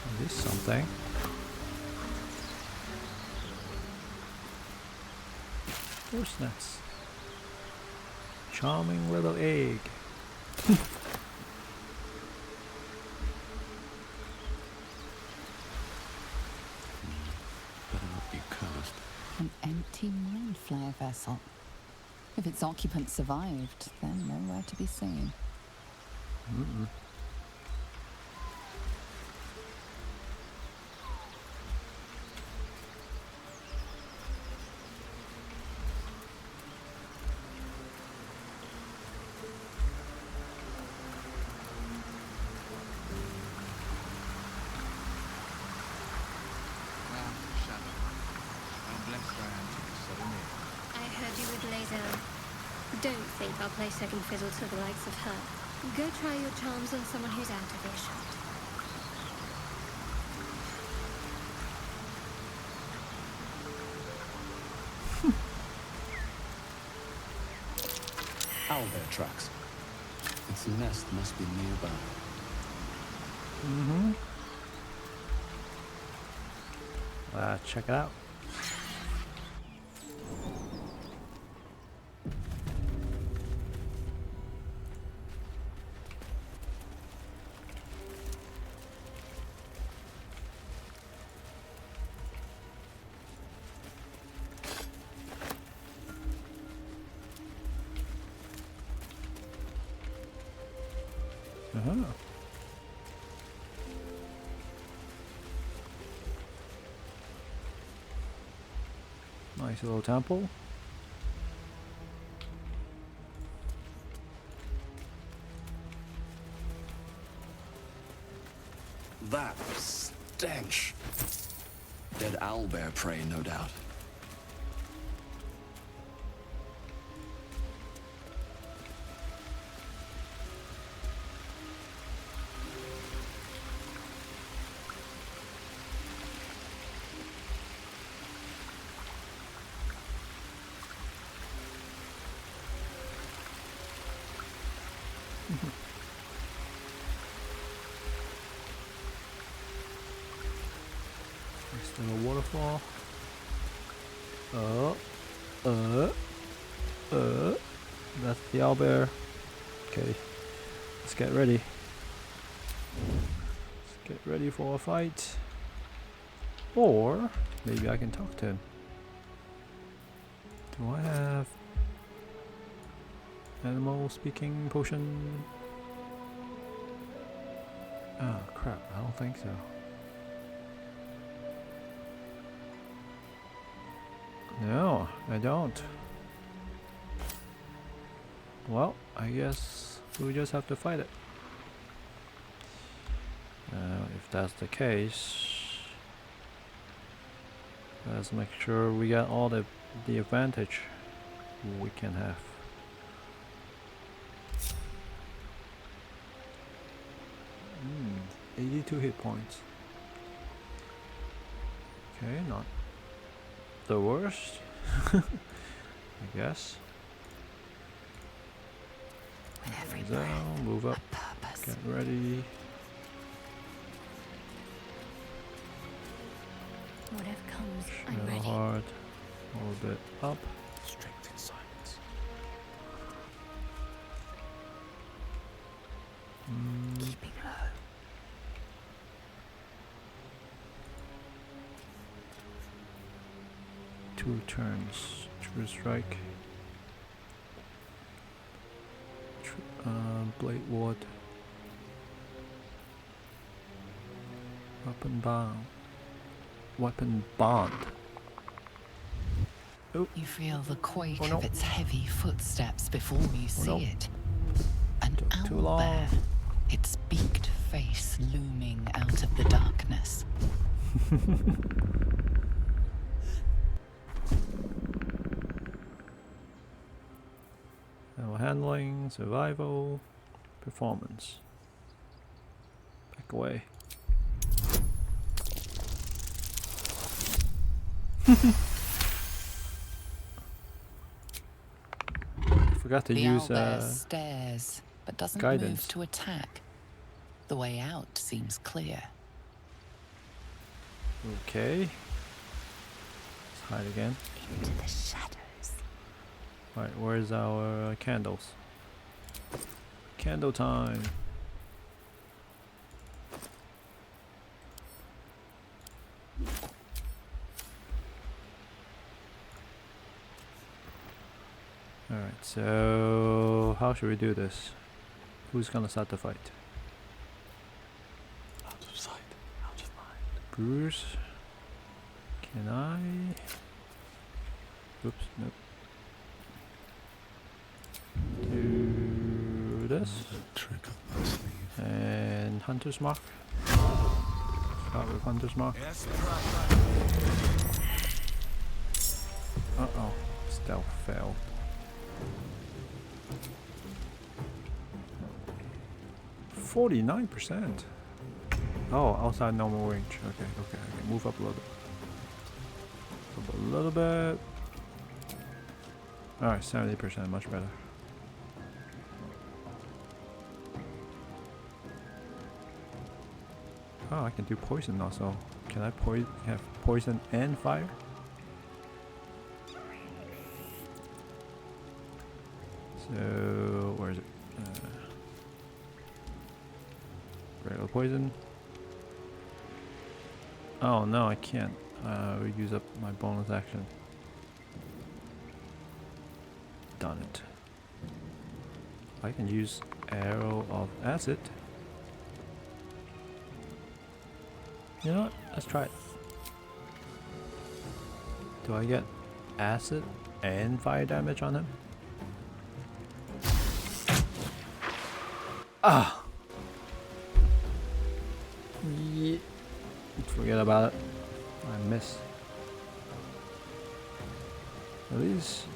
At least something. Horse nuts. Charming little egg. Better not be cursed. An empty mind flare vessel. If its occupant survived, then nowhere to be seen. Mm-mm. I heard you with Lazel. Don't think I'll play second fiddle to the likes of her. Go try your charms on someone who's out of earshot. Owlbear tracks. Its nest must be nearby. Mm-hmm. Check it out. Uh-huh. Nice little temple. That stench. Dead owlbear prey, no doubt. Nice little waterfall. That's the owlbear. Okay, let's get ready. Let's get ready for a fight. Or maybe I can talk to him. Do I have animal speaking potion? Ah, crap, I don't think so. No, I don't. Well, I guess we just have to fight it. If that's the case, let's make sure we get all the advantage we can have. 82 hit points. Okay, not the worst, I guess. So, move up, get ready. Whatever comes, I'm Little ready. hard, a little bit up. Strength in silence. Keeping low. 2 turns. True strike. Blade ward. Weapon bound. Weapon bond. Oh. You feel the quake Oh, no. of its heavy footsteps before you see no. it. An Too owl long. bear, its beaked face looming out of the darkness. Now handling, survival, performance. Back away. Forgot to The use owlbear stares, but doesn't guidance. move to attack. The way out seems clear. Okay. Let's hide again. Into the shadows. Right, where's our candles? Candle time. Alright, so how should we do this? Who's gonna start the fight? Out of sight, out of mind. Bruce? Can I? Oops, nope. Do this. Trick up my sleeve. And Hunter's Mark. Start with Hunter's Mark. Uh-oh. Stealth failed. %. Oh, outside normal range. Okay. Move up a little bit. Up a little bit. Alright, 70%, much better. Oh, I can do poison also. Can I have poison and fire? So, where is it? Regular poison. Oh no, I can't use up my bonus action. Done it. I can use arrow of acid. You know what? Let's try it. Do I get acid and fire damage on him? Ah! Yeah. Forget about it. I missed. At least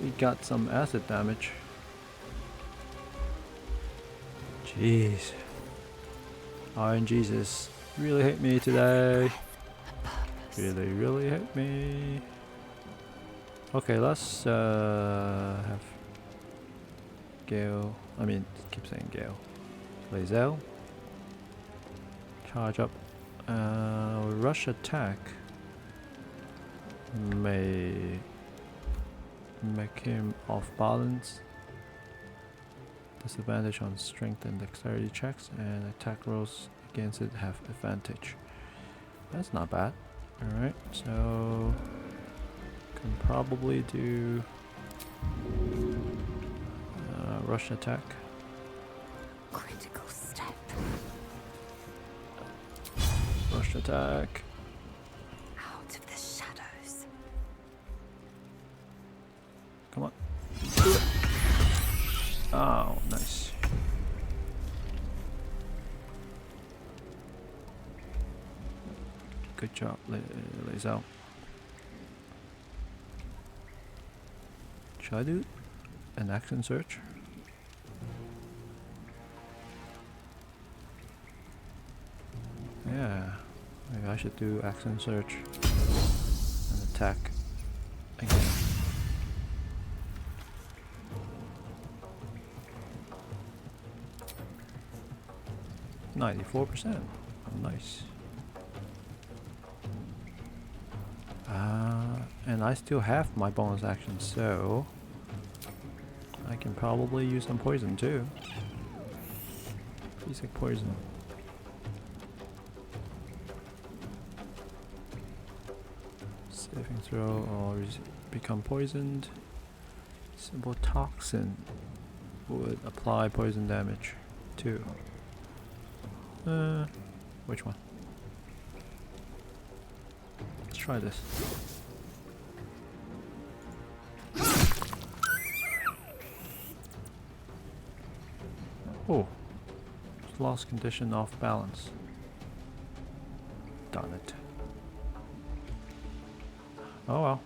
we got some acid damage. Jeez. RNGesus really hit me today. Really hit me. Okay, let's have Gale. I mean, keep saying Gale. Lae'zel. Charge up. Rush attack may make him off balance. Disadvantage on strength and dexterity checks, and attack rolls against it have advantage. That's not bad. Alright, so can probably do rush attack. Critical step. Rush attack. Out of the shadows. Come on. Oh, nice. Good job, Lazel. Should I do an action search? Yeah, maybe I should do action search and attack again. %. Nice. And I still have my bonus action, so I can probably use some poison too. Basic poison. Saving throw or become poisoned. Simple toxin would apply poison damage too. Which one? Let's try this. Oh, lost condition off balance. Darn it. Oh well.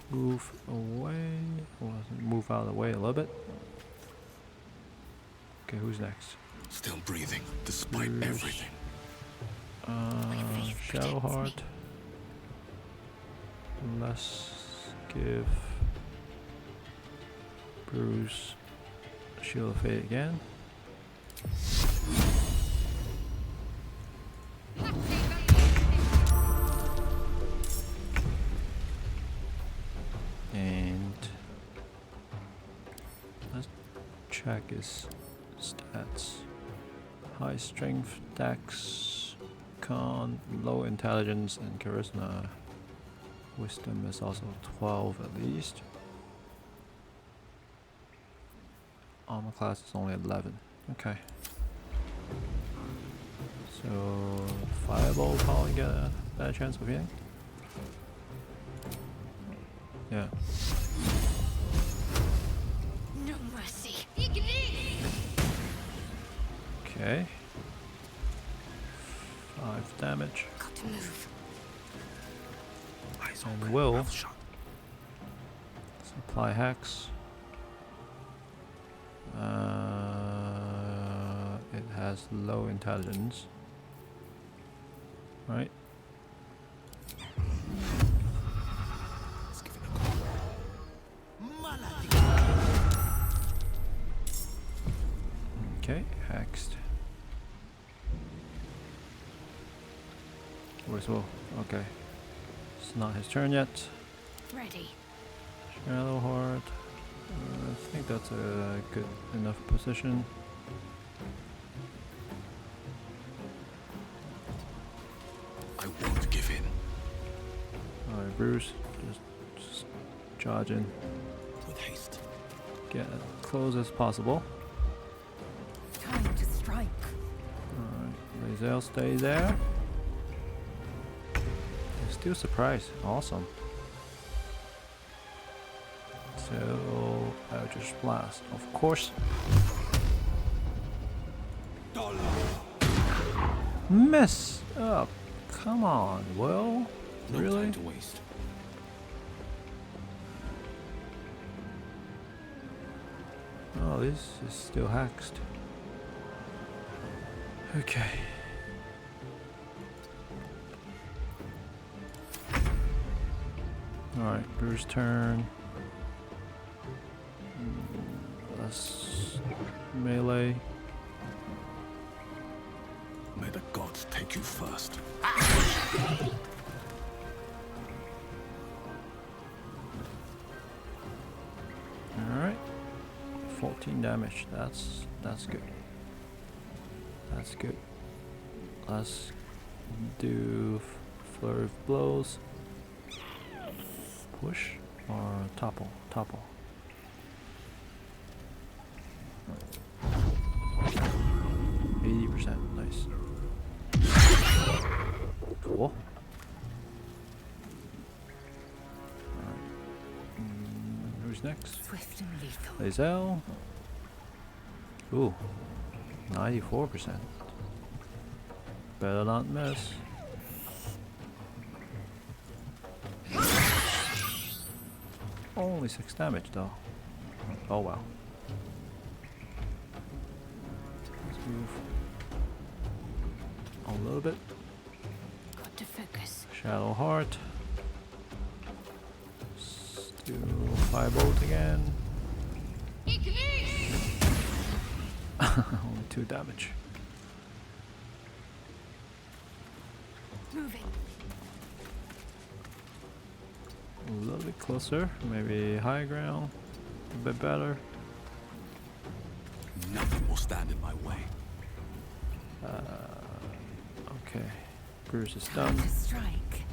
Move away. Well, move out of the way a little bit. Okay, who's next? Still breathing, despite everything. Shadowheart. Let's give Bruce Shield of Fate again. And let's check his stats. High strength, dex, con, low intelligence, and charisma. Wisdom is also 12 at least. Armor class is only 11. Okay. So Fireball probably get a better chance of hitting. Yeah. No mercy. Okay. 5 damage. Got to move. And will supply hacks. It has low intelligence. Right. Okay, hexed. Where's Will? Okay. It's not his turn yet. Ready. Shadowheart. I think that's a good enough position. I won't give in. Alright, Bruce. Just charge in. With haste. Get as close as possible. Time to strike. Alright, Lazel, stay there. Still surprised. Awesome. So Eldritch Blast, of course. Miss! Oh, come on, Will. No really? time to waste. Oh, this is still hexed. Okay. Alright, Bruce's turn. Let's melee. May the gods take you first. Alright. 14 damage. That's good. That's good. Let's Do flurry of blows. Push or topple? Topple. 80%, nice. Cool. Alright. Who's next? Swift and lethal. Lazel. Ooh. 94%. Better not miss. Only 6 damage though. Oh wow. Let's move a little bit. Got to focus. Shadow Heart. Let's do Firebolt again. Only 2 damage. Moving. A little bit closer, maybe high ground, a bit better. Nothing will stand in my way. Okay, Bruce is done. To strike.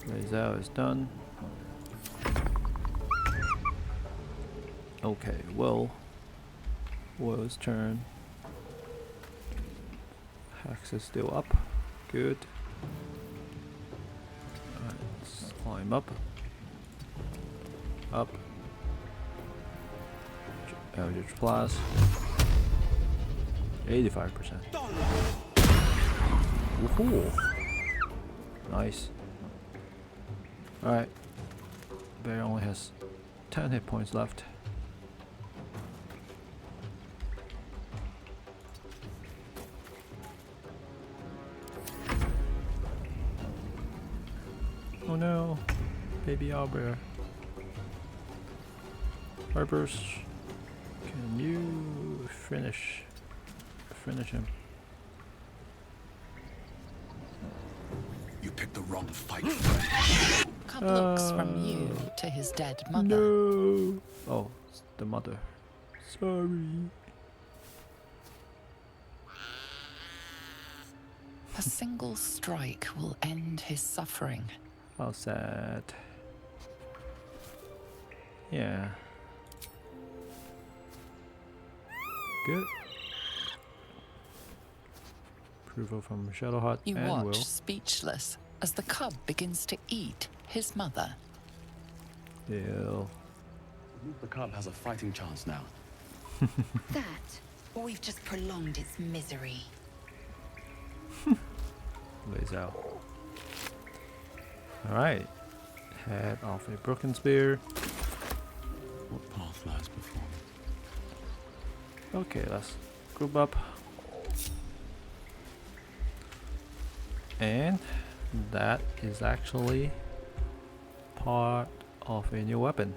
Lazel is done. Okay, Will's turn. Hex is still up. Good. Alright, let's climb up. Up. Eldritch Blast. 85%. Woohoo! Nice. Alright. Bear only has 10 hit points left. Oh no, baby owlbear. Harpers, can you finish him? You picked the wrong fight. Cub looks from you to his dead mother. No. Oh, it's the mother. Sorry. A single strike will end his suffering. How sad. Yeah. Good. Approval from Shadowheart You and watch Will. speechless as the cub begins to eat his mother. Ew. The cub has a fighting chance now. That, or we've just prolonged its misery. Lays out. Alright. Head off a broken spear. What path lies before me? Okay, let's group up. And that is actually part of a new weapon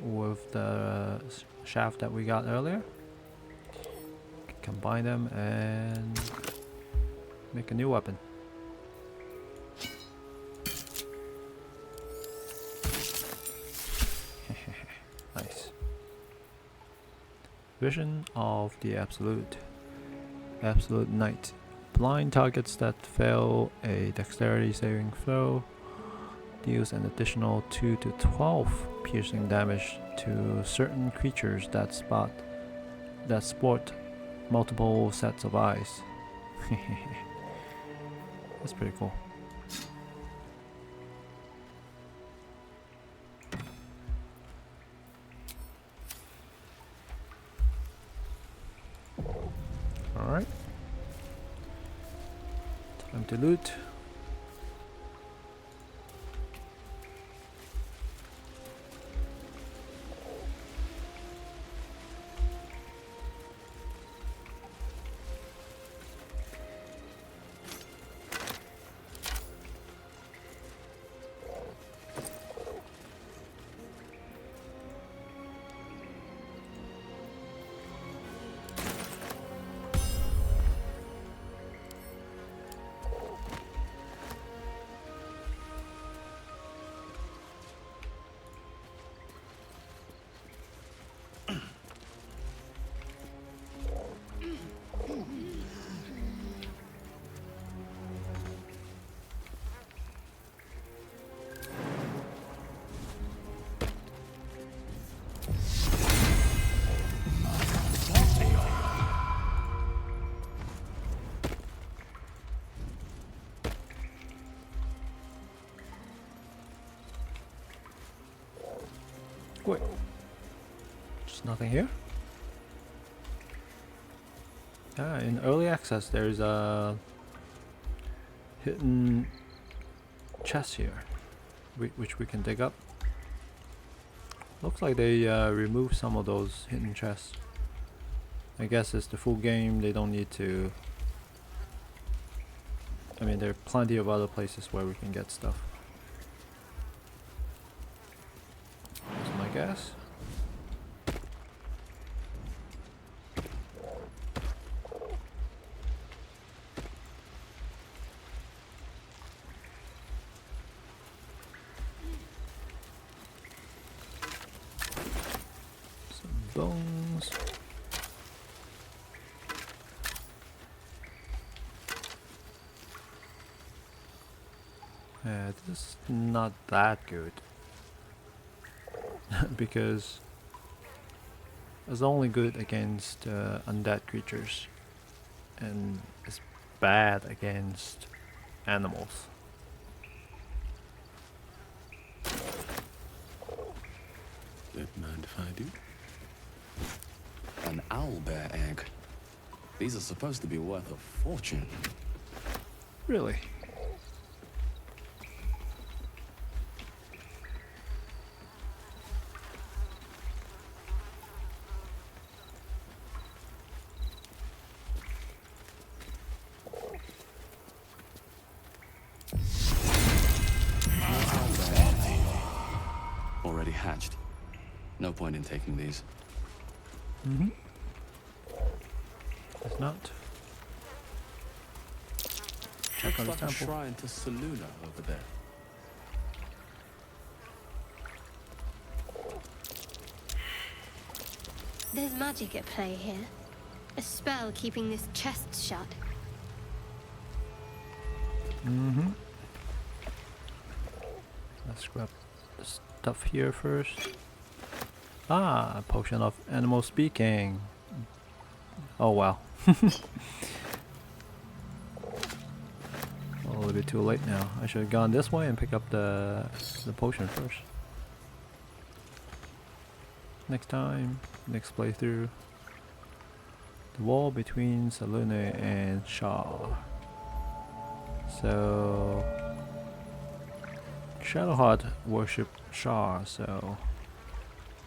with the shaft that we got earlier. Combine them and make a new weapon. Nice. Vision of the Absolute. Absolute Knight. Blind targets that fail a dexterity saving throw deals an additional 2 to 12 piercing damage to certain creatures that sport multiple sets of eyes. That's pretty cool. Alright. Time to loot. Wait. There's nothing here? Ah, in early access there's a hidden chest here, which we can dig up. Looks like they removed some of those hidden chests. I guess it's the full game, they don't need to... I mean, there are plenty of other places where we can get stuff. That's my guess. Some bones. Yeah, this is not that good. Because it's only good against undead creatures and it's bad against animals. Don't mind if I do. An owlbear egg. These are supposed to be worth a fortune. Really? Already hatched. No point in taking these. Mm-hmm. It's not. Check on the Looks like a temple. shrine to Saluna over there. There's magic at play here. A spell keeping this chest shut. Mm-hmm. Let's grab the stuff here first. Ah, a potion of animal speaking. Oh wow. A little bit too late now. I should have gone this way and pick up the potion first. Next time, next playthrough. The wall between Salune and Shah. So Shadowheart worship Shah, so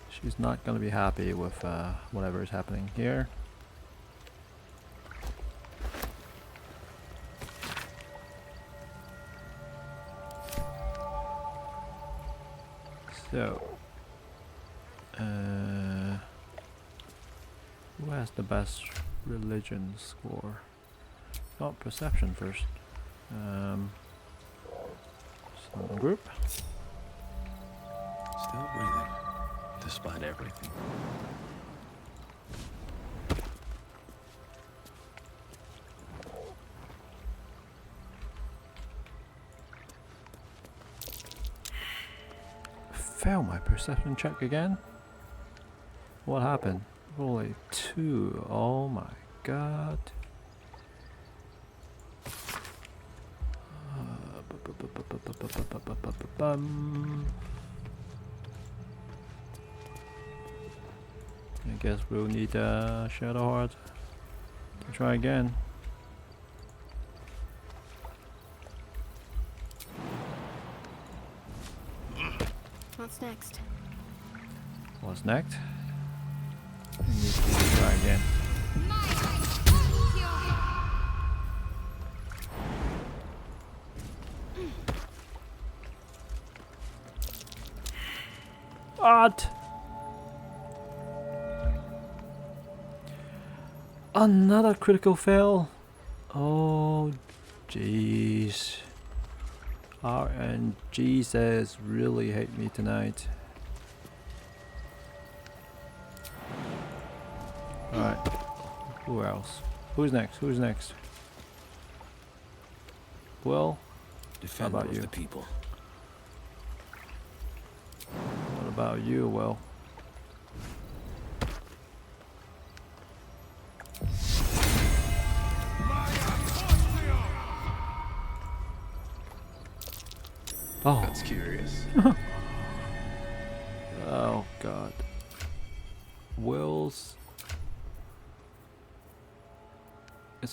she's not gonna be happy with whatever is happening here. So, who has the best religion score? Oh, perception first. Some group. Still breathing, despite everything. Fail my perception check again? What happened? Only 2. Oh my god. I guess we'll need Shadowheart to try again. What's next? What's next? We need to try again. What? Another critical fail? Oh, jeez. RNGesus really hate me tonight. Alright. Who else? Who's next? Who's next? Will? Defender how about of you? the people. What about you, Will? Oh. That's curious. Oh god.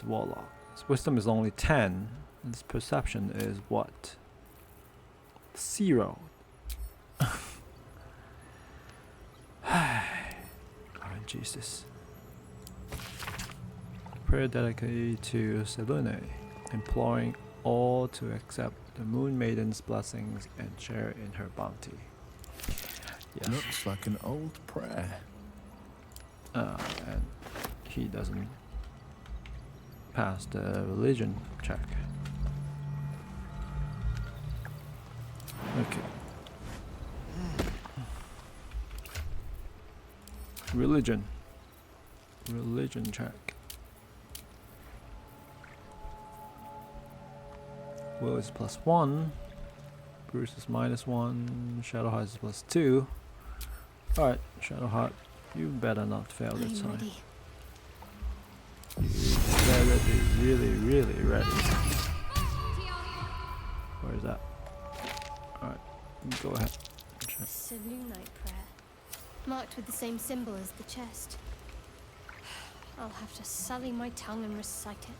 He's a warlock. His wisdom is only 10. And his perception is what? 0. RNGesus. Prayer dedicated to Selune, imploring all to accept the Moon Maiden's blessings and share in her bounty. Yes. Looks like an old prayer. And he doesn't pass the religion check. Okay. Religion check. Will is +1. Bruce is -1. Shadowheart is +2. Alright, Shadowheart, you better not fail this time. Ready. You better be really, really ready. Where is that? Alright, go ahead. Check. Selunite prayer. Marked with the same symbol as the chest. I'll have to sully my tongue and recite it.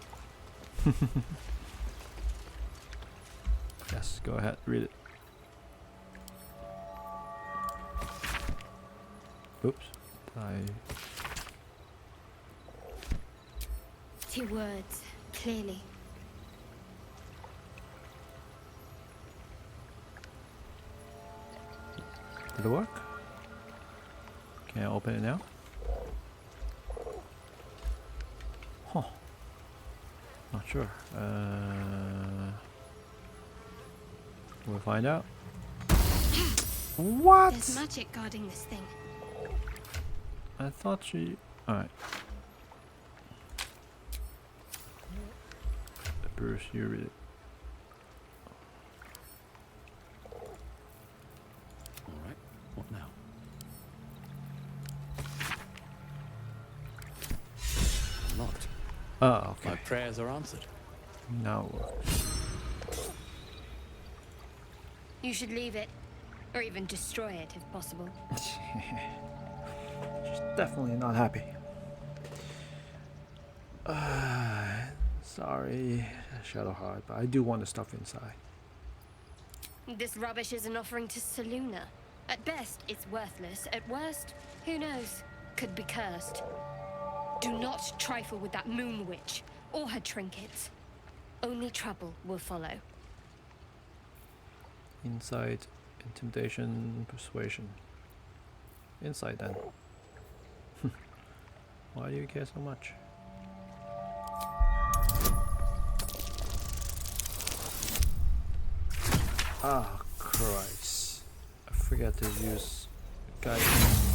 Yes, go ahead, read it. Oops. Two words, clearly. Did it work? Can I open it now? Huh. Not sure. We'll find out. What? There's magic guarding this thing. I thought she... Alright. Bruce, you read it. Alright, what now? Locked. Oh, okay. My prayers are answered. Now it works. You should leave it. Or even destroy it if possible. She's definitely not happy. Sorry, Shadowheart, but I do want the stuff inside. This rubbish is an offering to Seluna. At best, it's worthless. At worst, who knows? Could be cursed. Do not trifle with that moon witch or her trinkets. Only trouble will follow. Insight, intimidation, persuasion. Insight then. Why do you care so much? Ah, Christ. I forgot to use guidance.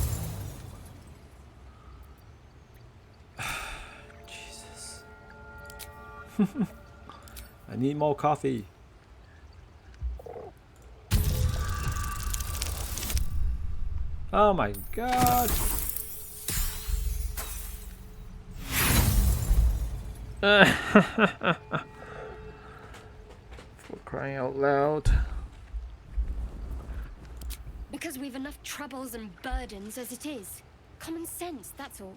Jesus. I need more coffee. Oh my god. For crying out loud. Because we've enough troubles and burdens as it is. Common sense, that's all.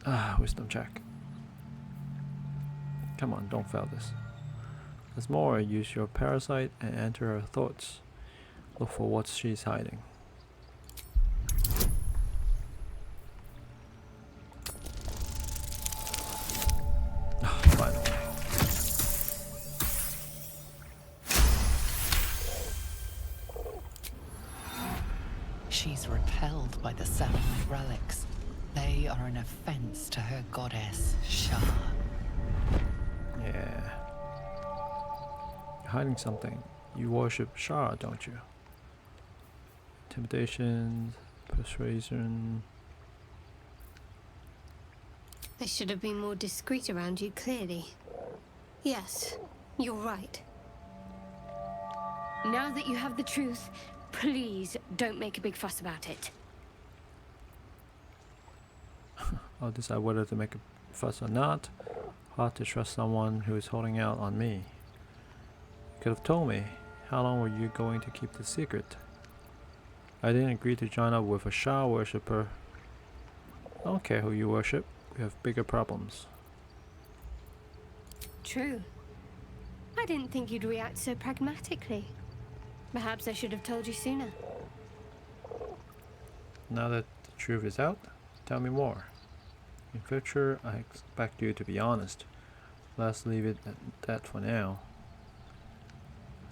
Ah, wisdom check. Come on, don't fail this. There's more. Use your parasite and enter her thoughts. Look for what she's hiding. Finally. She's repelled by the Selenite relics. They are an offense to her goddess, Shah. Yeah. You're hiding something. You worship Shah, don't you? Intimidation, persuasion. I should have been more discreet around you, clearly. Yes, you're right. Now that you have the truth, please don't make a big fuss about it. I'll decide whether to make a fuss or not. Hard to trust someone who is holding out on me. You could have told me. How long were you going to keep the secret? I didn't agree to join up with a Shah worshipper. I don't care who you worship. we have bigger problems. True. I didn't think you'd react so pragmatically. Perhaps I should have told you sooner. Now that the truth is out, tell me more. In future, I expect you to be honest. Let's leave it at that for now.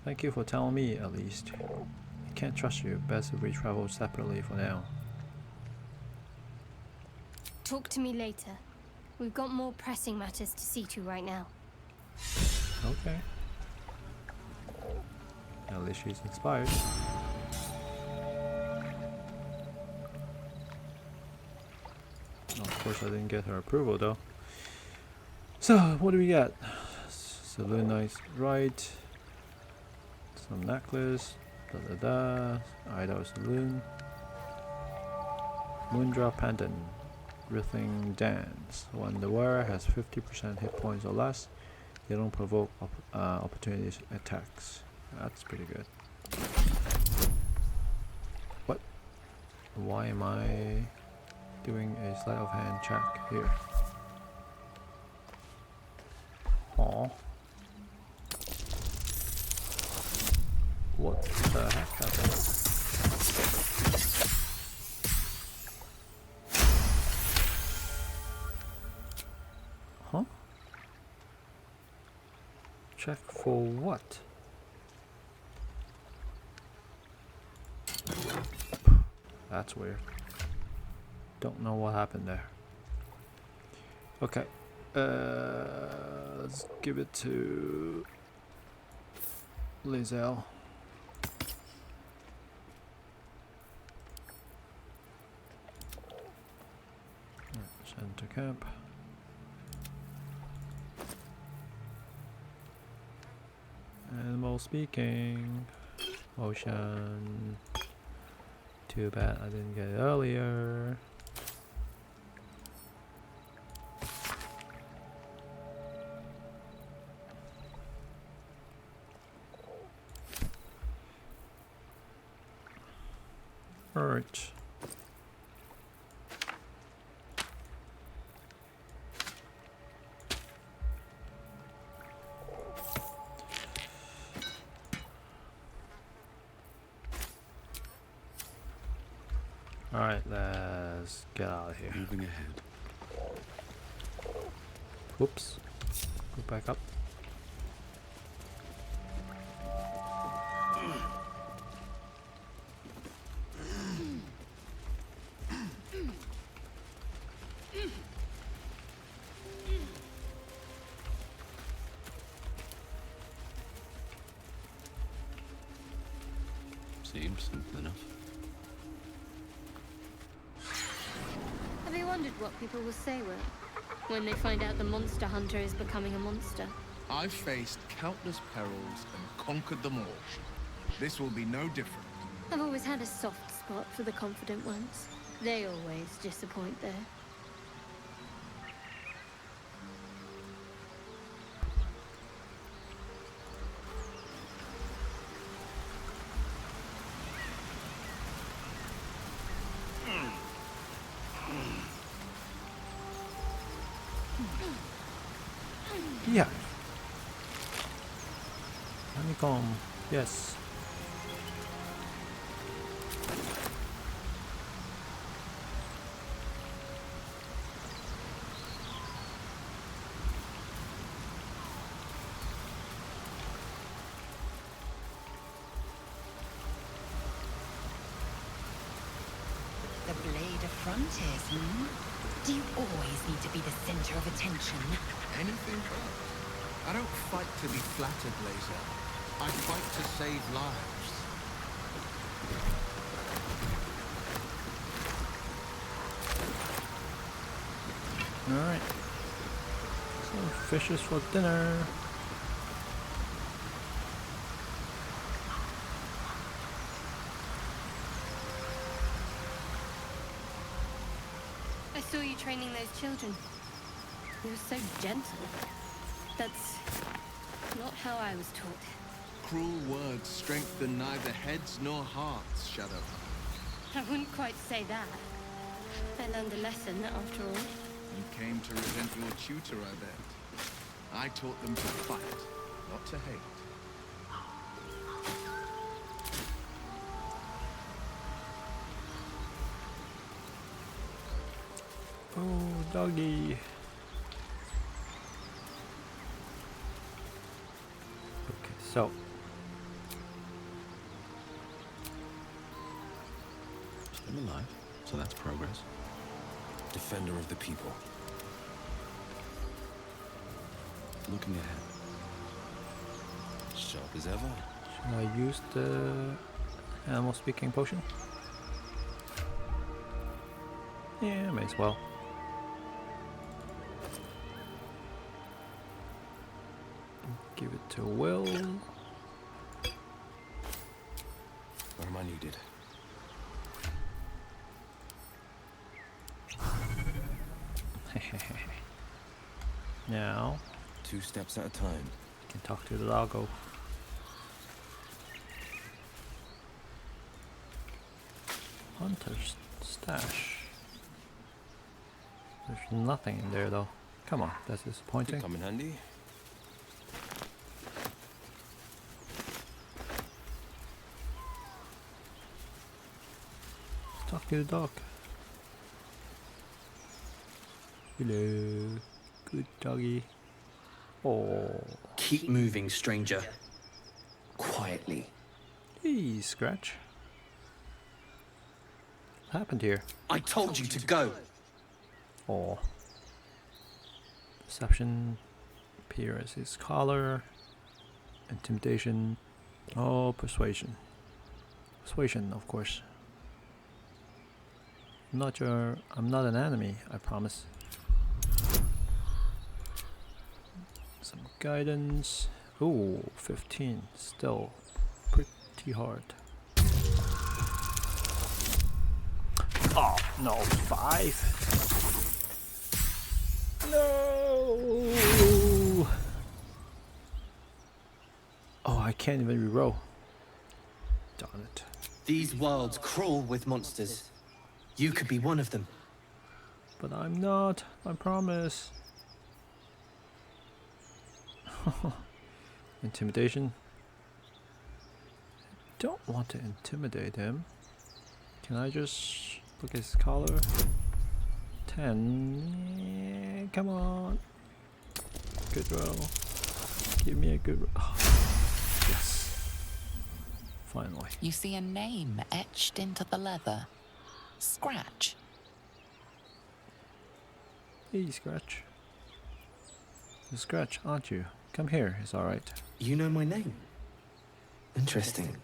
Thank you for telling me, at least. I can't trust you. Best if we travel separately for now. Talk to me later. We've got more pressing matters to see to right now. Okay. At least she's inspired. Of course, I didn't get her approval though. So, what do we got? Saloon Knight's right. Some necklace. Da da da. Idol Saloon. Moondrop Pendant. Rhything Dance. When the wearer has 50% hit points or less, they don't provoke opportunity attacks. That's pretty good. What? Why am I doing a sleight of hand check here? Aw. What the heck happened? Huh? Check for what? That's weird. Don't know what happened there. Okay. Let's give it to Lizelle. Send to camp. Animal speaking. Ocean. Too bad I didn't get it earlier. Alright. Alright, let's get out of here. Moving ahead. Whoops. Go back up. Seems simple enough. Have you wondered what people will say when they find out the monster hunter is becoming a monster? I've faced countless perils and conquered them all. This will be no different. I've always had a soft spot for the confident ones. They always disappoint though. Yeah. Honeycomb. Yes. The blade of frontiers, Do you always need to be the center of attention? Anything but. I don't fight to be flattered, Laser. I fight to save lives. Alright. Some fishes for dinner. I saw you training those children. You were so gentle. That's not how I was taught. Cruel words strengthen neither heads nor hearts, Shadow. I wouldn't quite say that. I learned a lesson, after all. You came to resent your tutor, I bet. I taught them to fight, not to hate. Oh, doggy. Okay, so. Still alive, so that's progress. Defender of the people. Looking ahead. Sharp as ever. Should I use the animal speaking potion? Yeah, may as well. Give it to Will. Where am I needed? Now, 2 steps at a time. You can talk to the doggo. Hunter's stash. There's nothing in there though. Come on, that's disappointing. Come in handy. Let's talk to the dog. Hello, good doggy. Oh. Keep moving, stranger. Quietly. Hey, Scratch. What happened here? I told you to go. Oh. Perception. Appear as his collar. Intimidation. Oh, persuasion. Persuasion, of course. I'm not an enemy, I promise. Some guidance. Ooh, 15. Still pretty hard. Oh, no. 5. No. Oh, I can't even reroll. Darn it. These worlds crawl with monsters. You could be one of them. But I'm not, I promise. Intimidation. I don't want to intimidate him. Can I just look at his collar? 10. Yeah, come on. Good roll. Give me a good roll. Oh, yes. Finally. You see a name etched into the leather. Scratch. Hey, Scratch. You Scratch, aren't you? Come here, it's alright. You know my name? Interesting.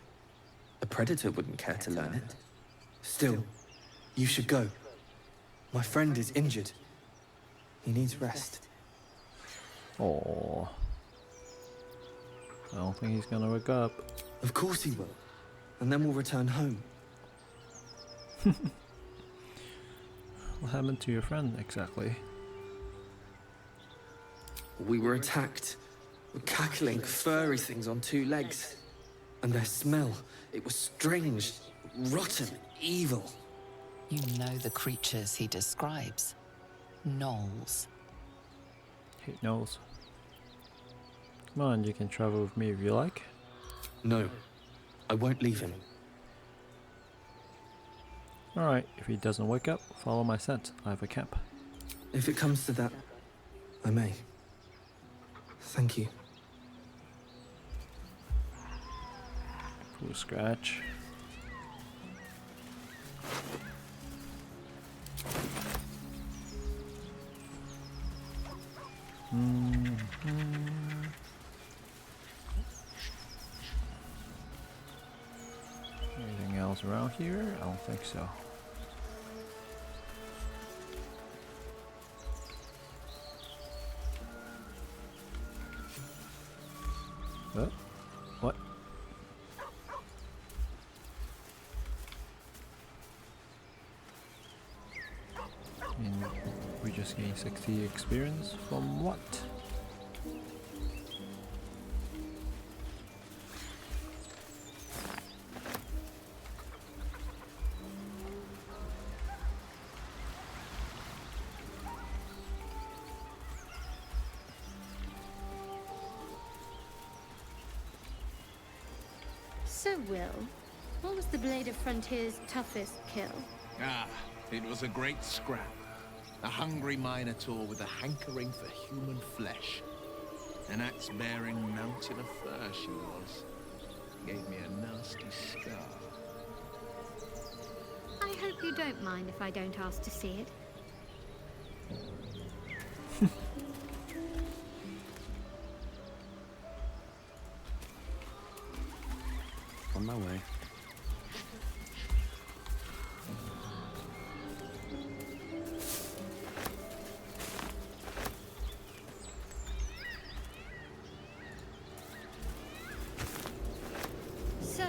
A predator wouldn't care to learn it. Still, you should go. My friend is injured. He needs rest. Oh. I don't think he's gonna wake up. Of course he will. And then we'll return home. What happened to your friend exactly? We were attacked. Cackling, furry things on 2 legs. And their smell, it was strange, rotten, evil. You know the creatures he describes. Gnolls. Hate gnolls. Come on, you can travel with me if you like. No, I won't leave him. Alright, if he doesn't wake up, follow my scent. I have a camp. If it comes to that, I may. Thank you. Cool Scratch. Anything else around here? I don't think so. What? And we just gained 60 experience from what? So, Will, what was the Blade of Frontier's toughest kill? Ah, it was a great scrap. A hungry minotaur with a hankering for human flesh. An axe-bearing mountain of fur she was. Gave me a nasty scar. I hope you don't mind if I don't ask to see it. On my way. So,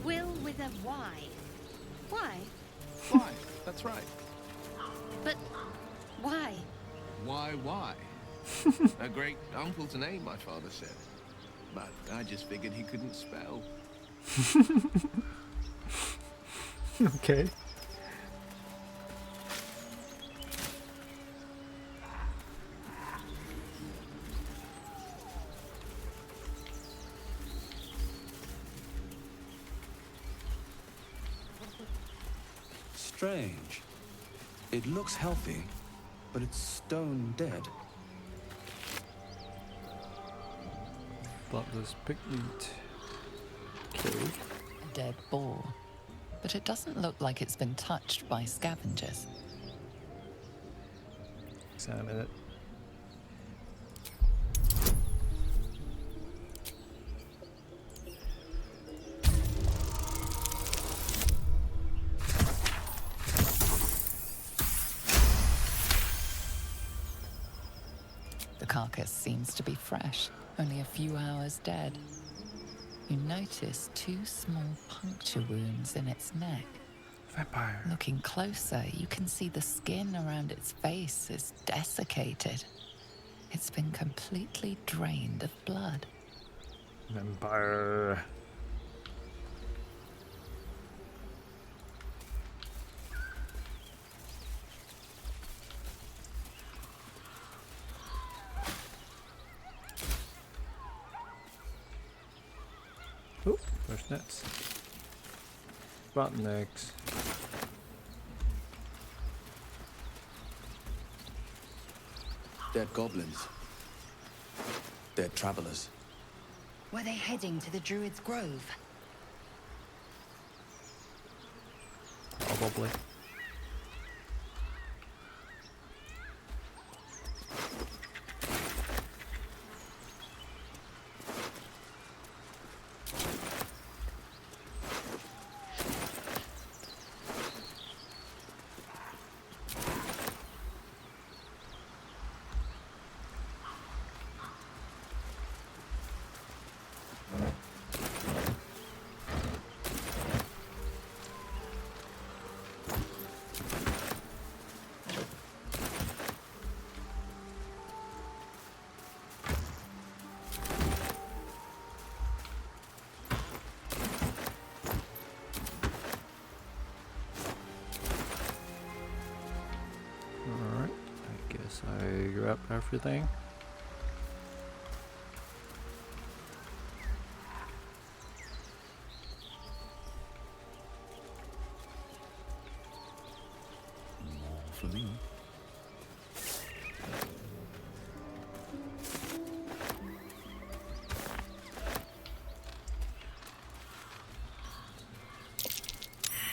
Will with a Y. Why? Why? That's right. But why? Why? A great uncle's name, my father said. But I just figured he couldn't spell. Okay. Strange. It looks healthy, but it's stone dead. Bloodless pigmeat. Okay. A dead boar. But it doesn't look like it's been touched by scavengers. Examine it. The carcass seems to be fresh, only a few hours dead. You notice 2 small puncture wounds in its neck. Vampire. Looking closer, you can see the skin around its face is desiccated. It's been completely drained of blood. Vampire. Oh, there's nets. Rotten eggs. Dead goblins. Dead travelers. Were they heading to the Druid's Grove? Probably. Alright, I guess I grab everything. More for me.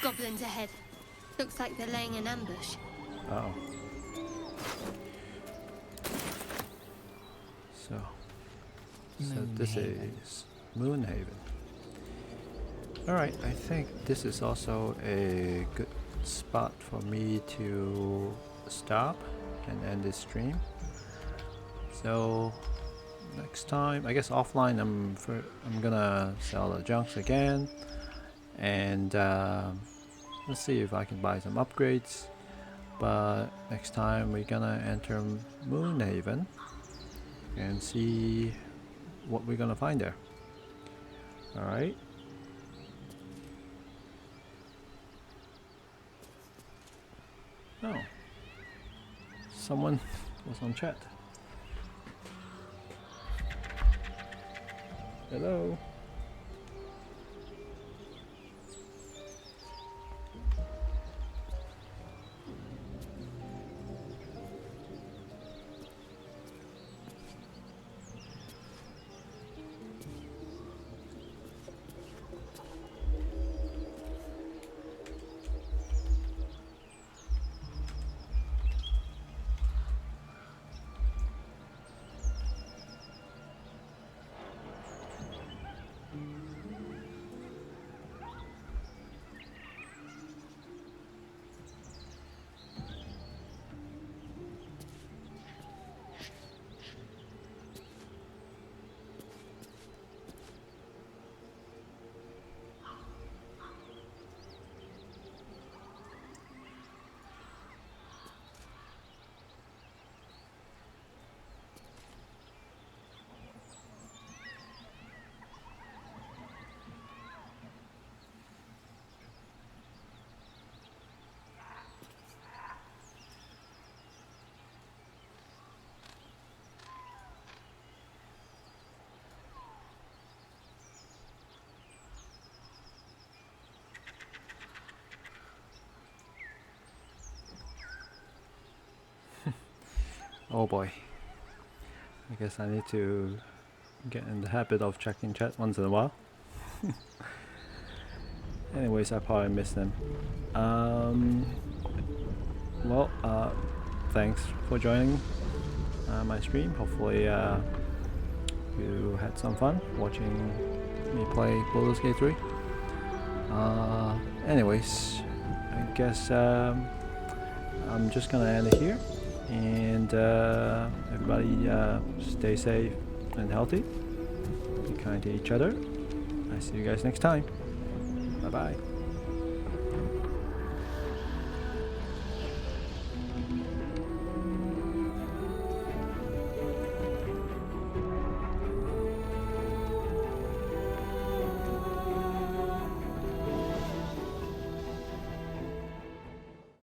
Goblins ahead. Looks like they're laying an ambush. Oh. So this is Moonhaven. Alright, I think this is also a good spot for me to stop and end this stream. So next time, I guess offline, I'm gonna sell the junks again, and let's see if I can buy some upgrades. But next time we're gonna enter Moonhaven and see what we're gonna find there. Alright. Oh. Someone was on chat. Oh boy. I guess I need to get in the habit of checking chat once in a while. Anyways, I probably missed them. Well, thanks for joining my stream. Hopefully you had some fun watching me play Baldur's Gate 3. Anyways, I guess I'm just gonna end it here. And everybody stay safe and healthy. Be kind to each other. I see you guys next time. Bye bye.